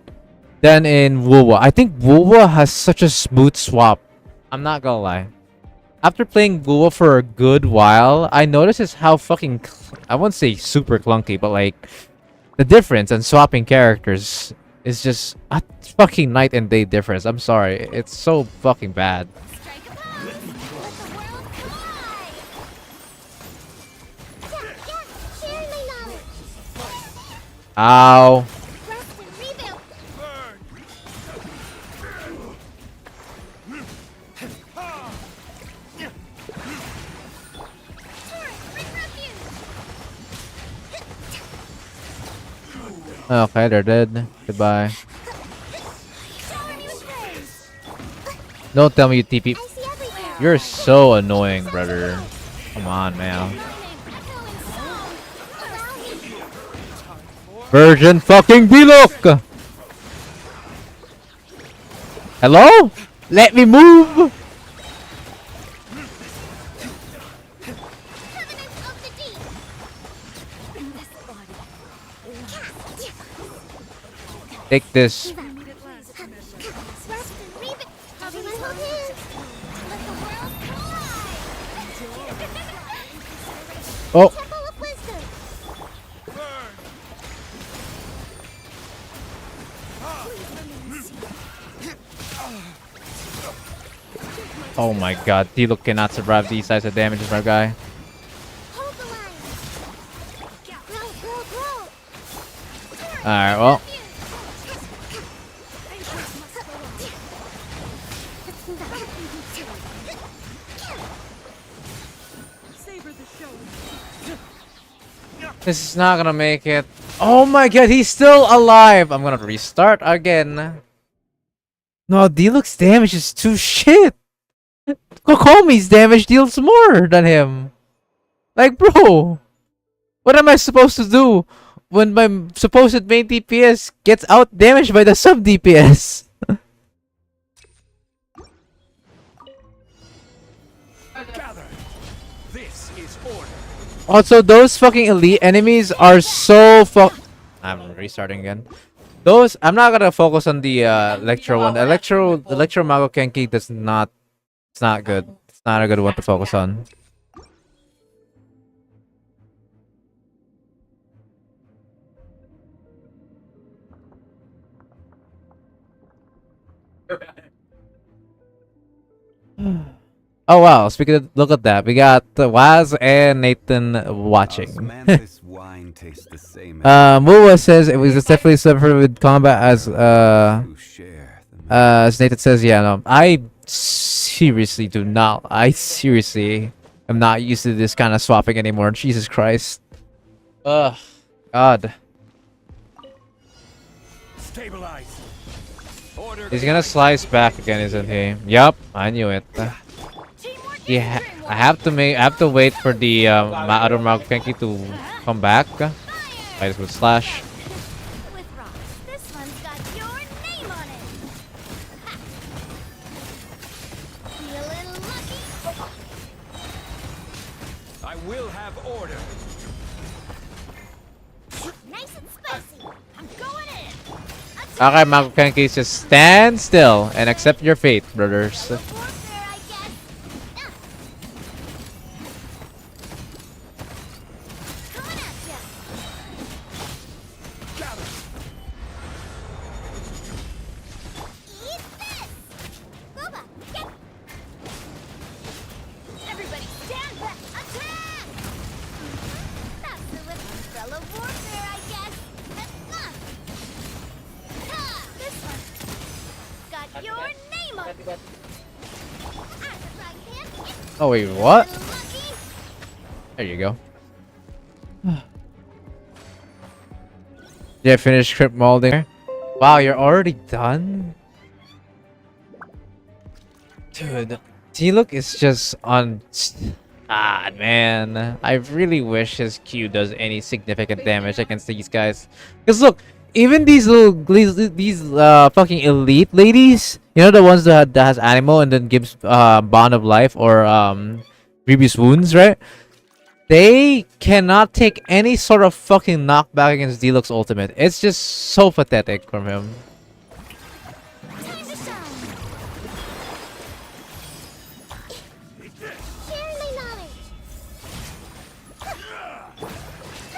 than in Wuwa. I think Wuwa has such a smooth swap. I'm not gonna lie. After playing Wuwa for a good while, I noticed is how fucking I won't say super clunky, but like the difference in swapping characters is just a fucking night and day difference. I'm sorry, it's so fucking bad. Strike a pose! Let the world collide! Share my knowledge! Ow. Rest and rebuild! Turret, bring refuge! Okay, they're dead. Goodbye. Shower me with praise! Don't tell me you TP. I see everything! You're so annoying, brother. Come on, man. Your name echo in song! Allow me! Virgin fucking Diluc! Hello? Let me move! Covenant of the deep! In this body. Take this. Rest and rebuild! Everyone hold hands! Let the world collide! Oh, Temple of Wisdom! oh my god. Diluc cannot survive these size of damages, my guy. Hold the line! Grow, grow, grow! Alright, well. This is not gonna make it. Oh my god, he's still alive! I'm gonna restart again. No, Diluc's damage is too shit! Kokomi's damage deals more than him! Like, bro! What am I supposed to do when my supposed main DPS gets out damaged by the sub DPS? Gather. This is order. Also, those fucking elite enemies are so I'm restarting again. Those, I'm not gonna focus on the Electro one. Electro Mago Kenki does not, it's not good. It's not a good one to focus on. Oh wow! Speaking of, look at that. We got Waz and Nathan watching. Osmanthus wine tastes the same Muwa says it was definitely suffered with combat who share the as Nathan says, yeah, no. I seriously do not. I seriously am not used to this kind of swapping anymore. Jesus Christ. Ugh. God. Stabilize. Order. He's gonna slice back again, isn't he? Yup, I knew it. Yeah, I have to wait for the other Mago Kenki to come back. I just would slash. With rocks, this one's got your name on it! Ha. Feeling lucky? I will have order. Nice and spicy! I'm going in! Okay, Mago Kenki, just stand still and accept your fate, brothers. Warfare, I guess! Coming at ya! Gather. Eat this! Boba, get... Everybody stand back! Attack! Faster with umbrella warfare, I guess! This one got your name on it! Oh wait, what? Lucky! There you go. Yeah, finish crypt molding. Wow, you're already done? Dude, Diluc is just on... God, man. I really wish his Q does any significant damage against these guys. Because look, even these fucking elite ladies, you know, the ones that has animal and then gives bond of life or previous wounds, right? They cannot take any sort of fucking knockback against Diluc's ultimate. It's just so pathetic from him. Time to shine! Share my knowledge!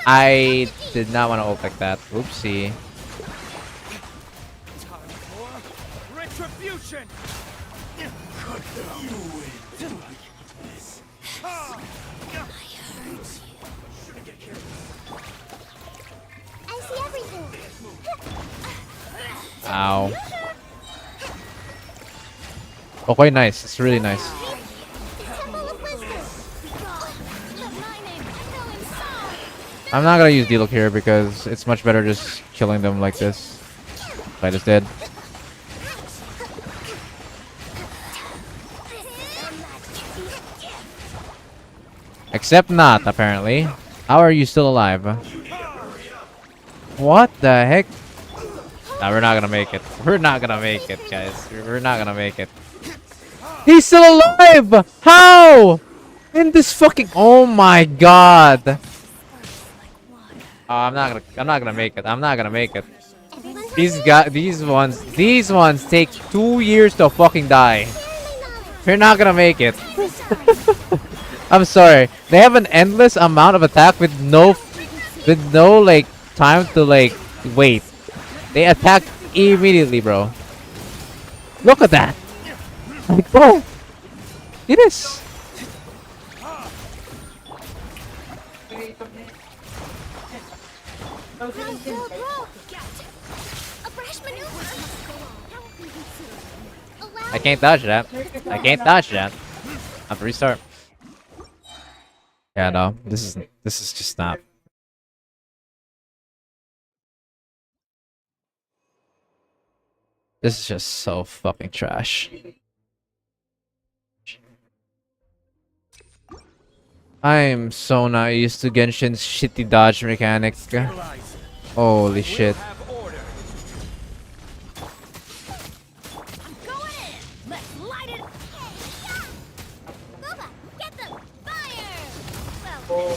I did not want to ult like that. Oopsie. Time for retribution. I see everything. Ow. Okay, nice. It's really nice. Temple of Wisdom. But my name echoing song. I'm not gonna use Diluc here because it's much better just killing them like this. Fight is dead. Except not, apparently. How are you still alive? What the heck? Nah, we're not gonna make it. We're not gonna make it, guys. We're not gonna make it. He's still alive! How? In this fucking... Oh my god. Oh, I'm not gonna make it. I'm not gonna make it. These ones take 2 years to fucking die. You're not gonna make it. I'm sorry. They have an endless amount of attack with no like time to like wait. They attack immediately, bro. Look at that. Like, bro. It is. Bro. A brash maneuver. I can't dodge that. I can't dodge that. I have to restart. Yeah, no. This is just not. This is just so fucking trash. I'm so not used to Genshin's shitty dodge mechanic. Stabilize. Holy shit. We'll have order. Going in. Let's light it. Booba, get them. Fire. Well,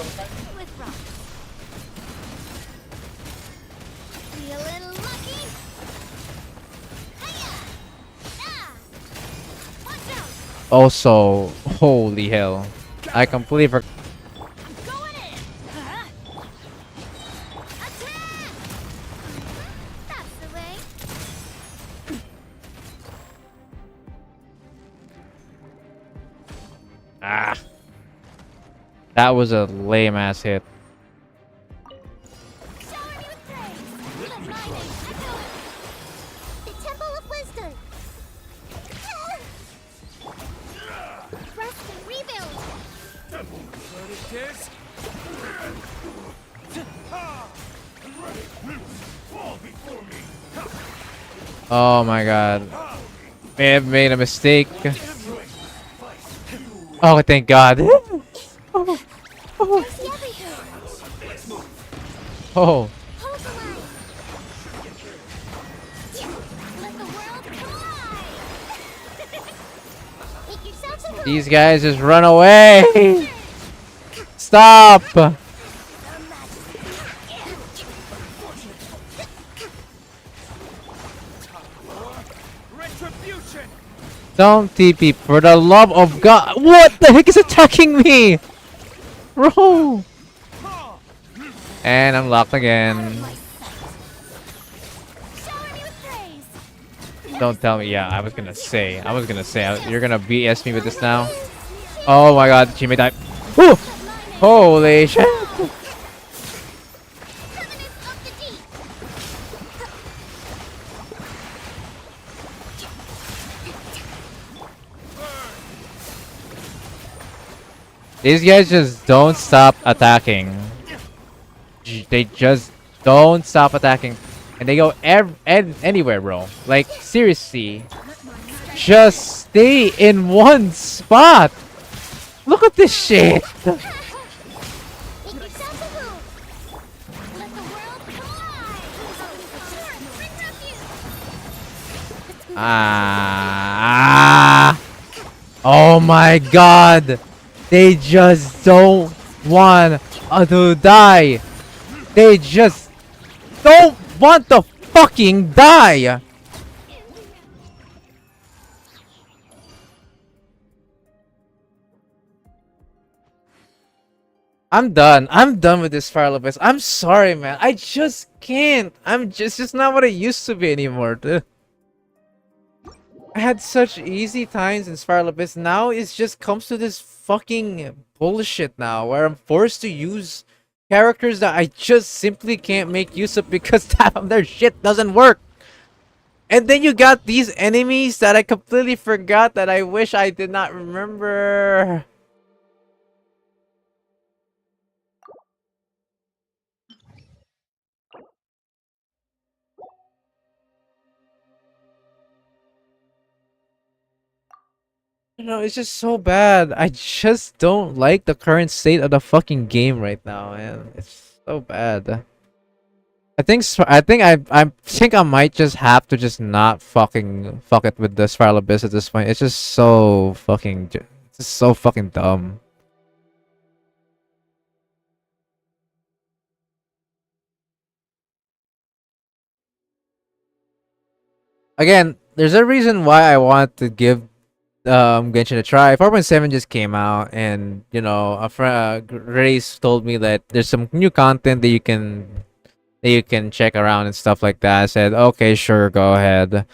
with rocks. Be a little lucky. Hiya. Ah. Watch out. Also, holy hell. I completely forgot. Going in. Attack. That's the way. Ah. That was a lame ass hit. Shower me with praise. Let my name echo. The Temple of Wisdom. Rest and rebuild. What it is? Oh my god. May have made a mistake. Oh, thank god. Oh. I see everything. Oh. Hold the line. Let the world collide. Make yourselves a move. These guys just run away. Stop. Retribution. Don't TP for the love of God. What the heck is attacking me? Bro. And I'm locked again. Shower me with praise. Don't tell me. Yeah, I was gonna say. You're gonna BS me with this now. Oh my god, she may die. Woo! Holy shit. Covenant of the deep. These guys just don't stop attacking. They just don't stop attacking. And they go anywhere, bro. Like, seriously. Just stay in one spot. Look at this shit. Make yourselves a move. Let the world collide. Bring refuge. Ah. Oh my god. They just don't want to die. They just don't want to fucking die. I'm done. I'm done with this Fire Abyss. I'm sorry, man. I just can't. It's just not what it used to be anymore, dude. I had such easy times in Spiral Abyss. Now it just comes to this fucking bullshit now where I'm forced to use characters that I just simply can't make use of because half of their shit doesn't work. And then you got these enemies that I completely forgot that I wish I did not remember. It's just so bad. I just don't like the current state of the fucking game right now, man. It's so bad. I think I might just have to just not fucking fuck it with the Spiral Abyss at this point. It's just so fucking it's just so fucking dumb. Again, there's a reason why I want to give Genshin a try. 4.7 just came out, and a friend Grace told me that there's some new content that you can check around and stuff like that. I said, okay, sure, go ahead.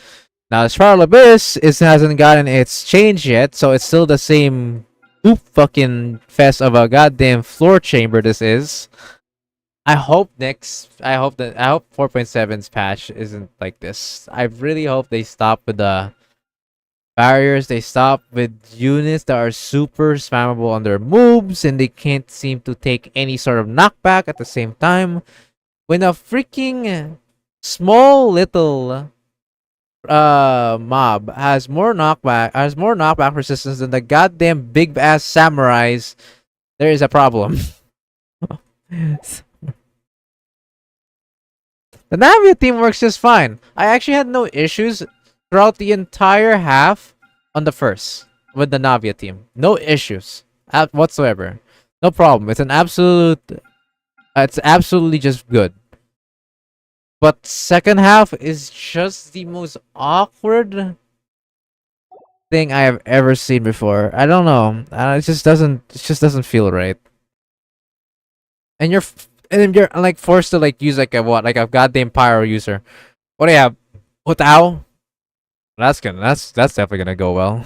Now, Spiral Abyss hasn't gotten its change yet, so it's still the same poop fucking fest of a goddamn floor chamber this is. I hope 4.7's patch isn't like this. I really hope they stop with the barriers. They stop with units that are super spammable on their moves and they can't seem to take any sort of knockback at the same time. When a freaking small little mob has more knockback resistance than the goddamn big ass samurais, there is a problem. The Navia team works just fine. I actually had no issues throughout the entire half on the first with the Navia team. No issues whatsoever. No problem. It's absolutely just good. But second half is just the most awkward thing I have ever seen before. I don't know. It just doesn't feel right. And you're like forced to like use like a goddamn pyro user. What do you have? Hutao? That's definitely gonna go well.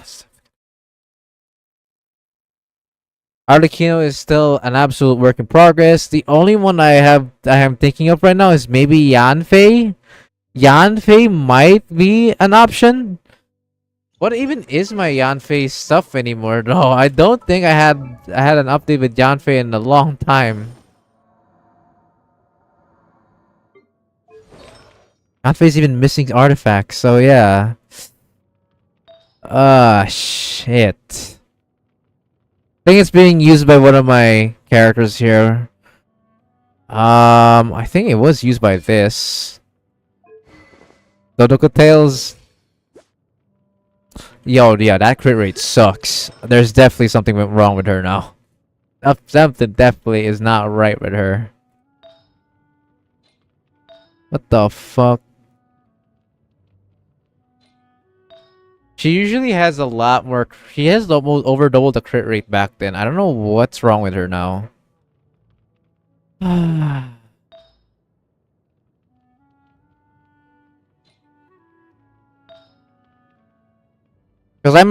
Arlecchino is still an absolute work in progress. The only one I am thinking of right now is maybe Yanfei. Yanfei might be an option. What even is my Yanfei stuff anymore? No, I don't think I had an update with Yanfei in a long time. Yanfei's even missing artifacts, so yeah. Shit. I think it's being used by one of my characters here. I think it was used by this. Dodoko Tails. Yo, yeah, that crit rate sucks. There's definitely something wrong with her now. Something definitely is not right with her. What the fuck? She usually has a lot more. She has almost over double the crit rate back then. I don't know what's wrong with her now. Because I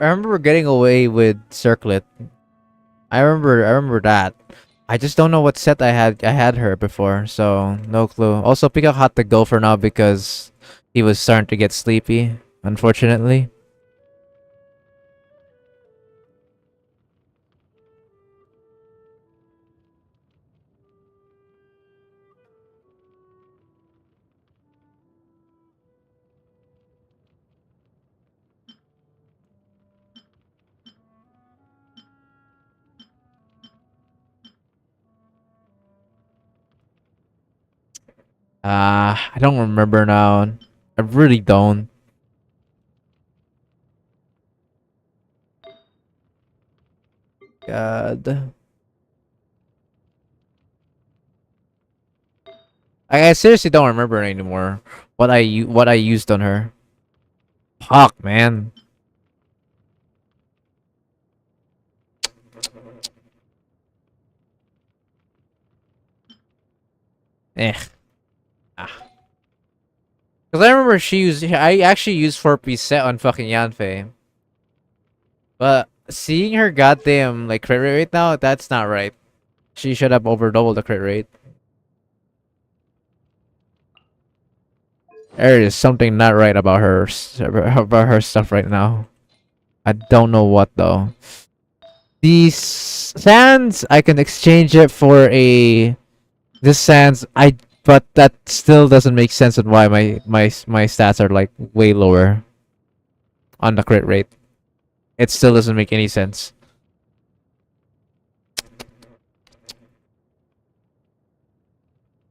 remember getting away with Circlet. I remember that. I just don't know what set I had her before, so no clue. Also, Peacock had to go for now because he was starting to get sleepy, unfortunately. I don't remember now. I really don't. God. I seriously don't remember anymore what I used on her. Fuck, man. Eh. Ah. Because I remember I actually used 4-piece set on fucking Yanfei. But seeing her goddamn like crit rate right now, that's not right. She should have over doubled the crit rate. There is something not right about her stuff right now. I don't know what though. These sands I can exchange it for a this sands but that still doesn't make sense on why my stats are like way lower on the crit rate. It still doesn't make any sense.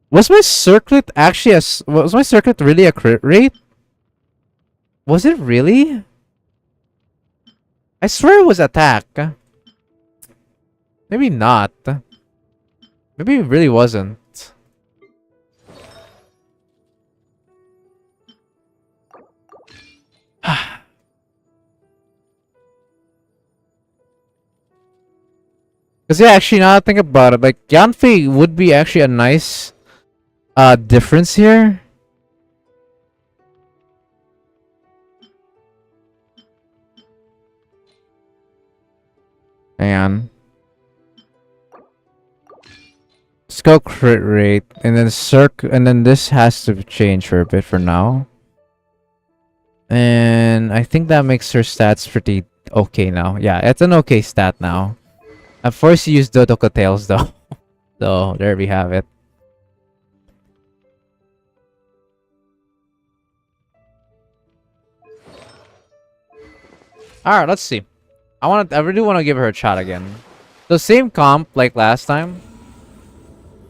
Was my circlet actually was my circlet really a crit rate? Was it really? I swear it was attack. Maybe not. Maybe it really wasn't. Cause yeah, actually now that I think about it, like Yanfei would be actually a nice difference here. Hang on. Let's go crit rate and then and then this has to change for a bit for now. And I think that makes her stats pretty okay now. Yeah, it's an okay stat now. I'm forced to use Dodoko Tails though. So there we have it. Alright, let's see. I really want to give her a shot again. So same comp like last time.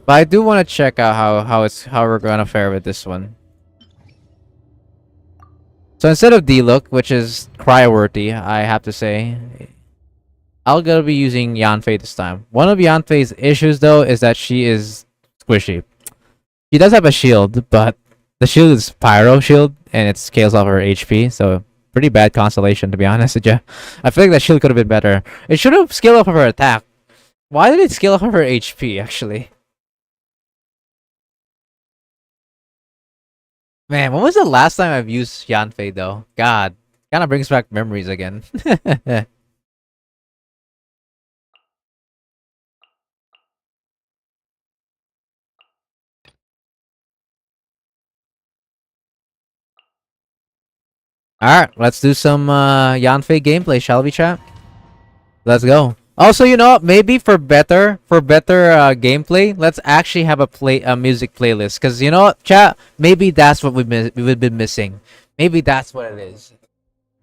But I do want to check out how we're gonna fare with this one. So instead of D-Look, which is cry-worthy, I have to say, I'll gonna be using Yanfei this time. One of Yanfei's issues though is that she is squishy. She does have a shield, but the shield is Pyro shield and it scales off her HP, so pretty bad constellation to be honest with you. I feel like that shield could have been better. It should have scaled off of her attack. Why did it scale off of her HP actually? Man, when was the last time I've used Yanfei though? God, kind of brings back memories again. Alright, let's do some Yanfei gameplay, shall we, chat? Let's go. Also, you know what? Maybe for better gameplay, let's actually have a music playlist. Cause you know what, chat? Maybe that's what we've been missing. Maybe that's what it is.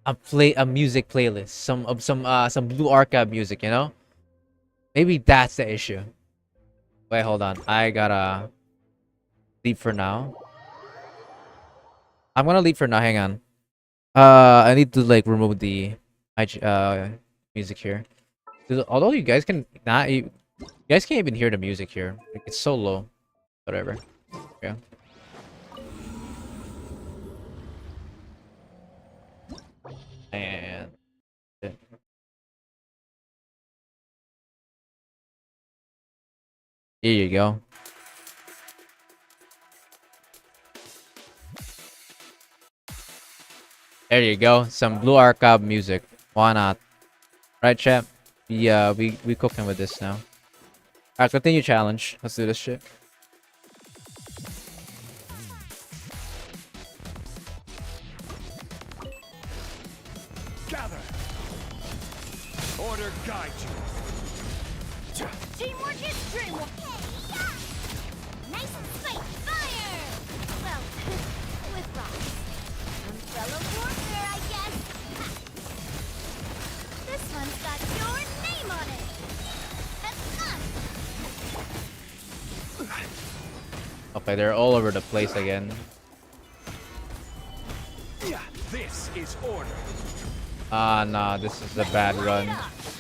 A music playlist. Some Blue Archive music, you know? Maybe that's the issue. Wait, hold on. I gotta leave for now. I'm gonna leave for now. Hang on. I need to like remove the music here. Although you guys can not, you guys can't even hear the music here. Like, it's so low. Whatever. Yeah. And here you go. There you go. Some Blue Archive music. Why not? Right, chat? We cooking with this now. Alright, continue challenge. Let's do this shit. Gather. Order guide you. Teamwork is dreamwork. Hey, yeah. Nice and sweet fire. Well, with rocks. Umbrella warfare, I guess. Ha. This one's got your name on it. That's fun. Okay, they're all over the place again. This is order. Ah, nah, this is a bad run.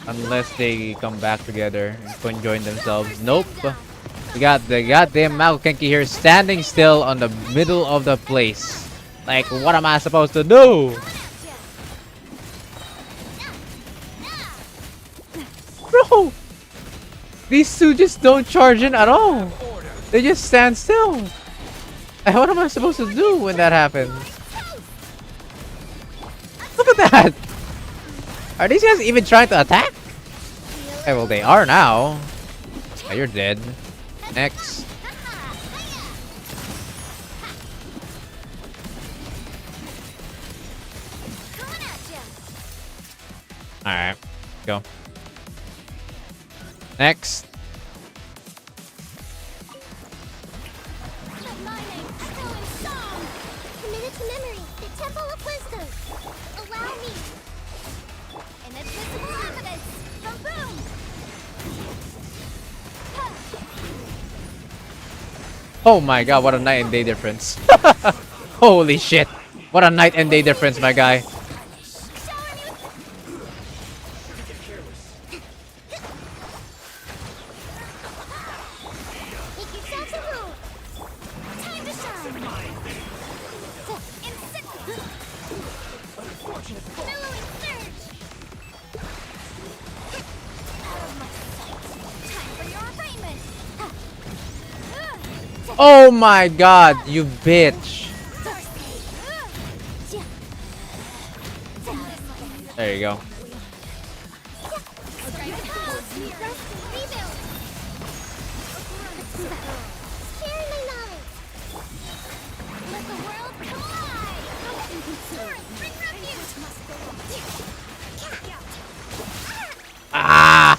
Unless they come back together and conjoin themselves. Nope. We got the goddamn Makokenki here standing still on the middle of the place. Like, what am I supposed to do? Bro! These two just don't charge in at all. They just stand still. What am I supposed to do when that happens? Look at that! Are these guys even trying to attack? Okay, well they are now. Oh, you're dead. Next. Alright, go. Next. Committed to memory, the Temple of Wisdom. Allow me. Inadmissible evidence from Boom. Oh my god, what a night and day difference. Holy shit. What a night and day difference, my guy. Make yourselves a room. Time to shine. Billowing surge. Out of my sight. Time for your arraignment. Oh my god, you bitch. There you go. Ah!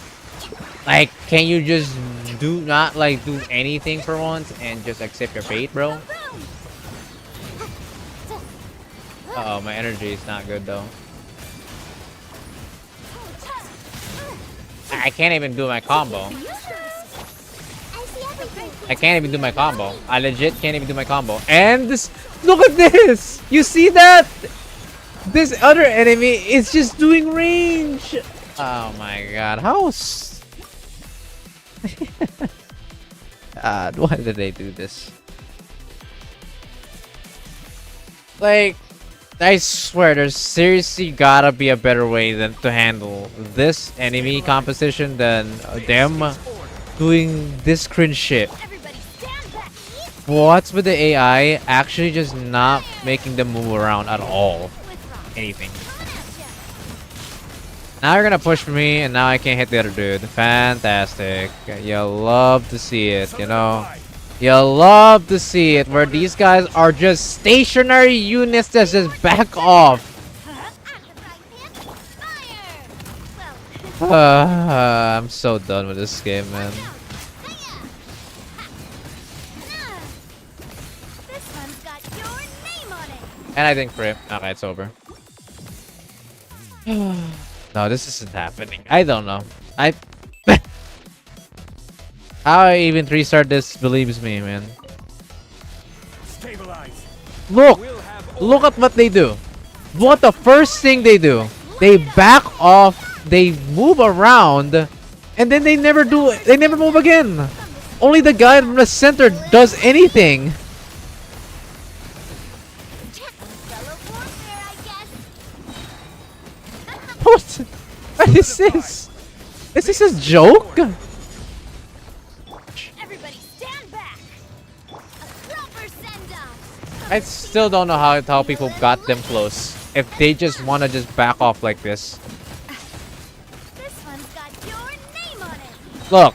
Like, can you just do not like do anything for once and just accept your fate, bro? Uh oh, my energy is not good though. I can't even do my combo. I can't even do my combo. I legit can't even do my combo. And this, look at this! You see that? This other enemy is just doing range. Oh my god, how God, why did they do this? Like, I swear, there's seriously gotta be a better way than to handle this enemy composition than them doing this cringe shit. What's with the AI actually just not making them move around at all? Anything. Now you're gonna push me, and now I can't hit the other dude. Fantastic. You love to see it, you know? You love to see it, where these guys are just stationary units that just back off. I'm so done with this game, man. And I think for him. Okay, it's over. No, this isn't happening. I don't know. How I even restart this believes me, man. Stabilize. Look! Look at what they do. What the first thing they do? They back off, they move around, and then they never move again. Only the guy from the center does anything. What? What is this? Is this a joke? Everybody stand back. A proper send-off. I still don't know how people got them close. If they just want to just back off like this. This one's got your name on it. Look,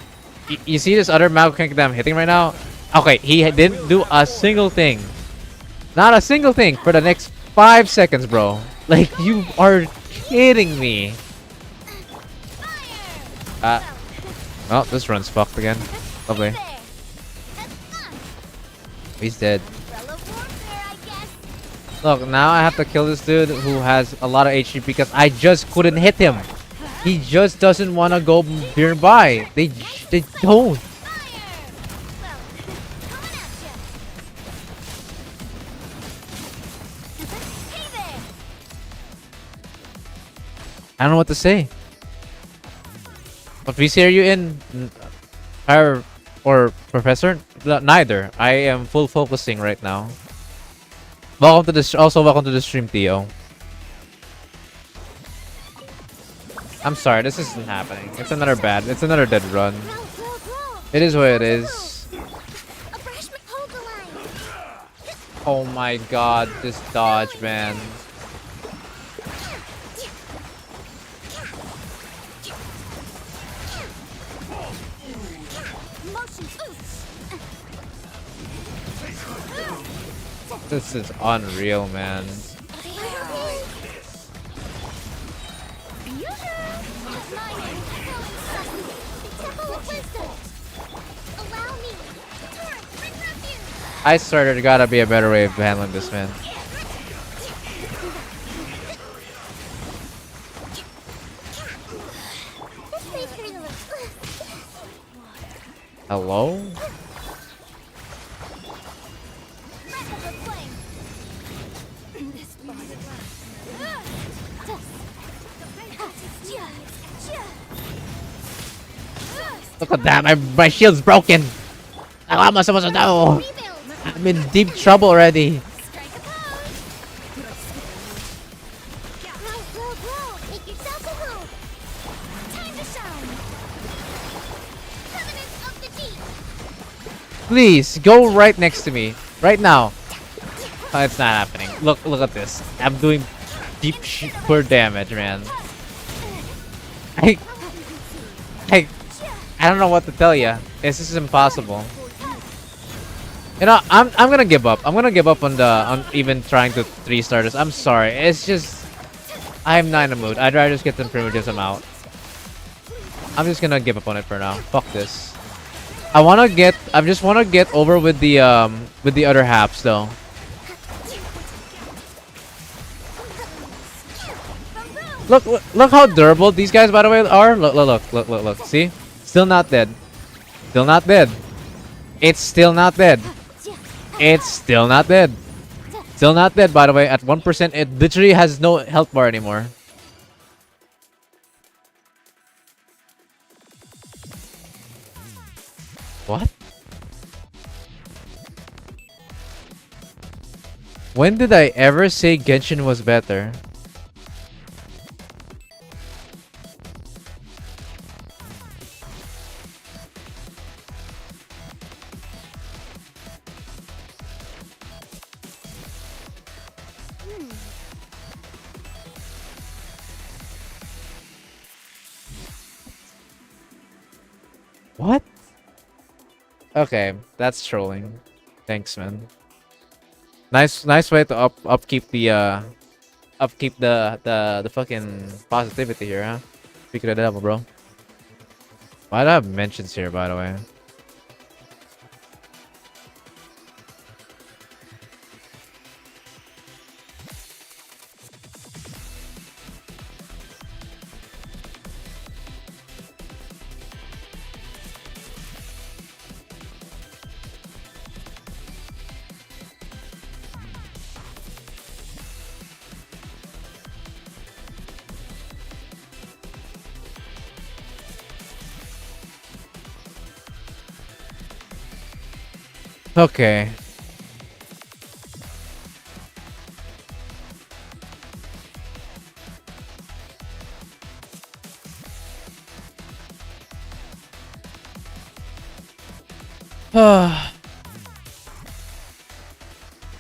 you see this other Malcolm that I'm hitting right now? Okay, he didn't do a single thing. Not a single thing for the next 5 seconds, bro. Like, you are kidding me. Oh, this run's fucked again. Lovely. He's dead. Look, now I have to kill this dude who has a lot of HP because I just couldn't hit him. He just doesn't want to go nearby. They don't. I don't know what to say. What VC are you in? Or Professor? Neither. I am full focusing right now. Welcome to this. Also, welcome to the stream, Theo. I'm sorry, this isn't happening. It's another bad. It's another dead run. It is what it is. Oh my god, this dodge, man. Motion boost. This is unreal, man. I swear there gotta be a better way of handling this, man. Hello? Look at that, my shield's broken. How am I supposed to know? I'm in deep trouble already. Please go right next to me right now. Oh, it's not happening. Look at this. I'm doing deep super damage, man. I don't know what to tell you. This is impossible. You know, I'm gonna give up. I'm gonna give up on even trying to 3-star this. I'm sorry. It's just I'm not in the mood. I'd rather just get some privileges. I'm out. I'm just gonna give up on it for now. Fuck this. I just wanna get over with the other halves though. Look how durable these guys, by the way, are. Look. See? Still not dead. Still not dead. It's still not dead. It's still not dead. Still not dead, by the way. At 1%, it literally has no health bar anymore. What? When did I ever say Genshin was better? What? Okay, that's trolling. Thanks, man. Nice way to upkeep the the fucking positivity here, huh? Speak of the devil, bro. Why do I have mentions here, by the way? Okay.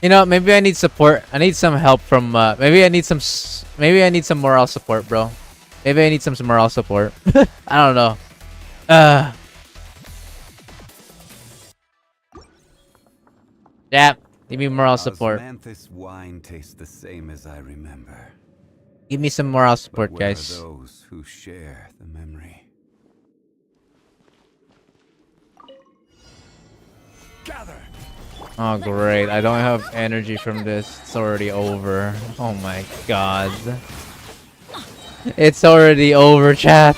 You know, maybe I need support. I need some help from maybe I need some moral support, bro. Maybe I need some moral support. I don't know. Yeah, give me moral support. Osmanthus wine tastes the same as I remember. Give me some moral But support, where guys. are those who share the memory? Gather. Oh, great. I don't have energy from this. It's already over. Oh my god. It's already over, chat.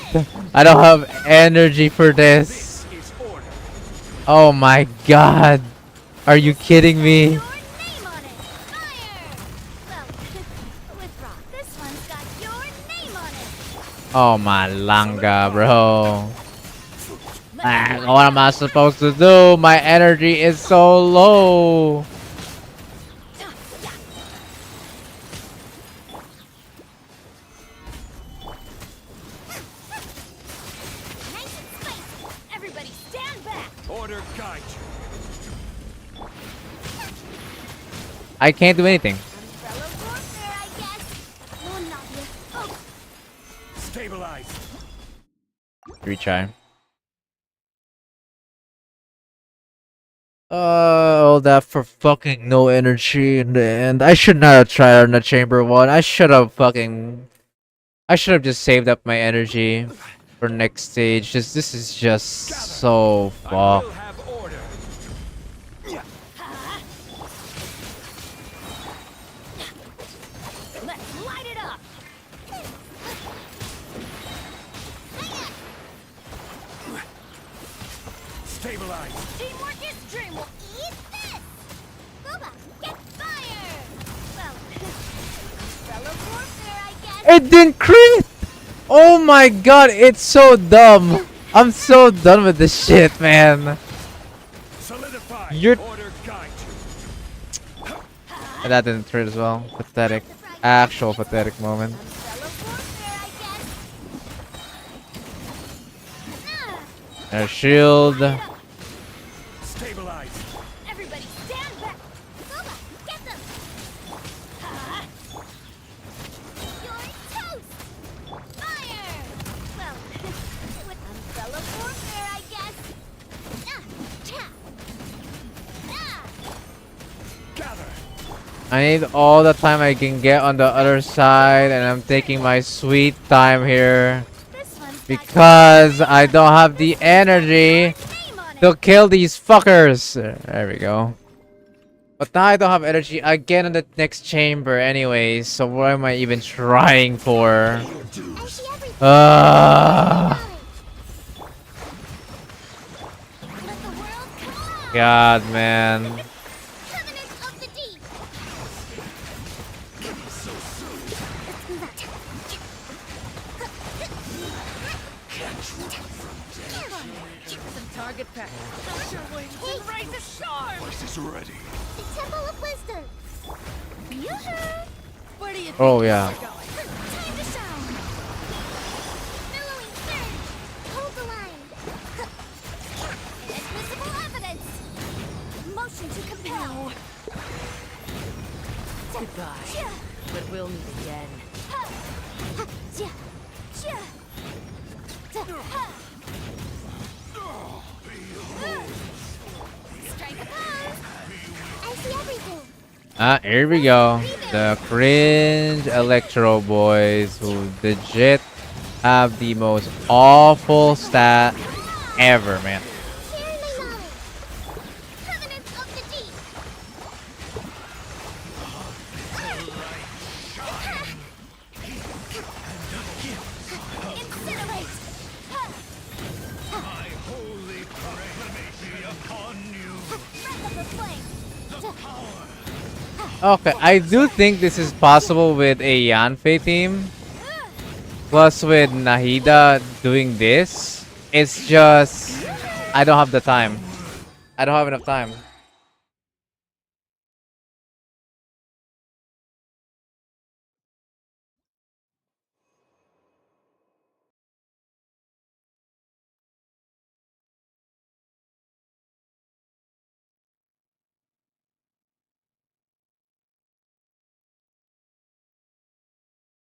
I don't have energy for this. This is order. Oh my god. Are you kidding me? Your name on it. Fire. Well, with rock, this one's got your name on it. Oh my langa, bro. Ah, what am I supposed to do? My energy is so low. Nice and spicy. Everybody stand back. Order guide you. I can't do anything. Umbrella warfare, I guess. Oh, not yet. Oh, Stabilize. Retry. All that for fucking no energy in the end. I should not have tried on the chamber one. I should have just saved up my energy for next stage. This is just so I fucked. will have order. let's light it up. Stabilize. Teamwork is dreamwork. Eat this. Booba, get fire. Well, umbrella warfare, I guess. It didn't crit! Oh my god, it's so dumb. I'm so done with this shit, man. Solidify. You're- Order guide you. And that didn't crit as well. Pathetic. Actual pathetic moment. Umbrella warfare, I guess. A shield. Stabilize. Everybody stand back. Booba, get them. You're toast. Fire. Well, with umbrella warfare, I guess. Cha. Gather. I need all the time I can get on the other side, and I'm taking my sweet time here This one's got because I don't have the energy your name on it. to kill these fuckers. There we go. But now I don't have energy again in the next chamber anyway, so what am I even trying for? I see everything. Ah, Let the world come on. God, man. Covenant of the deep. Some target practice. Your wings will raise a storm. This is ready. The Temple of Wisdom. Yoo-hoo. Where do you think Oh, yeah. you're going? Time to shine. Billowing surge. Hold the line. Inadmissible evidence. Motion to compel. Goodbye. But we'll meet again. Strike a pose. I see everything. Ah, here we go. The cringe Electro boys who legit have the most awful stat ever, man. Share my knowledge. Covenant of the deep. Incinerate. Holy proclamation upon you. Breath of the flame. Okay, I do think this is possible with a Yanfei team. Plus with Nahida doing this. It's just I don't have the time. I don't have enough time.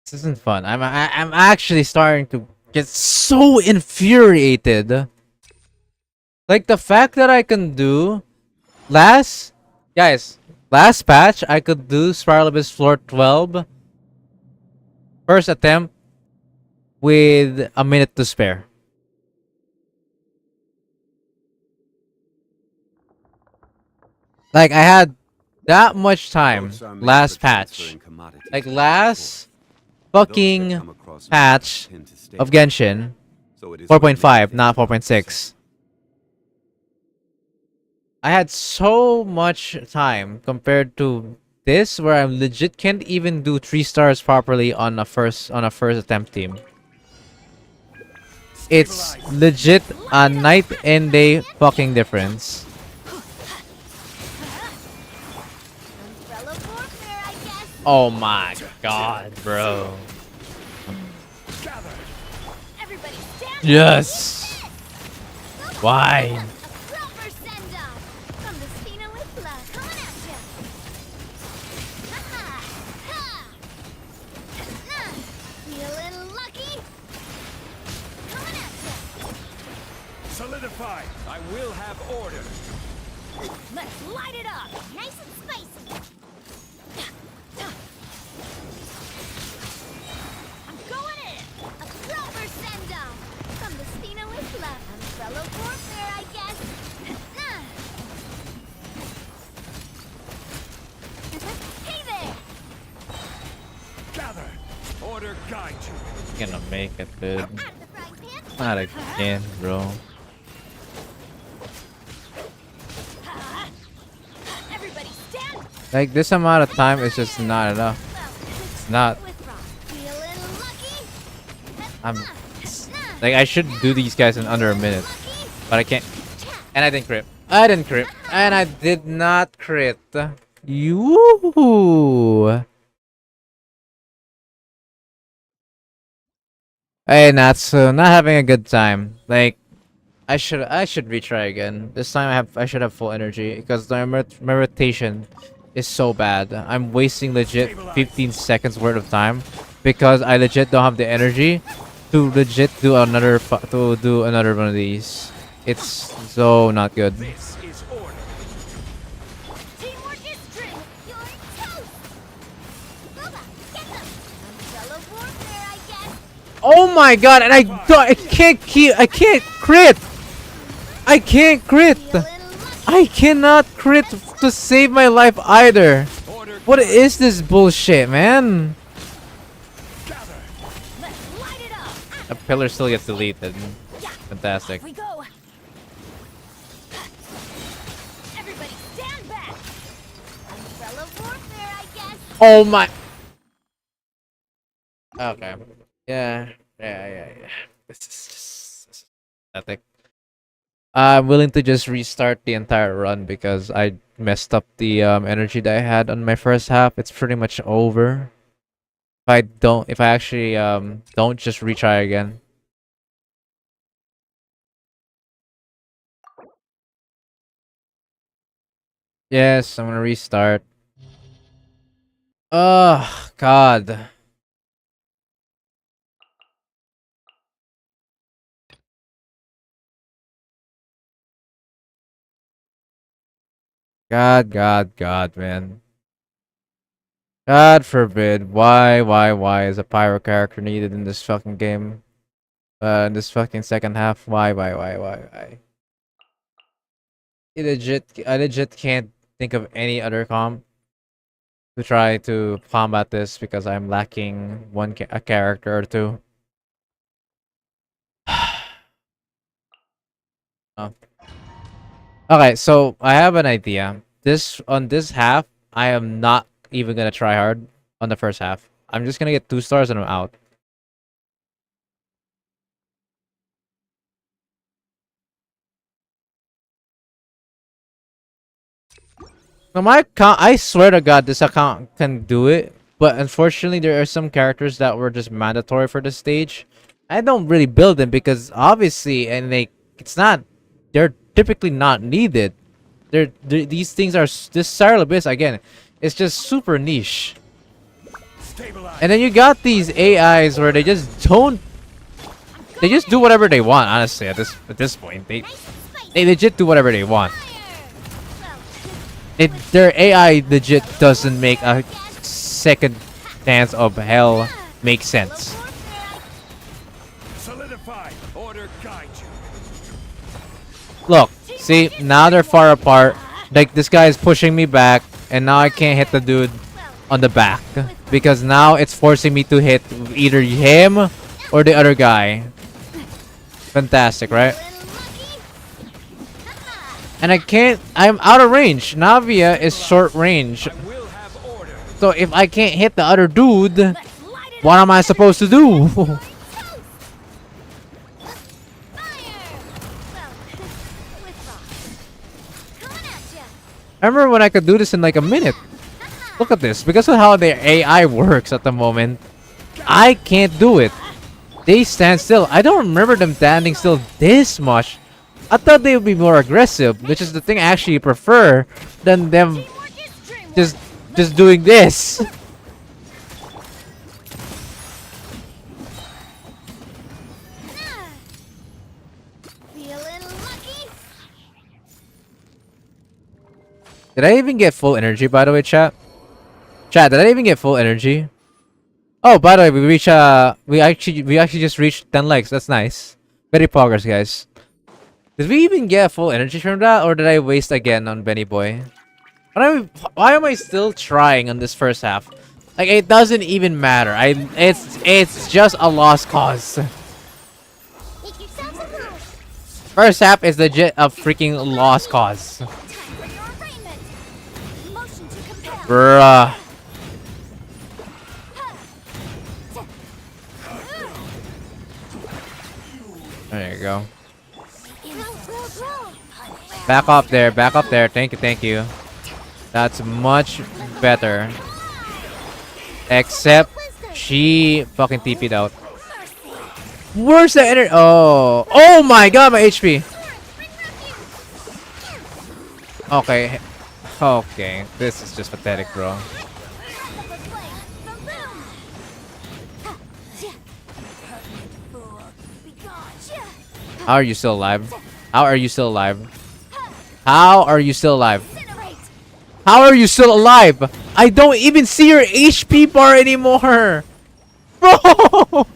This isn't fun. I'm actually starting to get so infuriated. Like the fact that I can do last last patch I could do Spiral Abyss floor 12 first attempt with a minute to spare. Like I had that much time Boats are made last for patch. transferring commodities Like back and last forth. Those that fucking come across patch tend to stay of behind. Genshin So it is 4.5, not only 4.6. I had so much time compared to this where I legit can't even do 3 stars properly on a first attempt team. It's legit a night and day fucking difference. Umbrella warfare, I guess. Oh my god, bro. Everybody stand. Yes. Why? A proper send-off from the Spina with love. Coming at ya. Solidify. I will have order. Let's light it up. Nice and spicy. I'm going in. A proper send down from the Spina Isla. Umbrella warfare, I guess. Hey there. Gather. Order guide you. Gonna make it, dude. Out of the frying pan. Not again, bro. Everybody stand. Like, this amount of time is just not enough. It's not. Feeling lucky? I'm like, I should do these guys in under a minute, but I can't. And I didn't crit. I didn't crit. And I did not crit. You. Hey, Natsu, not having a good time. Like, I should retry again. This time I should have full energy because my rotation is so bad. I'm wasting legit 15 seconds worth of time because I legit don't have the energy to legit do another one of these. It's so not good. This is order. Teamwork is strength. You're toast. Boba, get them. Umbrella warfare, I guess. Oh my god! And I can't crit. I can't crit. Feeling lucky. I cannot crit to save my life either. Order. What is this bullshit, man? Gather. Let's light it up. A pillar still gets deleted. Fantastic. Off we go. Everybody stand back. Umbrella warfare, I guess. Oh my. Okay. Yeah. This is pathetic. I'm willing to just restart the entire run because I messed up the energy that I had on my first half. It's pretty much over. If I actually don't just retry again. Yes, I'm gonna restart. Oh God. God, man. God forbid. Why is a pyro character needed in this fucking game? In this fucking second half. Why? I legit can't think of any other comp to try to combat this because I'm lacking a character or two. Oh. Okay, so I have an idea. On this half, I am not even gonna try hard on the first half. I'm just gonna get 2 stars and I'm out. Now I swear to God, this account can do it, but unfortunately, there are some characters that were just mandatory for this stage. I don't really build them because obviously, and they're typically not needed. These things are this Sarah Abyss again. It's just super niche. Stabilize. And then you got these AIs where they just do whatever they want. Honestly, at this point, they legit do whatever they want. Their AI legit doesn't make a second dance of hell make sense. Solidify. Order guide you. Look, see, now they're far apart. Like, this guy is pushing me back, and now I can't hit the dude on the back because now it's forcing me to hit either him or the other guy. Fantastic, right? And I'm out of range. Navia is short range. I will have order. So if I can't hit the other dude, what am I supposed to do? I remember when I could do this in like a minute. Look at this. Because of how their AI works at the moment, I can't do it. They stand still. I don't remember them standing still this much. I thought they would be more aggressive, which is the thing I actually prefer than them just doing this. Feeling Did I even get full energy, by the way, chat? Chat, did I even get full energy? Oh, by the way, we actually just reached 10 likes. That's nice. Very progress, guys. Did we even get full energy from that, or did I waste again on Benny Boy? Why am I still trying on this first half? Like, it doesn't even matter. It's just a lost cause. Make yourselves a move. First half is legit a freaking lost cause. Time for your arraignment. Motion to compel. Bruh. There you go. Back up there, back up there. Thank you, thank you. That's much better. Except she fucking TP'd out. Where's the energy? Oh. Oh my god, my HP. Okay. Okay. This is just pathetic, bro. How are you still alive? How are you still alive? How are you still alive? How are you still alive? I don't even see your HP bar anymore. Bro!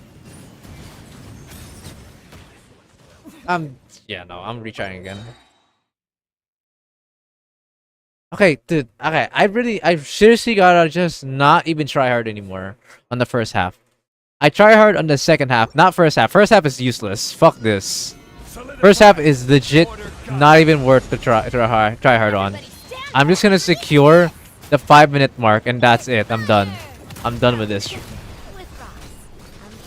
Yeah, no, I'm retrying again. Okay, dude. Okay, I seriously gotta just not even try hard anymore on the first half. I try hard on the second half, not first half. First half is useless. Fuck this. First half is legit not even worth to try hard on. I'm just gonna secure the 5-minute mark and that's it. I'm done. I'm done with this.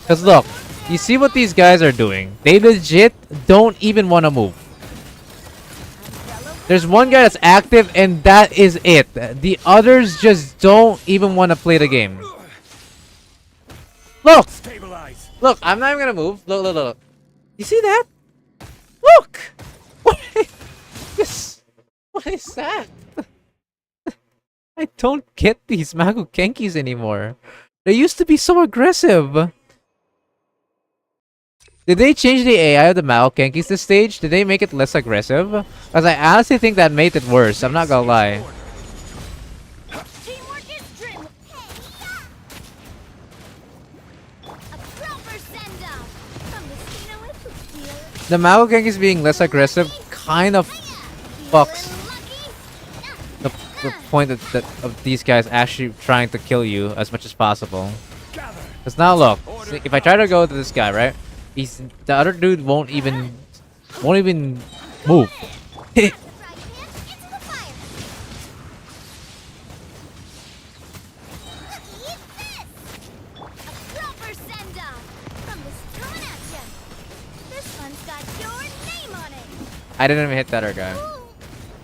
Cause look, you see what these guys are doing? They legit don't even want to move. There's one guy that's active and that is it. The others just don't even want to play the game. Look! Stabilize. Look, I'm not even gonna move. Look, look, look. You see that? Look! What is that? I don't get these Magu Kenkis anymore. They used to be so aggressive. Did they change the AI of the Magu Kenkis this stage? Did they make it less aggressive? Because I honestly think that made it worse. I'm not gonna lie. Teamwork is dream. A proper send off from the with The Magu Kenkis being less aggressive kind of fucks the point of these guys actually trying to kill you as much as possible. Because now look, see, if I try to go to this guy, right? The other dude won't even move. I didn't even hit that other guy.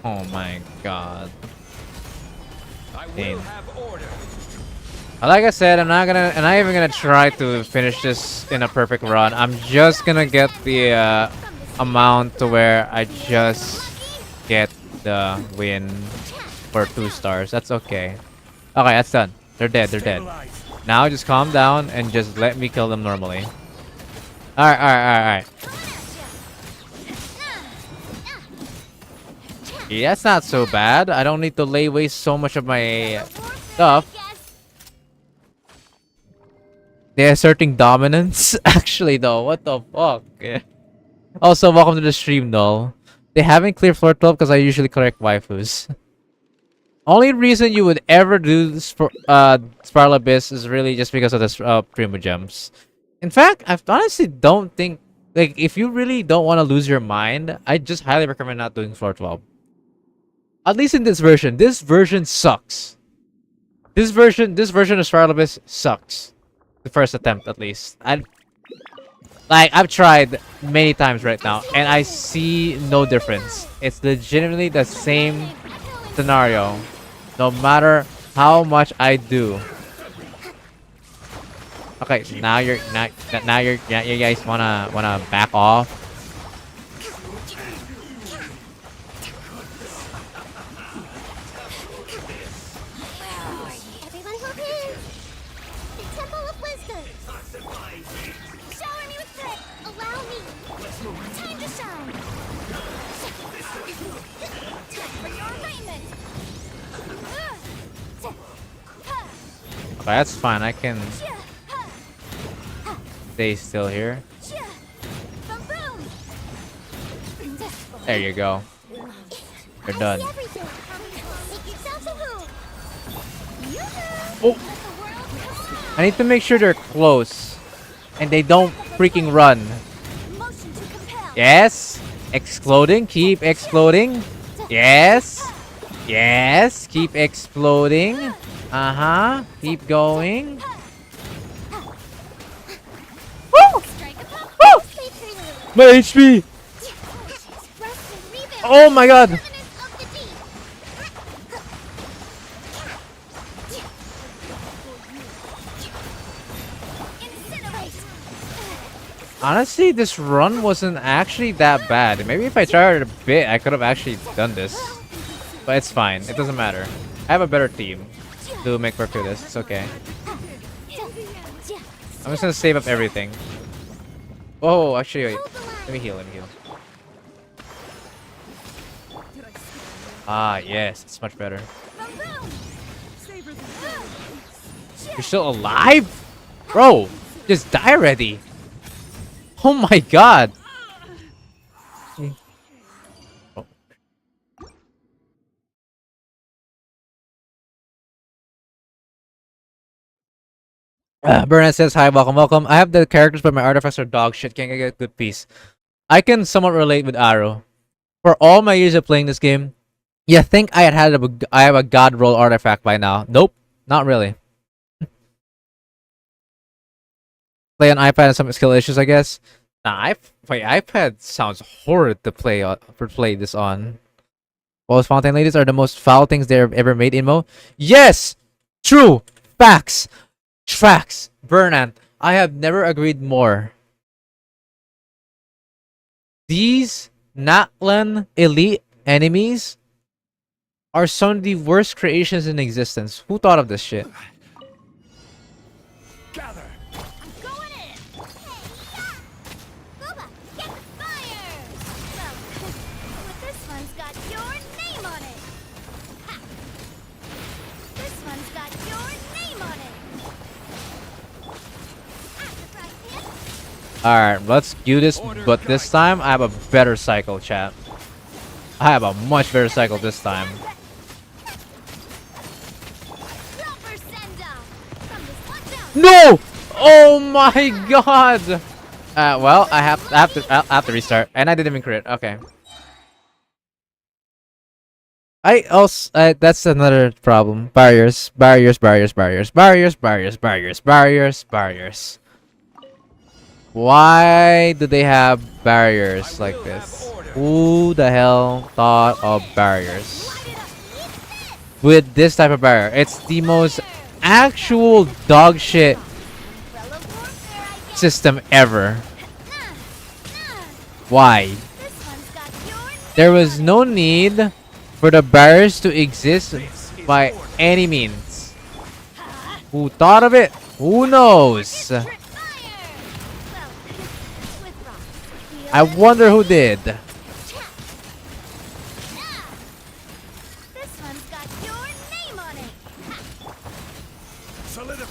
Oh my god. Damn. Like I said, I'm not even gonna try to finish this in a perfect run. I'm just gonna get the amount to where I just get the win for 2 stars. That's okay. Okay, that's done. They're dead. They're dead. Now just calm down and just let me kill them normally. Alright, alright, alright. Yeah, that's not so bad. I don't need to lay waste so much of my stuff. They're asserting dominance? Actually, though, what the fuck? Also, welcome to the stream, doll. They haven't cleared floor 12 because I usually correct waifus. Only reason you would ever do Spiral Abyss is really just because of the Primo Gems. In fact, I honestly don't think... Like, if you really don't want to lose your mind, I just highly recommend not doing floor 12. At least in this version. This version sucks. This version of Spiral Abyss sucks. The first attempt, at least. I've tried many times right now, and I see no difference. It's legitimately the same scenario, no matter how much I do. Okay, now you guys wanna back off. That's fine. I can stay still here. Boom, boom. There you go. You're I done. see everything. Make yourselves at home. Oh, Let the world come I need to make sure they're close and they don't freaking run. on. Motion to compel. Yes. Exploding. Keep exploding. Yes. Yes. Keep exploding. Keep going. Strike a pop. Stay true. My HP. Rest and rebuild. Oh my god. Permanence of the deep. Incinerate. Honestly, this run wasn't actually that bad. Maybe if I tried a bit, I could have actually done this. But it's fine. It doesn't matter. I have a better team to make work for this. It's okay. I'm just gonna save up everything. Oh, actually, wait. Let me heal. Let me heal. Ah, yes. It's much better. You're still alive? Bro, just die already. Oh my god. Oh. Bernard says, hi, welcome, welcome. I have the characters, but my artifacts are dog shit. Can't get a good piece. I can somewhat relate with Arrow. For all my years of playing this game, you think I I have a god roll artifact by now. Nope, not really. Play on iPad and some skill issues, I guess. Nah, iPad sounds horrid to play this on. Those fountain ladies are the most foul things they've ever made, Inmo. Yes! True! Facts! Facts! Burnant, I have never agreed more. These Natlan elite enemies are some of the worst creations in existence. Who thought of this shit? Gather. I'm going in. Booba, get the fire. Well, but this one's got your name on it. Ha. This one's got your name on it. Alright, let's do this, but this time I have a better cycle, chat. I have a much better cycle this time. No! Oh my god! Well, I have to restart, and I didn't even crit. Okay. I also that's another problem. Barriers, barriers, barriers, barriers, barriers, barriers, barriers, barriers, barriers. Why do they have barriers like this? Who the hell thought of barriers? With this type of barrier, it's the most actual dog shit system ever. Why? There was no need for the barriers to exist by any means. Who thought of it? Who knows? I wonder who did.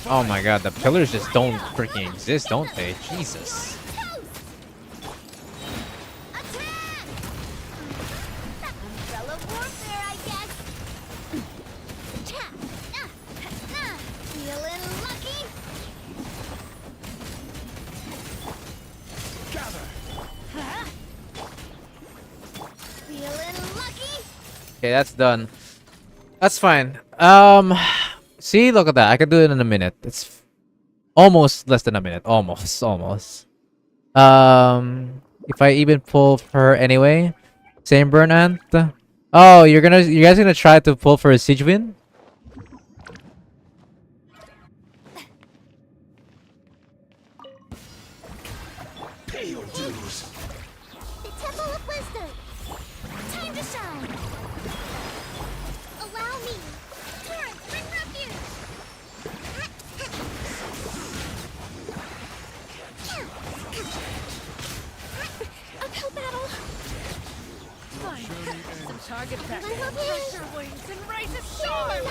Oh my god, the pillars just don't freaking exist, don't they? Jesus. Okay, that's done. That's fine. See, look at that. I can do it in a minute. It's almost less than a minute. Almost, almost. If I even pull for her anyway. Same burn ant. Oh, you guys gonna try to pull for a siege win? Pay your dues. The Temple of Wisdom. Time to shine. Allow me. Torrent, bring refuge. Uphill battle. Fine. Some target practice. I love you. Pressure wings and rise of storm.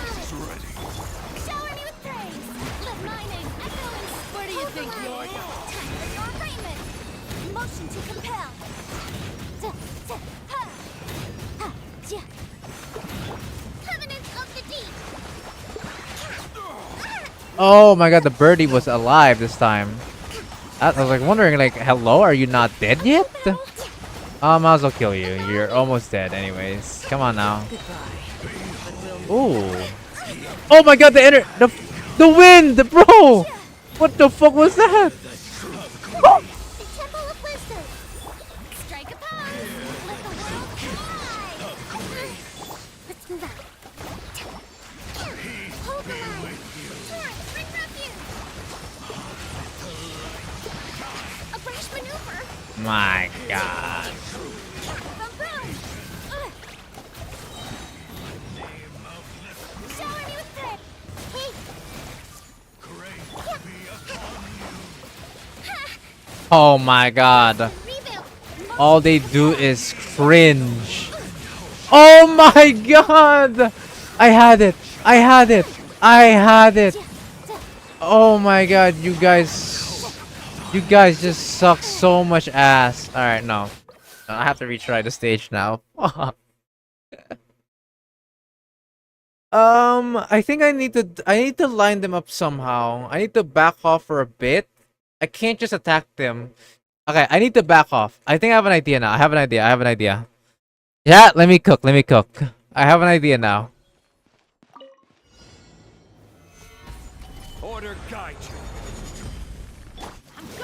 Shower me with praise. Let my name echo in Where do you think you're time for your arraignment. Motion to compel. Ha. Ha. Ja. Covenant of the deep. Oh my god, the birdie was alive this time. I was like wondering, like, hello, are you not dead yet? I might as well kill you. You're almost dead anyways. Come on now. Ooh. Oh my god, the wind, bro! What the fuck was that? The Temple of Wisdom. Strike a pose. Let the world fly. Let's move out. Hold the line. Torrent, bring refuge. A brash maneuver. My god. Boom, boom. Shower me with thread. Hey. Oh my god. Rebuild. All they do is cringe. Oh my god! I had it. I had it. I had it. Oh my god, you guys just suck so much ass. Alright, no. I have to retry the stage now. I think I need to line them up somehow. I need to back off for a bit. I can't just attack them. Okay, I need to back off. I think I have an idea now. I have an idea. Yeah, let me cook. I have an idea now. Order guide you.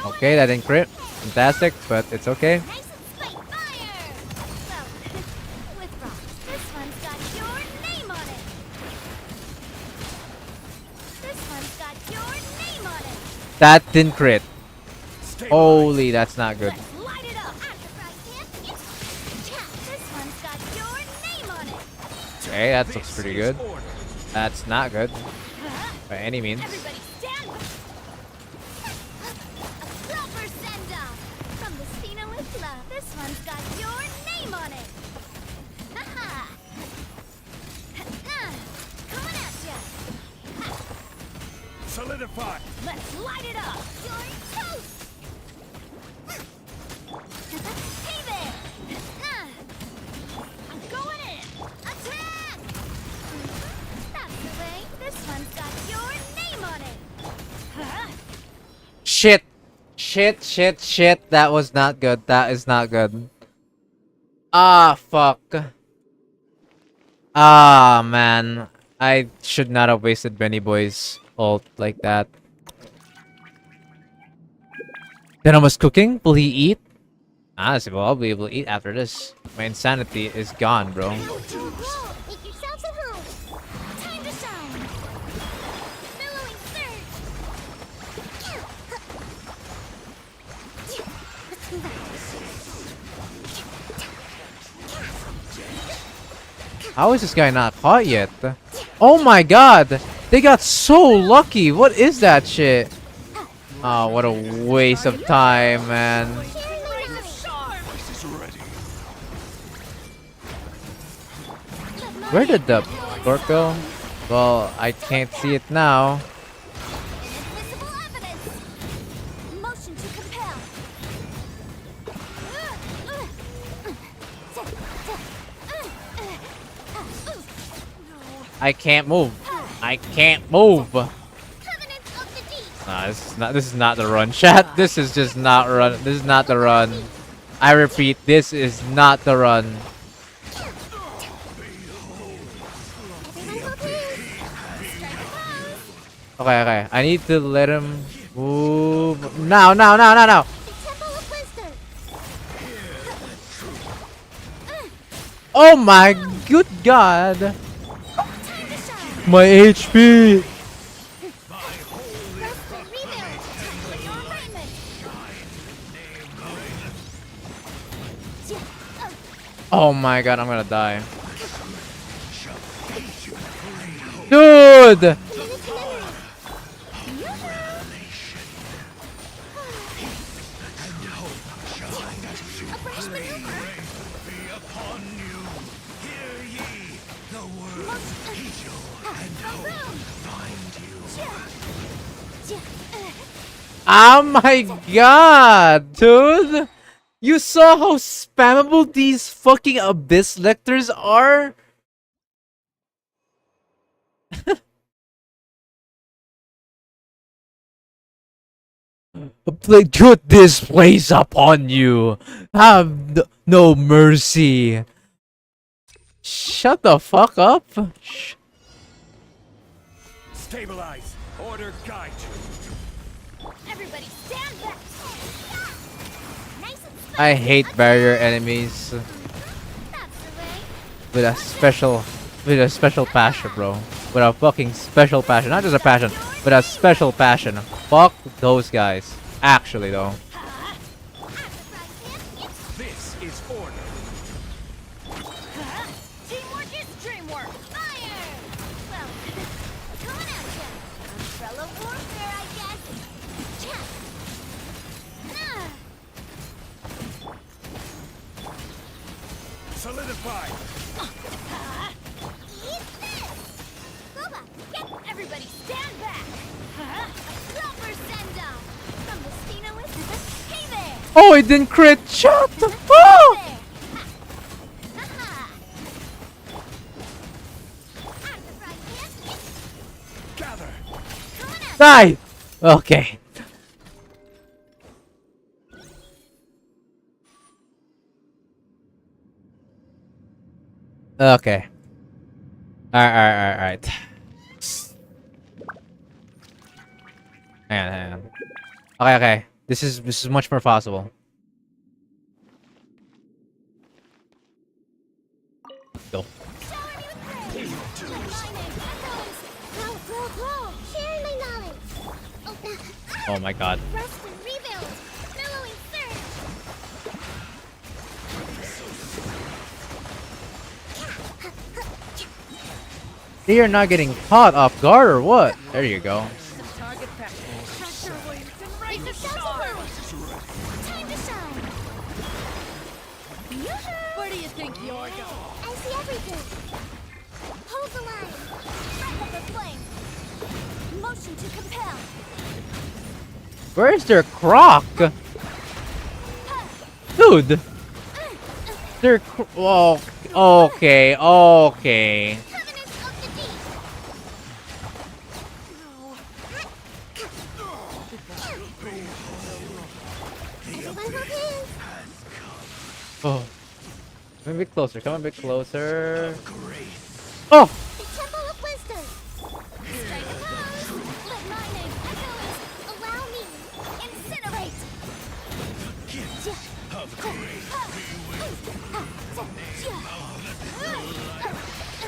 Okay, that didn't crit. Fantastic, but it's okay. Nice and spike fire. Well, with rocks. This one's got your name on it. This one's got your name on it. That didn't crit. Stay Holy, that's not good. Let's light it up. At the fry camp. This one's got your name on it. Okay, that looks pretty good. order. That's not good. By any means. Everybody stand. A proper send-off from the Spina with love. This one's got your name on it. Haha. Coming at ya. Solidify. Let's light it up. You're toast. Hey there. I'm going in. Attack. That's the way. This one's got your name on it. Shit. That was not good. That is not good. Ah, fuck. Ah, man. I should not have wasted Benny Boy's ult like that. Then I was cooking. Will he eat? Honestly, well, I'll be able to eat after this. My insanity is gone, bro. Make yourselves at home. Time to shine. Billowing surge. Let's move out. How is this guy not caught yet? Oh my god! They got so lucky! What is that shit? Oh, what a waste of time, man. Where did the dork go? Well, I can't see it now. Inadmissible evidence. Motion to compel. I can't move. I can't move. Covenant of the deep. Nah, this is not the run, chat. This is just not run. This is not the run. I repeat, this is not the run. Everyone go please. Strike a pose. Okay. I need to let him move. Now. The Temple of Wisdom. Oh my good god. Time to shine. My HP. Rest and rebuild. Time for your arraignment. Oh my god, I'm gonna die. Dude! Minute to memory. A brash maneuver. Oh my god, dude! You saw how spammable these fucking abyss lectors are? Put this place upon you. Have no mercy. Shut the fuck up. Stabilize. Order guide you. Everybody stand back. Nice and I spicy. hate barrier enemies That's the way. with a special passion, bro. With a fucking special passion. Not just a passion, but a special passion. Fuck those guys. Actually, though. This is order. Teamwork is dreamwork. Fire! Well, coming at ya. Umbrella warfare, I guess. Cha. Solidify. Eat this! Boba, get everybody stand back. Proper send down. From the Stenoist. Hey there! Oh, it didn't crit. Shut the fuck. There. Ha. Out of the frying pan. Gather. Coming at Die. Okay. Okay. Alright. Hang on. Okay. This is much more possible. Go. Shower me with praise. My name echoes. Grow. Sharing my knowledge. Oh my god. Rest and rebuild. Mellowing surge. They are not getting caught off guard or what? There you go. Some target practice. Pressure wings and raise a It's star. time to shine. Yoo-hoo! Where do you think you're going? I see everything. Hold the line. Breath of the flame. Motion to compel. Where's their croc? Dude. Their oh, okay. Covenant of the deep. Everyone hold hands. Oh. Come a bit closer. Oh! The Temple of Wisdom. Strike a pose. Let my name echo. Allow me. Incinerate.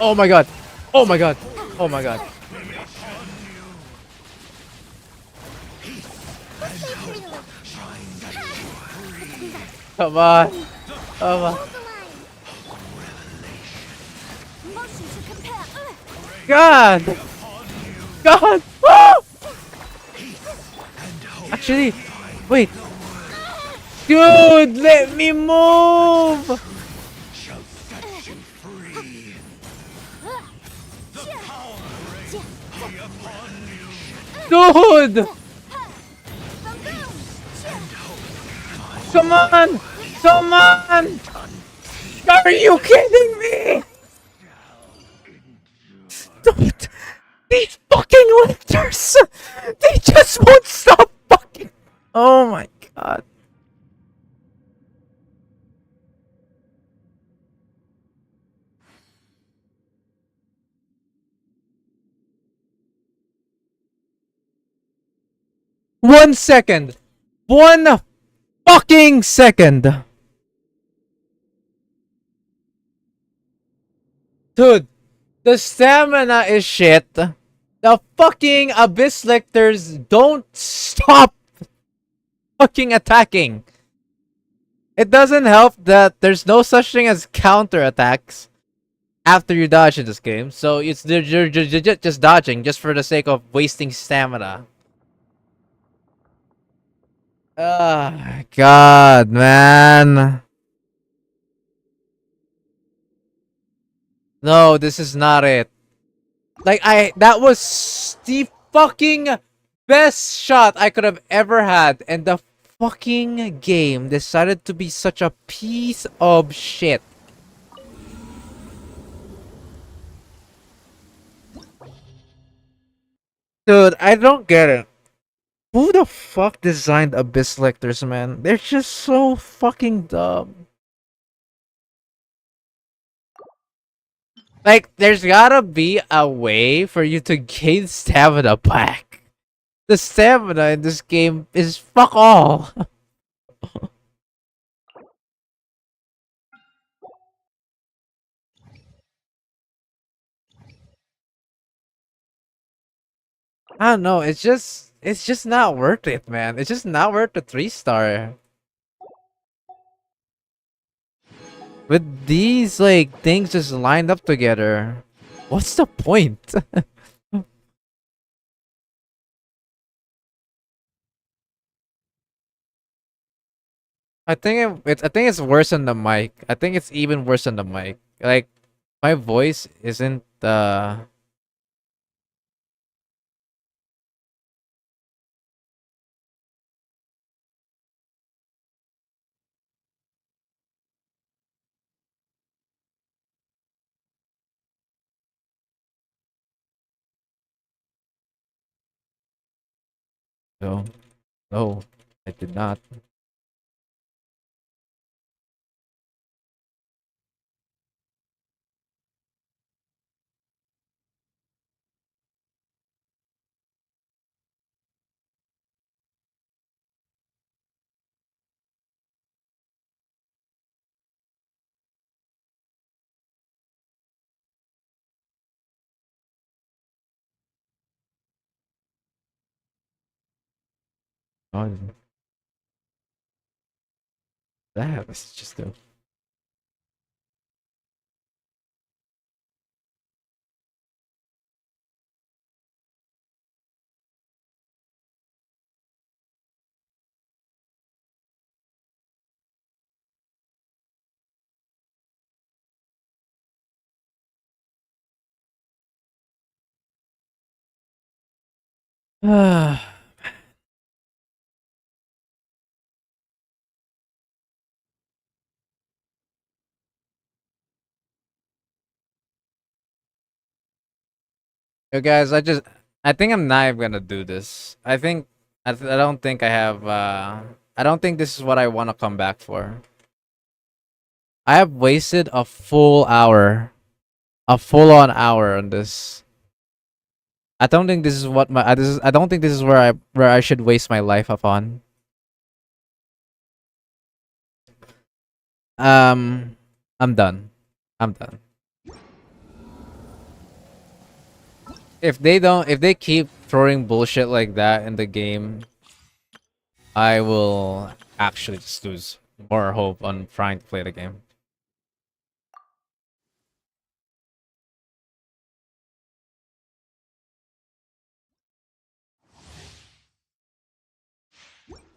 Oh my god. Come on. Hold the line. Motion to compel. God. Ah! Actually, wait. Dude, let me move. Dude. Come on. Are you kidding me? Dude, these fucking lifters. They just won't stop fucking. Oh my god. One second. One fucking second. Dude, the stamina is shit. The fucking abyss lictors don't stop fucking attacking. It doesn't help that there's no such thing as counter attacks after you dodge in this game. So you're just dodging just for the sake of wasting stamina. God, man. No, this is not it. Like, that was the fucking Best shot I could have ever had, and the fucking game decided to be such a piece of shit. Dude, I don't get it. Who the fuck designed Abyss Lectors, man? They're just so fucking dumb. Like, there's gotta be a way for you to gain stamina back. The stamina in this game is fuck all. I don't know. It's just not worth it, man. It's just not worth the 3-star. With these like things just lined up together, what's the point? I think it's worse than the mic. I think it's even worse than the mic. Like my voice isn't no. No. I did not. Oh, that was just a Yo guys, I think I'm not even gonna do this. I don't think I have I don't think this is what I want to come back for. I have wasted a full hour, a full on hour on this. I don't think this is what my I don't think this is where I should waste my life upon. Um I'm done. I'm done. If they keep throwing bullshit like that in the game, I will actually just lose more hope on trying to play the game.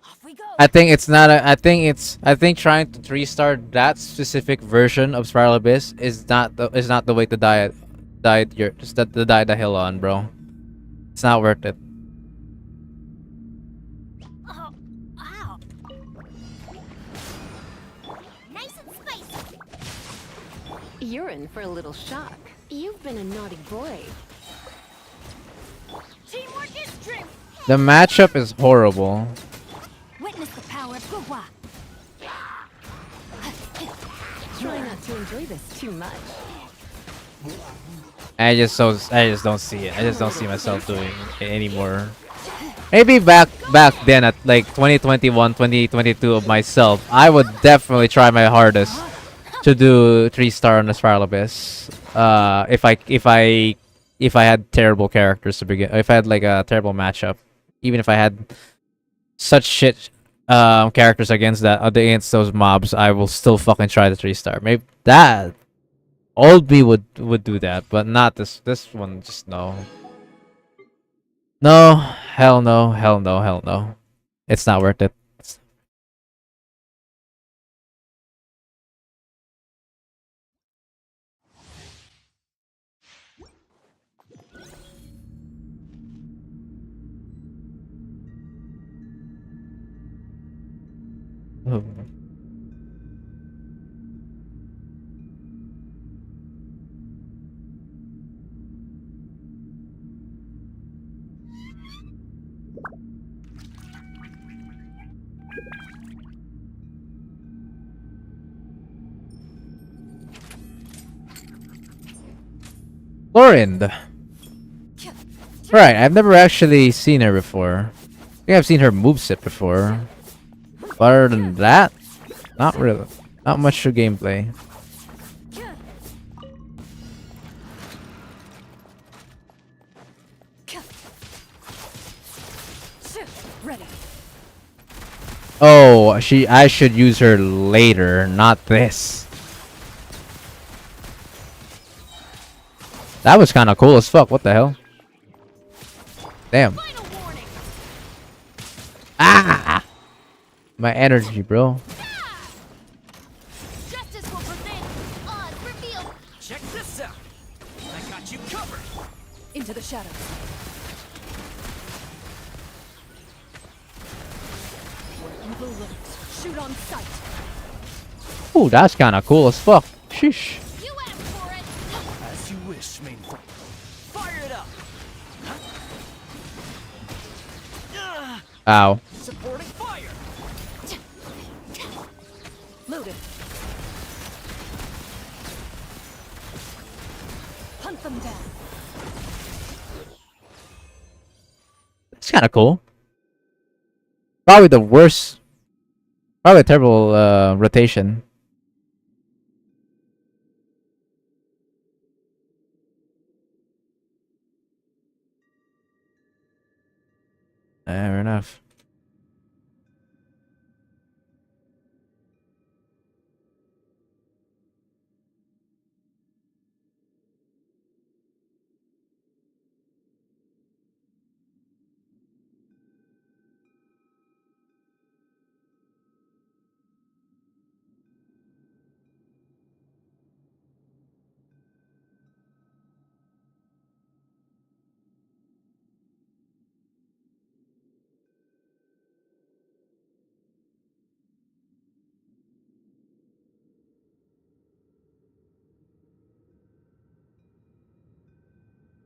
Off we go. I think it's not a, I think trying to 3-star that specific version of Spiral Abyss is not the way to die your just the die the hill on, bro. It's not worth it. Oh, ow. Nice and spicy. You're in for a little shock. You've been a naughty boy. Teamwork is strength. The matchup is horrible. Witness the power of Gugwa. Try not to enjoy this too much. I just don't see it. I just don't see myself doing it anymore. Maybe back then at like 2021, 2022 of myself, I would definitely try my hardest to do 3-star on the Spiral Abyss. If I had terrible characters to begin, if I had like a terrible matchup, even if I had such shit characters against those mobs, I will still fucking try the 3-star. Maybe that old me would do that, but not this one. Just no. No, hell no, hell no, hell no. It's not worth it. Florind. Right, I've never actually seen her before. I think I've seen her moveset before. But other than that, not really. Not much for gameplay. Ready. Oh, I should use her later, not this. That was kind of cool as fuck. What the hell? Damn. Final warning. Ah! My energy, bro. Justice will prevail. Odds revealed. Check this out. I got you covered. Into the shadows. Where evil lurks, shoot on sight. Ooh, that's kind of cool as fuck. Sheesh. You asked for it. As you wish, main. Fire it up. Ow. Supporting fire. Loaded. Hunt them down. It's kind of cool. Probably the worst. Probably a terrible rotation. Fair enough.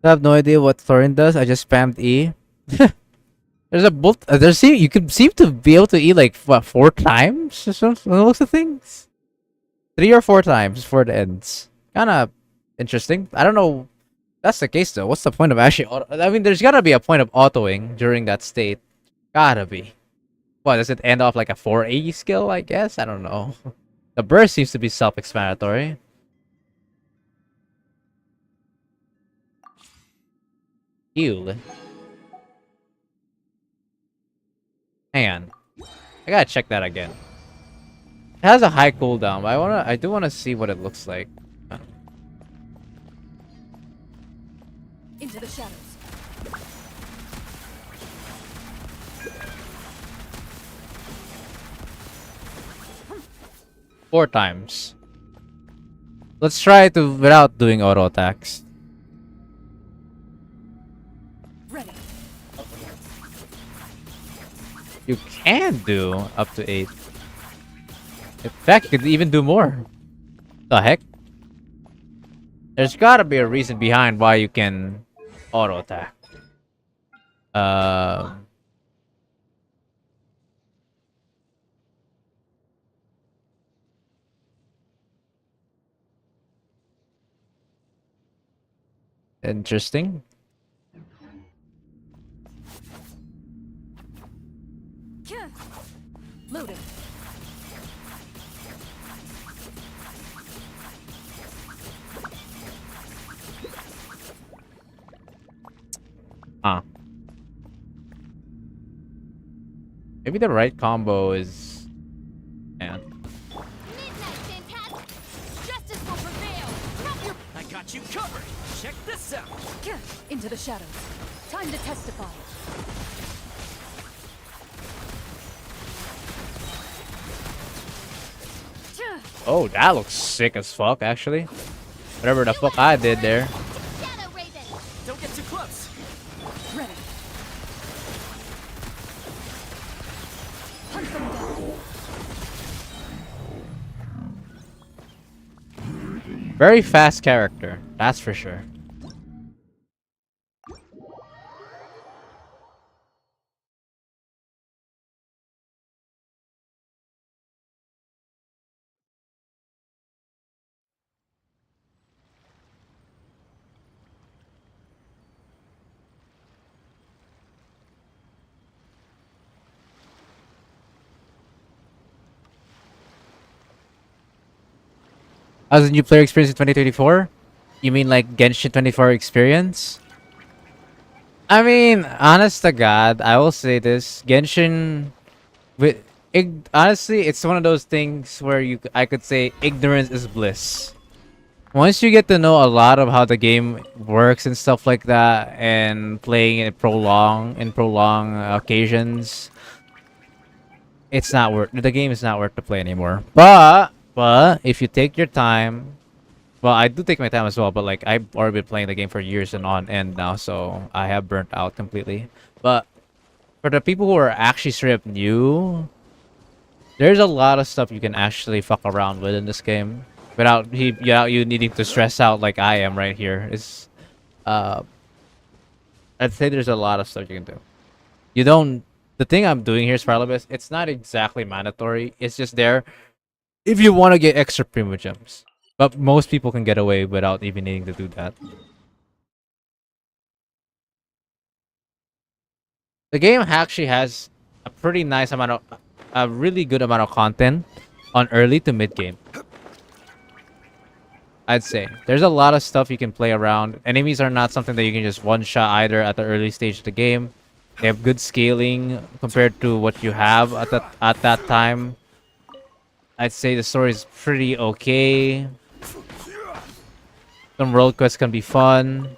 I have no idea what Thorin does. I just spammed E. There's a bolt. You can seem to be able to E like what 4 times or something. Looks of things. 3 or 4 times before it ends. Kind of interesting. I don't know. That's the case though. What's the point of actually? I mean, there's gotta be a point of autoing during that state. Gotta be. What does it end off like a 4A skill? I guess I don't know. The burst seems to be self-explanatory. Heal. Hang on. I gotta check that again. It has a high cooldown, but I do wanna see what it looks like. Into the shadows. 4 times. Let's try it without doing auto attacks. Ready. You can do up to 8. In fact, you could even do more. The heck? There's gotta be a reason behind why you can auto attack. Interesting. Loaded. Huh. Maybe the right combo is... Man. Midnight, Phantasm. Justice will prevail. Drop your I got you covered. Check this out. Into the shadows. Time to testify. Oh, that looks sick as fuck, actually. Whatever the fuck I did there. Shadow Raven. Don't get too close. Ready. Hunt them down. Very fast character, that's for sure. As a new player experience in 2024? You mean like Genshin 24 experience? I mean, honest to God, I will say this: Genshin, honestly, it's one of those things where I could say ignorance is bliss. Once you get to know a lot of how the game works and stuff like that, and playing it prolong occasions, it's not worth the game is not worth to play anymore. But if you take your time, well, I do take my time as well. But like I've already been playing the game for years and on end now, so I have burnt out completely. But for the people who are actually straight up new, there's a lot of stuff you can actually fuck around with in this game without you needing to stress out like I am right here. It's uh, I'd say there's a lot of stuff you can do. You don't. The thing I'm doing here is Farlabis. It's not exactly mandatory. It's just there if you want to get extra primo gems. But most people can get away without even needing to do that. The game actually has a pretty nice amount of, a really good amount of content on early to mid game. I'd say there's a lot of stuff you can play around. Enemies are not something that you can just one shot either at the early stage of the game. They have good scaling compared to what you have at that time. I'd say the story is pretty okay. Some world quests can be fun.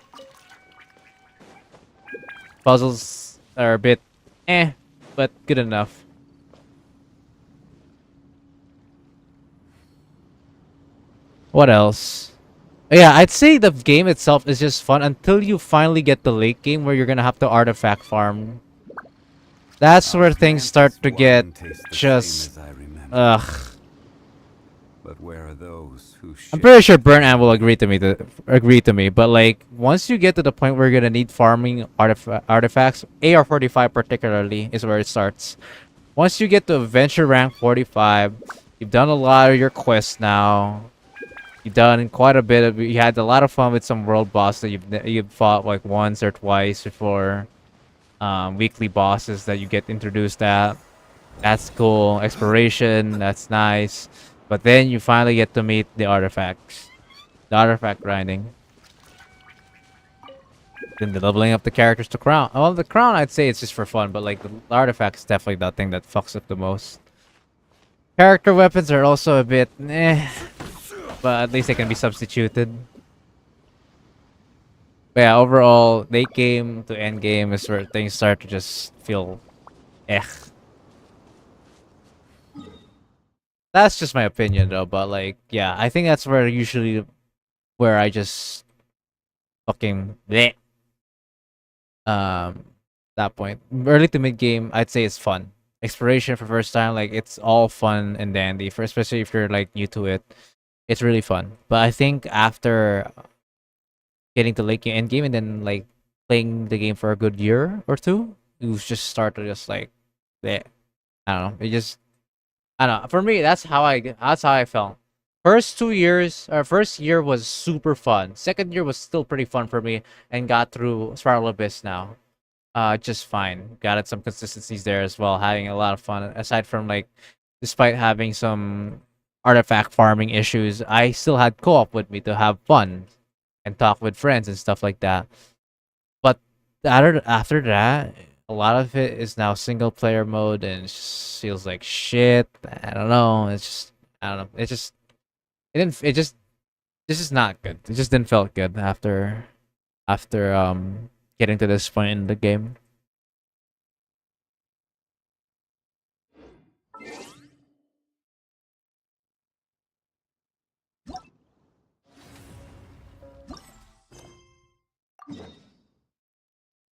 Puzzles are a bit but good enough. What else? Yeah, I'd say the game itself is just fun until you finally get the late game where you're gonna have to artifact farm. That's where things start to get just ugh. But where are those who I'm pretty sure Burnout will agree to me, but like once you get to the point where you're gonna need farming artifacts, AR-45 particularly is where it starts. Once you get to adventure rank 45, you've done a lot of your quests now. You've done quite a bit of. You had a lot of fun with some world boss that you've fought like once or twice before. Weekly bosses that you get introduced at. That's cool. Exploration, that's nice. But then you finally get to meet the artifacts. The artifact grinding. Then the leveling up the characters to crown. Well, the crown I'd say it's just for fun, but like the artifact is definitely the thing that fucks up the most. Character weapons are also a bit but at least they can be substituted. But yeah, overall, late game to end game is where things start to just feel That's just my opinion though, but like, yeah, I think that's where I just fucking bleh. That point. Early to mid game, I'd say it's fun. Exploration for first time, like it's all fun and dandy, for especially if you're like new to it. It's really fun. But I think after getting to late game end game and then like playing the game for a good year or two, you just start to just like bleh. I don't know. It just I don't know. For me, that's how I felt. First year was super fun. Second year was still pretty fun for me and got through Spiral Abyss now. Just fine. Got it some consistencies there as well, having a lot of fun. Aside from like, despite having some artifact farming issues, I still had co-op with me to have fun and talk with friends and stuff like that. But after that, a lot of it is now single player mode and it just feels like shit. I don't know. It's just I don't know. It didn't it just this is not good. It just didn't felt good after getting to this point in the game.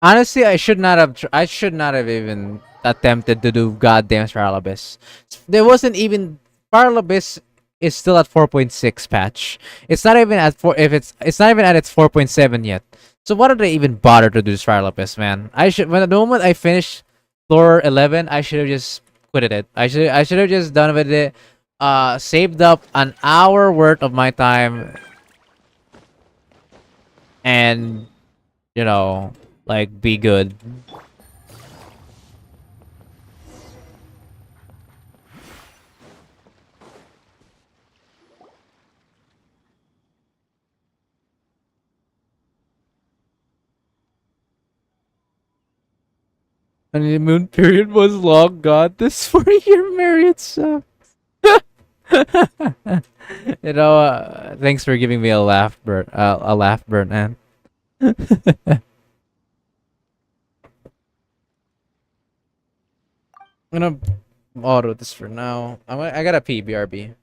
Honestly, I should not have even attempted to do goddamn Spiral Abyss. There wasn't even Spiral Abyss is still at 4.6 patch. It's not even at 4 if it's not even at its 4.7 yet. So what did I even bother to do Spiral Abyss, man? I should when the moment I finished floor 11, I should have just quitted it. I should have just done with it. Saved up an hour worth of my time and you know, like be good. Honeymoon period was long. God, this 4-year marriage sucks. Thanks for giving me a laugh, Bert. A laugh, Bert, man. I'm gonna auto this for now. I gotta pee, BRB.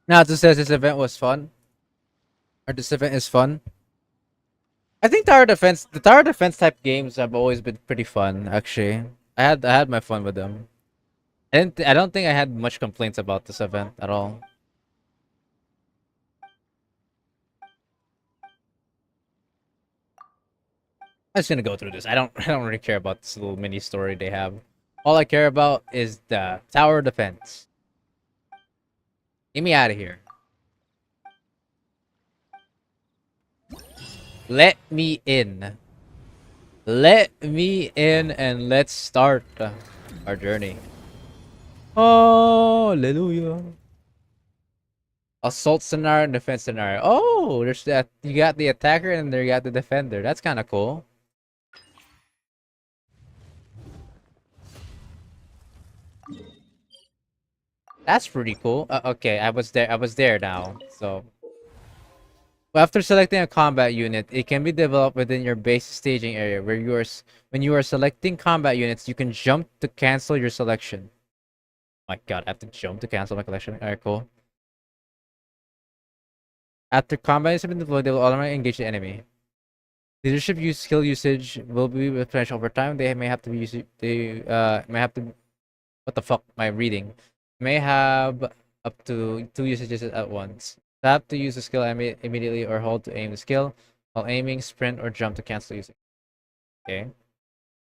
Now, it says this event was fun, or this event is fun. I think the tower defense type games have always been pretty fun. Actually, I had my fun with them. I don't think I had much complaints about this event at all. I'm just gonna go through this. I don't really care about this little mini story they have. All I care about is the tower defense. Get me out of here. Let me in. Let me in and let's start our journey. Hallelujah. Assault scenario and defense scenario. Oh, there's that. You got the attacker and there you got the defender. That's kind of cool. That's pretty cool. Okay, I was there. I was there now. So, after selecting a combat unit, it can be developed within your base staging area. When you are selecting combat units, you can jump to cancel your selection. My God, I have to jump to cancel my collection. Alright, cool. After combat has been deployed, they will automatically engage the enemy. Leadership skill usage will be replenished over time. They may have to be used. They may have to. What the fuck? My reading may have up to 2 usages at once. Tap to use the skill immediately, or hold to aim the skill. While aiming, sprint or jump to cancel usage. Okay.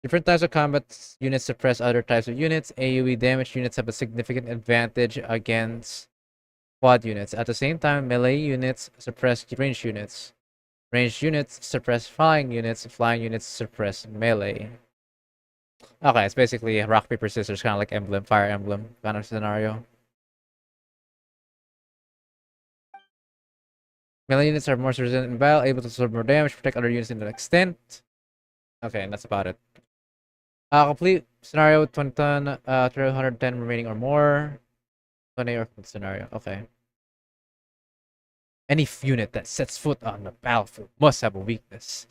Different types of combat units suppress other types of units. AoE damage units have a significant advantage against quad units. At the same time, melee units suppress ranged units. Ranged units suppress flying units. Flying units suppress melee. Okay, it's basically rock, paper, scissors, kind of like Emblem, Fire Emblem kind of scenario. Melee units are more resistant in battle, able to absorb more damage, protect other units to an extent. Okay, and that's about it. Complete scenario with 20 ton, 310 remaining or more. 20 or scenario, okay. Any unit that sets foot on the battlefield must have a weakness.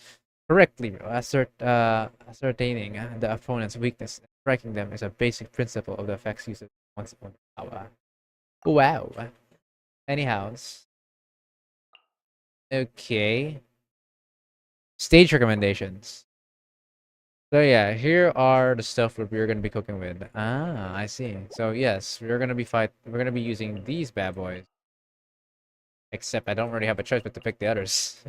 Correctly ascertaining the opponent's weakness and striking them is a basic principle of the effects used once upon power. Wow. Anyhows. Okay. Stage recommendations. So yeah, here are the stuff that we're gonna be cooking with. Ah, I see. So yes, we're gonna be using these bad boys. Except I don't really have a choice but to pick the others.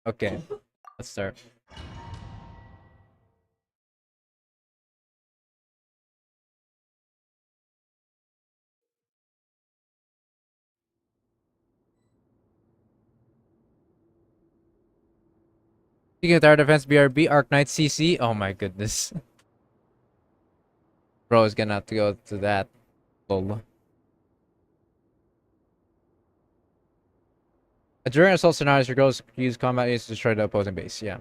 Okay, let's start. Speaking of tower defense, BRB, Arc Knight CC. Oh my goodness. Bro is gonna have to go to that. Lol. During assault scenarios, your goal is to use combat aids to destroy the opposing base. Yeah.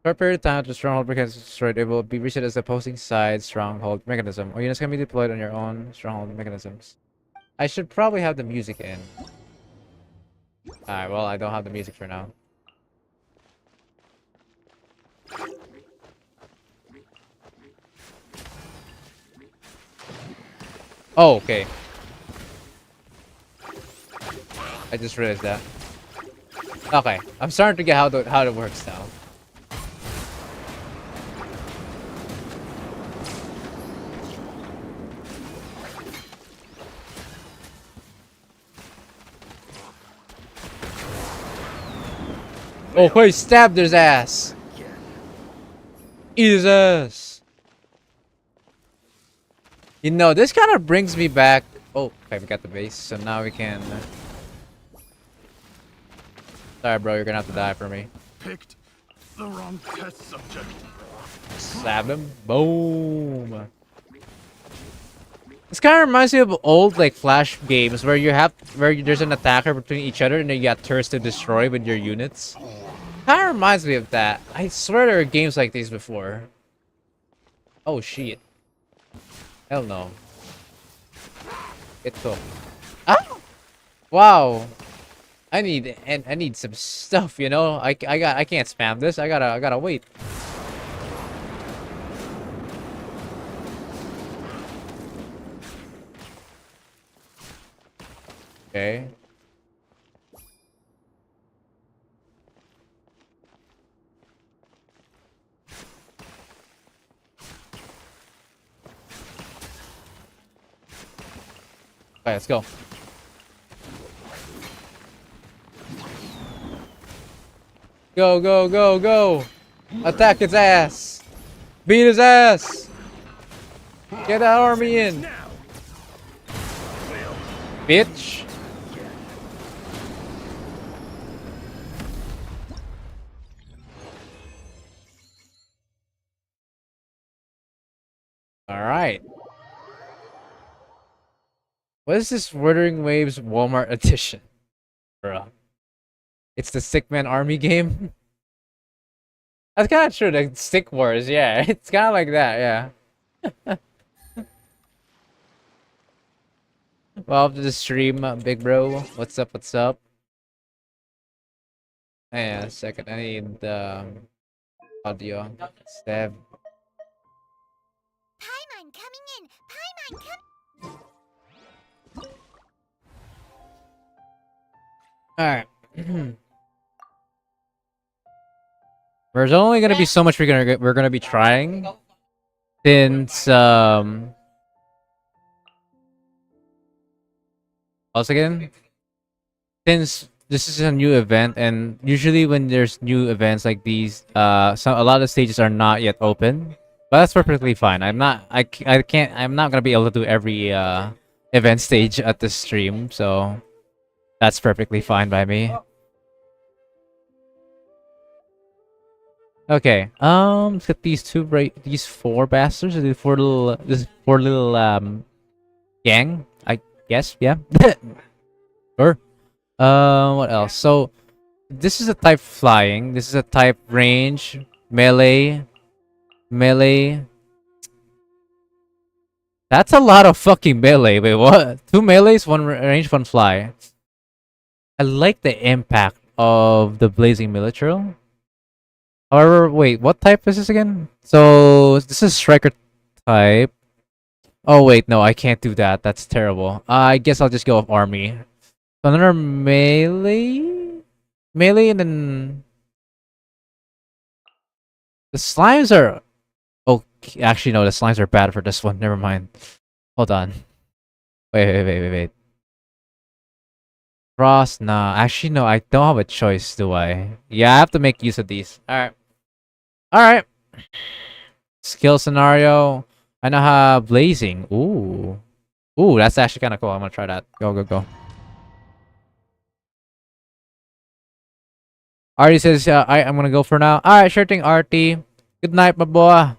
For a period of time, the stronghold becomes destroyed. It will be reset as the opposing side stronghold mechanism. Or units can be deployed on your own stronghold mechanisms. I should probably have the music in. Alright, well, I don't have the music for now. Oh, okay. I just realized that. Okay, I'm starting to get how it works now. Oh, wait, stabbed his ass. Eat his ass. You know, this kind of brings me back. Oh, okay, we got the base, so now we can. Sorry, bro, you're gonna have to die for me. Picked the wrong test subject. Stabbed him. Boom. This kind of reminds me of old like Flash games where there's an attacker between each other and then you got turrets to destroy with your units. Kind of reminds me of that. I swear there are games like these before. Oh shit. Hell no. Get cooked. Ah! Wow. I need some stuff, you know. I can't spam this. I gotta wait. Okay. Alright, let's go. Go, go, go, go! Attack his ass! Beat his ass! Get that army in! Bitch! Alright. What is this Wuthering Waves Walmart edition? Bruh. It's the Stickman Army game? That's kind of true, the Stick Wars, yeah. It's kind of like that, yeah. Welcome to the stream, big bro. What's up, what's up? Hang on a second, I need audio. Stab. Paimon coming in! Paimon coming! Alright. There's only gonna be so much we're gonna be trying. Since also again, since this is a new event, and usually when there's new events like these, a lot of the stages are not yet open, but that's perfectly fine. I'm not gonna be able to do every event stage at this stream, so that's perfectly fine by me. Okay, let's get these four bastards, this four little gang, I guess, yeah. Sure. What else? So this is a type flying. This is a type range, melee. That's a lot of fucking melee. Wait, what? 2 melees, 1 range, 1 fly. I like the impact of the blazing military. However, wait, what type is this again? So this is striker type. Oh wait, no, I can't do that. That's terrible. I guess I'll just go with army. Another melee, and then the slimes are. Okay, actually no, the slimes are bad for this one. Never mind. Hold on. Wait. Frost, nah. Actually no, I don't have a choice, do I? Yeah, I have to make use of these. Alright. Skill scenario. I know how blazing. Ooh, that's actually kind of cool. I'm gonna try that. Go. Artie says, I'm gonna go for now. Alright, sure thing, Artie. Good night, my boy.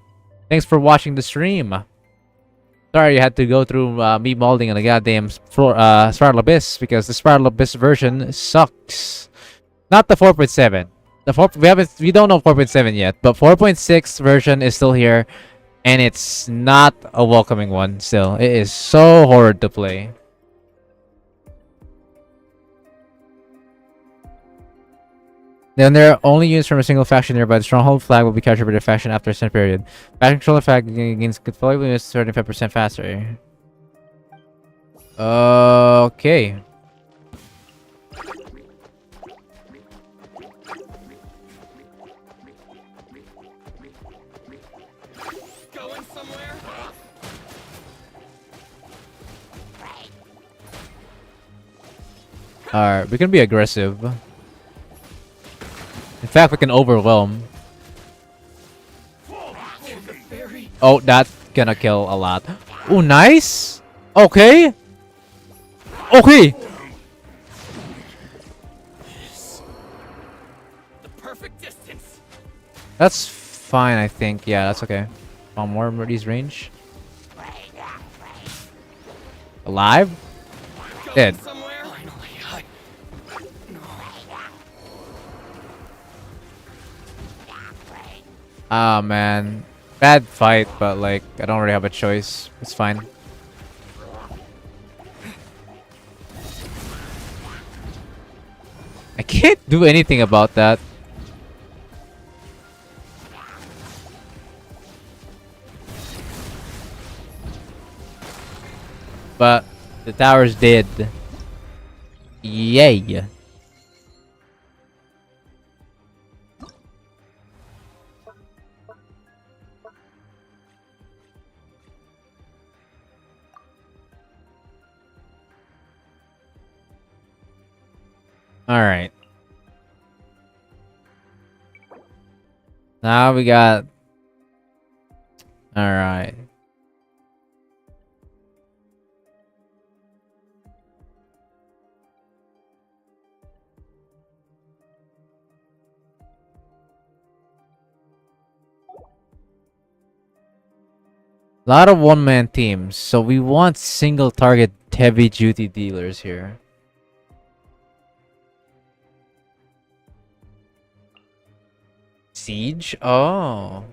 Thanks for watching the stream. Sorry you had to go through me molding on the goddamn Spiral Abyss, because the Spiral Abyss version sucks. Not the 4.7. We don't know 4.7 yet, but 4.6 version is still here, and it's not a welcoming one still. It is so hard to play. Then they're only used from a single faction nearby. The stronghold flag will be captured by the faction after a set period. Faction controller flag gains control units 35% faster. Okay. Going somewhere? Alright, we can be aggressive. In fact, we can overwhelm. Oh, that's gonna kill a lot. Oh, nice. Okay. Okay. The perfect distance. That's fine, I think. Yeah, that's okay. More Murdy's range. Alive? Dead. Somewhere? Finally, Ah, man. Bad fight, but like, I don't really have a choice. It's fine. I can't do anything about that. But the tower's dead. Yay. Alright. Now we got... Alright. A lot of one-man teams, so we want single target heavy duty dealers here. Siege? Oh.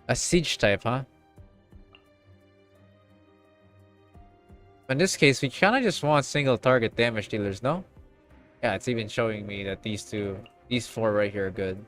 A siege type, huh? In this case, we kind of just want single target damage dealers, no? Yeah, it's even showing me that these four right here are good.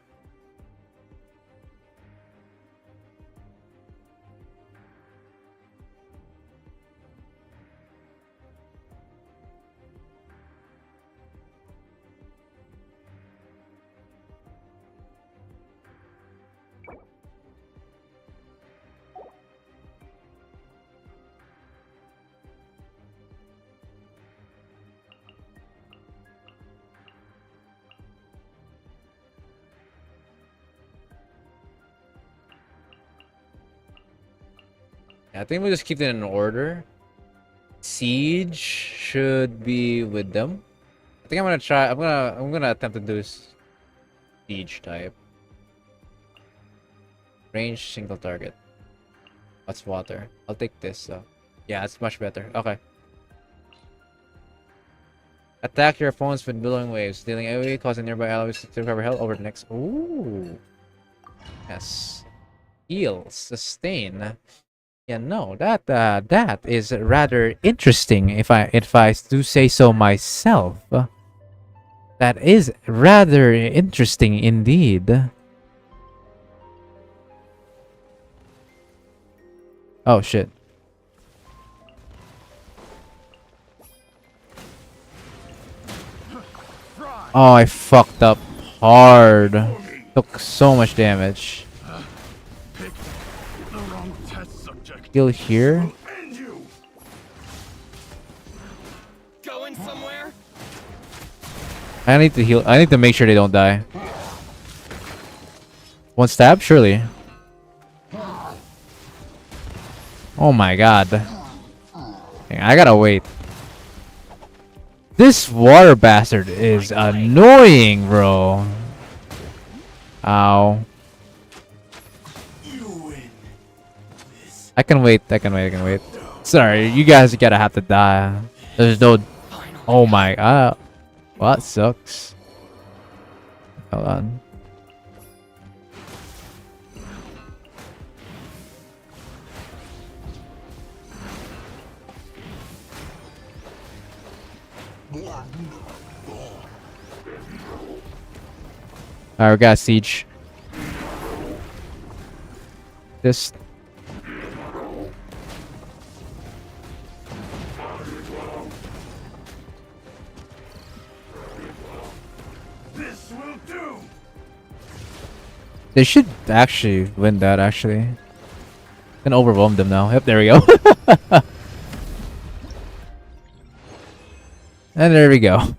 I think we'll just keep it in order. Siege should be with them. I think I'm gonna try. I'm gonna attempt to do siege type. Range single target. What's water? I'll take this. Yeah, it's much better. Okay. Attack your opponents with billowing waves, dealing AoE, causing nearby allies to recover health over the next. Ooh. Yes. Heal, sustain. Yeah, no, that is rather interesting. If I do say so myself, that is rather interesting indeed. Oh shit! Oh, I fucked up hard. Took so much damage. Kill here. Going somewhere? I need to heal. I need to make sure they don't die. One stab, surely. Oh my god. I gotta wait. This water bastard is annoying, bro. Ow. I can wait. I can wait. I can wait. Sorry, you guys gotta have to die. There's no. Oh my. Well, that sucks. Hold on. Alright, we got siege. This. This will do. They should actually win that, actually. Can overwhelm them now. Yep, there we go. And there we go.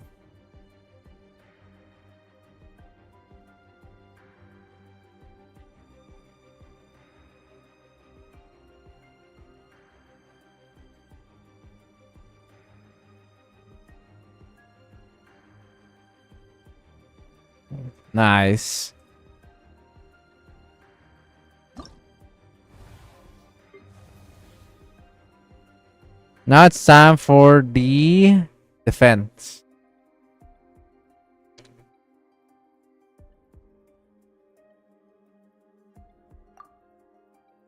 Nice. Now it's time for the defense.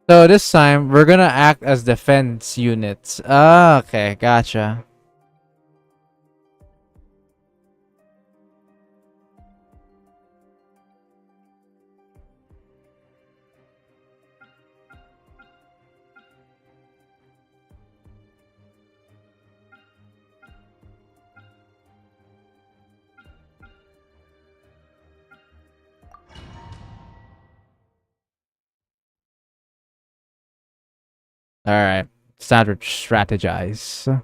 So this time we're gonna act as defense units. Ah, okay, gotcha. Alright. It's time to strategize.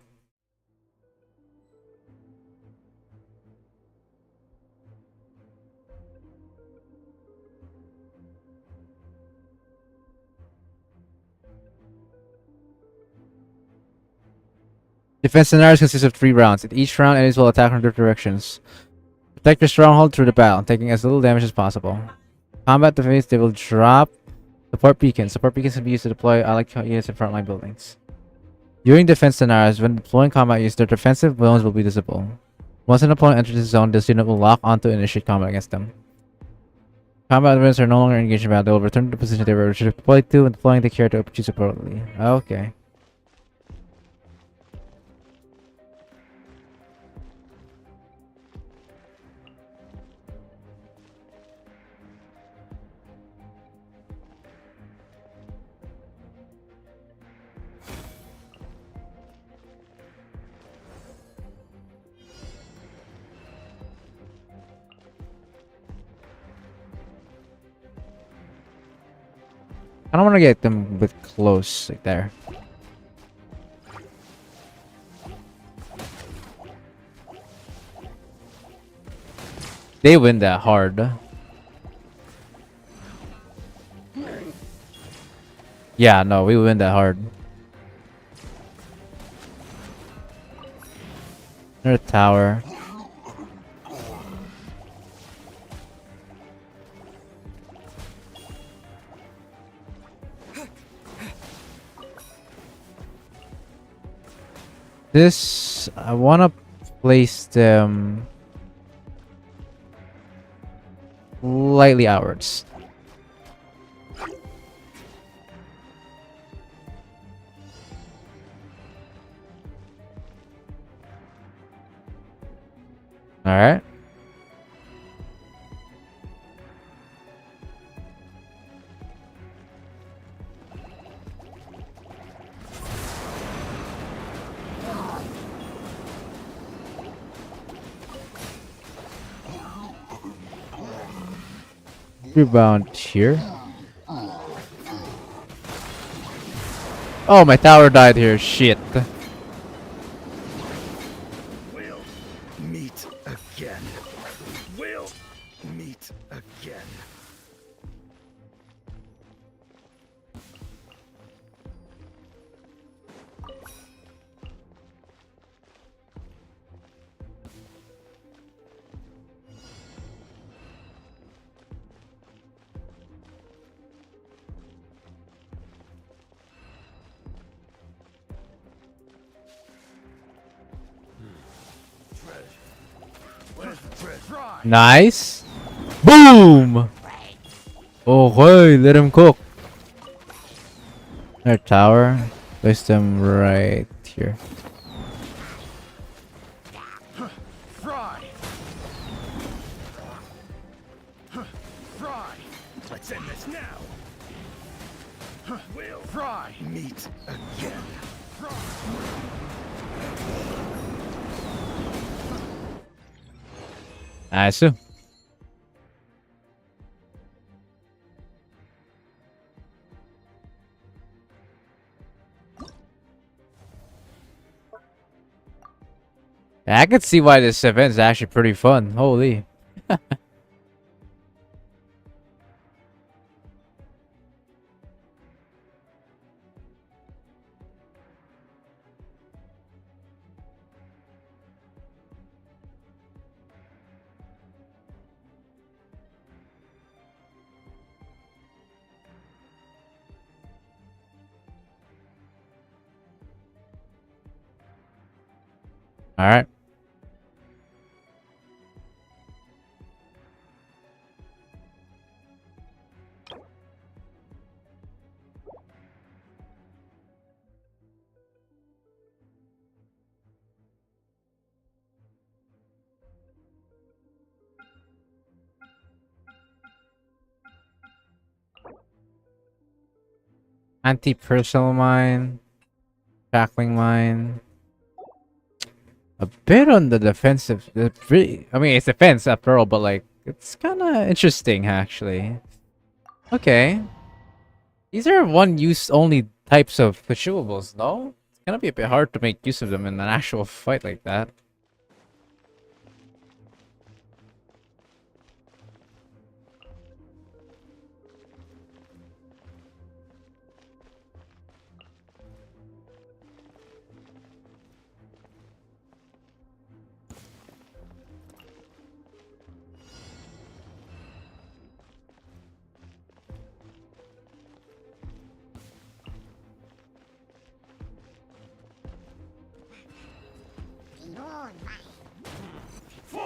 Defense scenarios consist of 3 rounds. In each round, enemies will attack from different directions. Protect your stronghold through the battle, taking as little damage as possible. Combat defense, they will drop support beacons. Support beacons can be used to deploy allied units in frontline buildings. During defense scenarios, when deploying combat units, their defensive zones will be visible. Once an opponent enters the zone, this unit will lock onto and initiate combat against them. Combat units are no longer engaged in battle. They will return to the position they were originally deployed to, and deploying the care to choose appropriately. Okay. I don't want to get them a bit close, like there. They win that hard. Yeah, no, we win that hard. Another tower. This, I want to place them slightly outwards. All right. Rebound here. Oh, my tower died here. Shit. We'll meet again. We'll meet again. Nice. Boom. Okay, let him cook. Their tower. Place them right here. Fry. Fry. Let's end this now. We'll fry. Meet again. Nice. I could see why this event is actually pretty fun. Holy. All right. Anti-personal mine. Tackling mine. A bit on the defensive. I mean, it's defense after all, but like, it's kind of interesting actually. Okay. These are one-use only types of consumables, no? It's gonna be a bit hard to make use of them in an actual fight like that.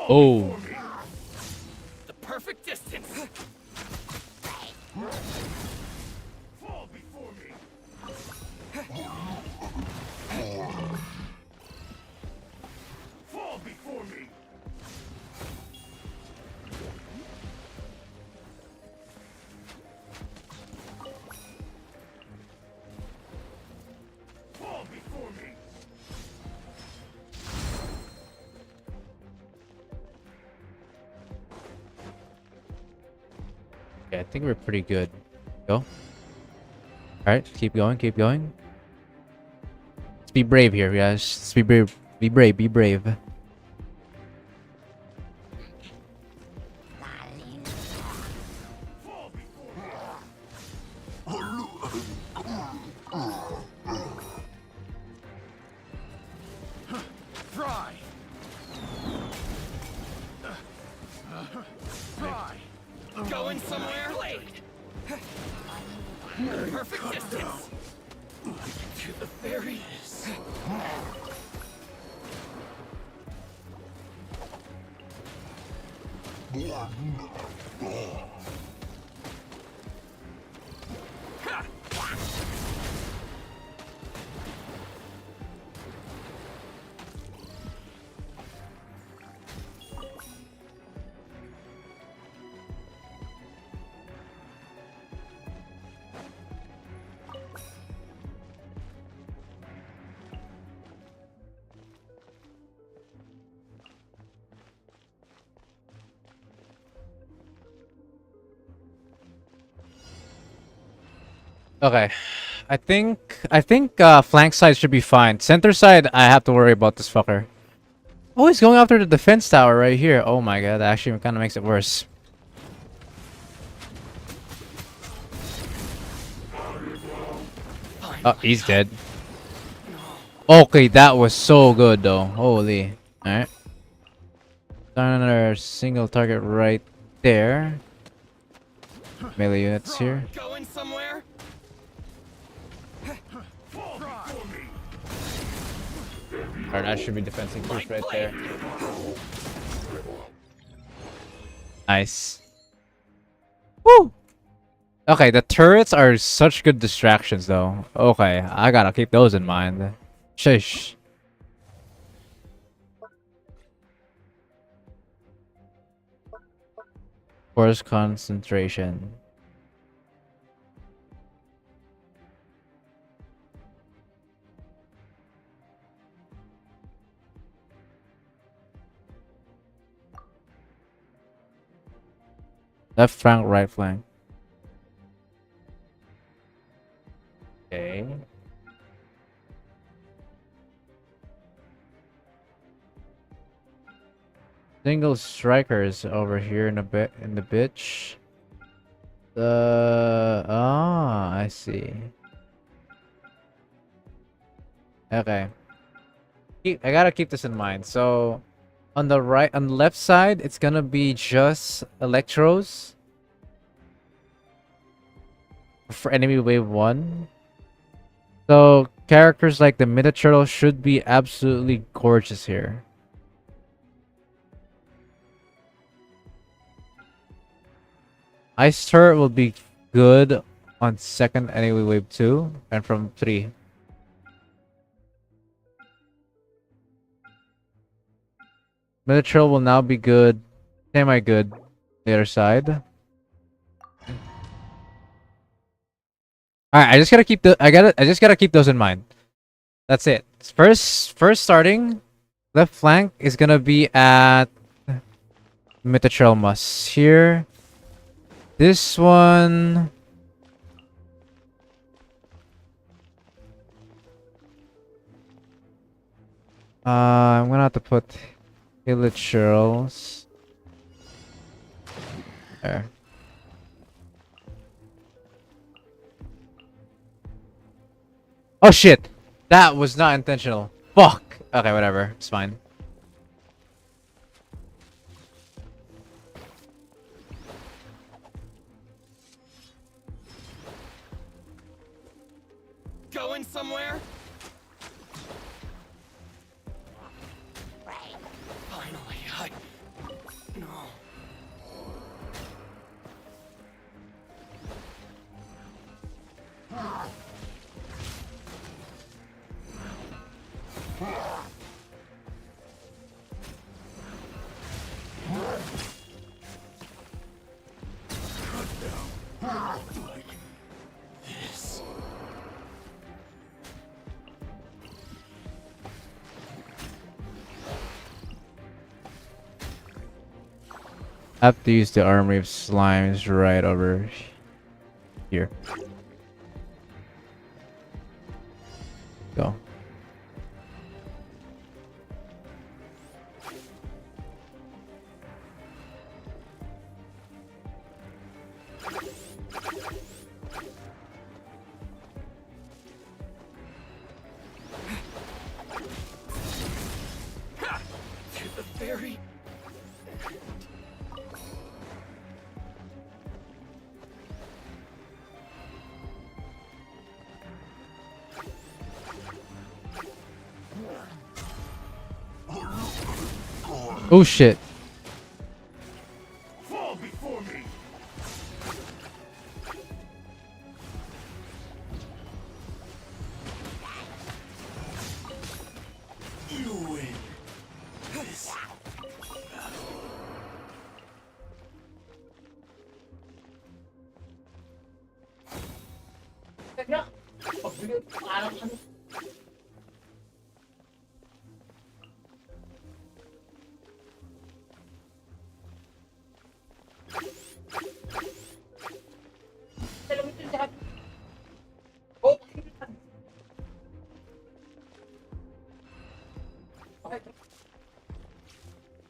Oh. The perfect distance. Fall before me. Fall before me. Fall before me. Yeah, I think we're pretty good. Go. Alright, keep going, keep going. Let's be brave here, guys. Let's be brave. Be brave, be brave. Fry. Fry. Going somewhere? Blade. Perfect distance. To the fairies. Okay. I think flank side should be fine. Center side, I have to worry about this fucker. Oh, he's going after the defense tower right here. Oh my god, that actually kind of makes it worse. Oh, he's dead. Okay, that was so good though. Holy. Alright. Another single target right there. Melee units here. Going somewhere? Alright, that should be defensive proof right there. Nice. Woo! Okay, the turrets are such good distractions, though. Okay, I gotta keep those in mind. Sheesh. Force concentration. Left flank, right flank. Okay. Single strikers over here in a bit in the bitch. I see. Okay. I gotta keep this in mind. So on the right, on the left side, it's gonna be just Electros for enemy wave 1. So characters like the Meta Turtle should be absolutely gorgeous here. Ice Turret will be good on second enemy wave 2 and from 3. Meta Turtle will now be good, semi-good the other side. Alright, I just gotta keep those in mind. That's it. First starting, left flank is gonna be at Mitachelmus here. This one. I'm gonna have to put Hilichurls there. Oh shit! That was not intentional. Fuck! Okay, whatever. It's fine. Going somewhere? Finally, no. This. I have to use the armory of slimes right over here. Go. To the very. Oh shit. Fall before me. You win. This.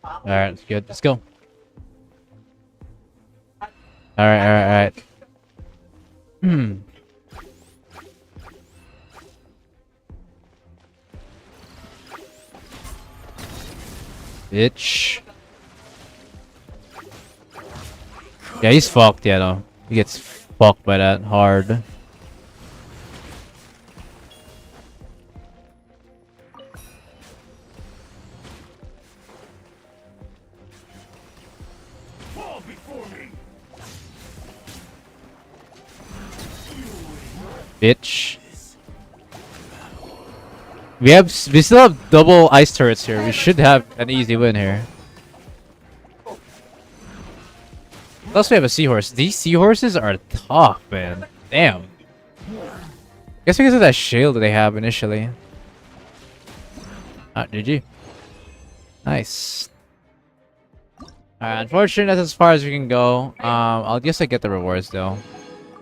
Alright, it's good. Let's go. Alright. Hmm. Bitch. Yeah, he's fucked, yeah, though. He gets fucked by that hard. Fall before Bitch. We still have double ice turrets here. We should have an easy win here. Plus we have a seahorse. These seahorses are tough, man. Damn. Guess because of that shield that they have initially. Ah, GG. Nice. Alright, unfortunately that's as far as we can go. I'll guess I get the rewards though.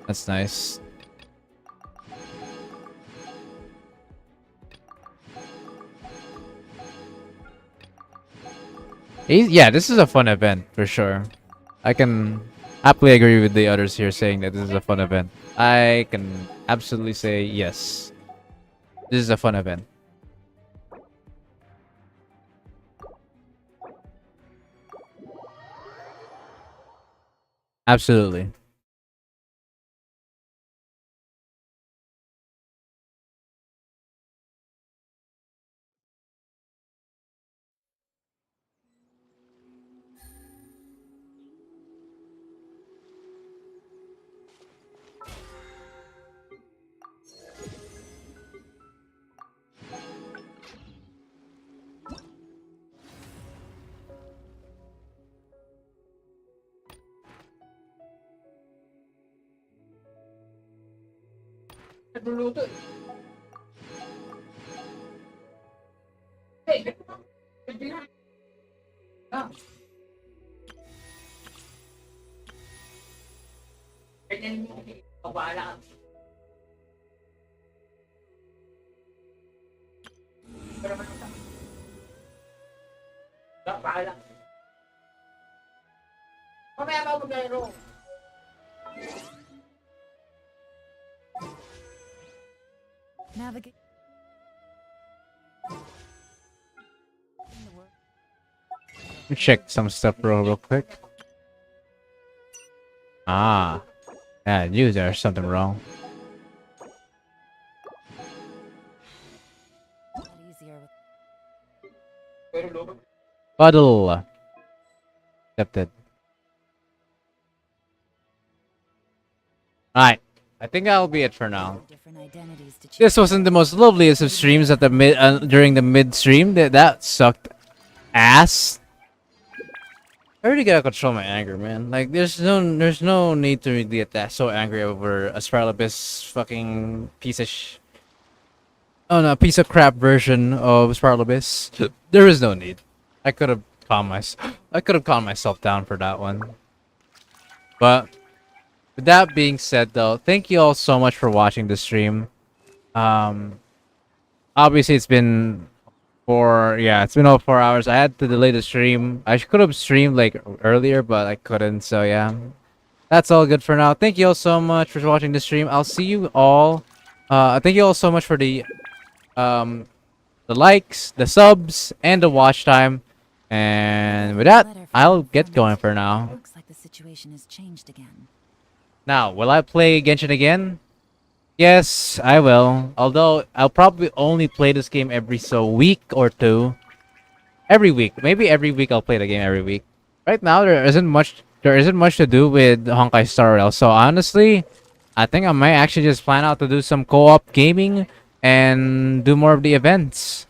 That's nice. Yeah, this is a fun event for sure. I can happily agree with the others here saying that this is a fun event. I can absolutely say yes. This is a fun event. Absolutely. Navigate. Let me check some stuff real quick. Ah. Yeah, I knew there's something wrong. Puddle. Accepted. Alright. I think that'll be it for now. This wasn't the most loveliest of streams at the during the mid-stream. That sucked ass. I really gotta control my anger, man. Like, there's no need to really get that so angry over a Sparlabus fucking piece of oh no, piece of crap version of Sparlabus. There is no need. I could have calmed myself down for that one. But with that being said, though, thank you all so much for watching the stream. Obviously it's been it's been over 4 hours. I had to delay the stream. I could have streamed like earlier, but I couldn't. So yeah, that's all good for now. Thank you all so much for watching the stream. I'll see you all. Thank you all so much for the likes, the subs, and the watch time. And with that, I'll get going for now. Looks like the situation has changed again. Now, will I play Genshin again? Yes, I will. Although, I'll probably only play this game every week or two. Every week. Maybe every week I'll play the game every week. Right now, there isn't much to do with Honkai Star Rail. So, honestly, I think I might actually just plan out to do some co-op gaming and do more of the events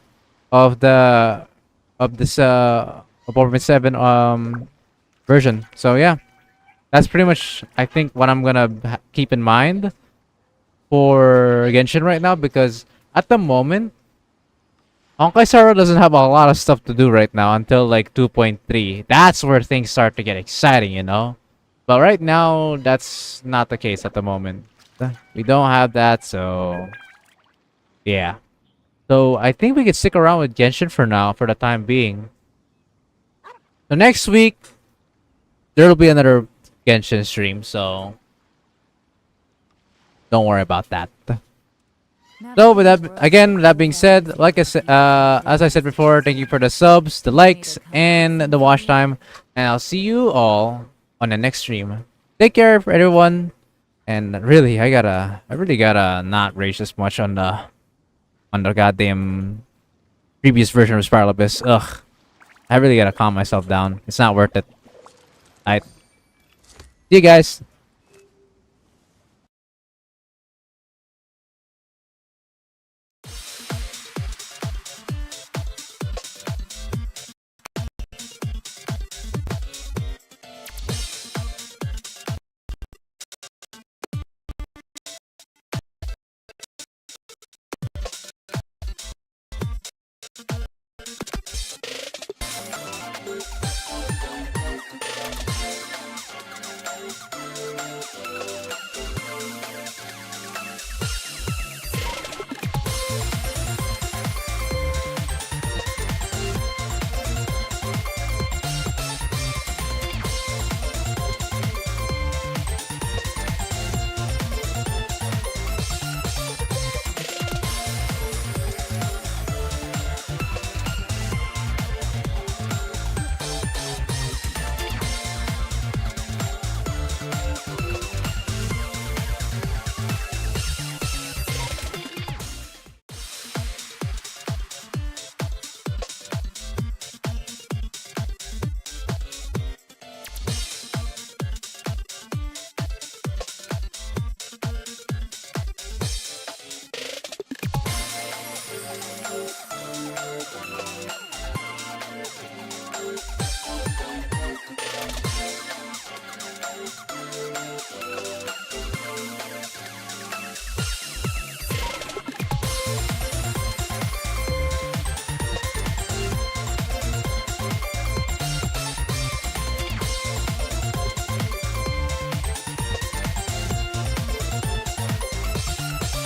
of this Apartment 7 version. So, yeah. That's pretty much, I think, what I'm gonna keep in mind for Genshin right now, because at the moment, Honkai Star Rail doesn't have a lot of stuff to do right now until like 2.3. That's where things start to get exciting, you know? But right now, that's not the case at the moment. We don't have that, so yeah. So I think we could stick around with Genshin for now, for the time being. So next week, there'll be another Genshin stream, so don't worry about that. So with that being said, like I said, as I said before, thank you for the subs, the likes, and the watch time, and I'll see you all on the next stream. Take care, everyone, and really, I really gotta not rage this much on the goddamn previous version of Sparlabus. Ugh, I really gotta calm myself down. It's not worth it. See you guys.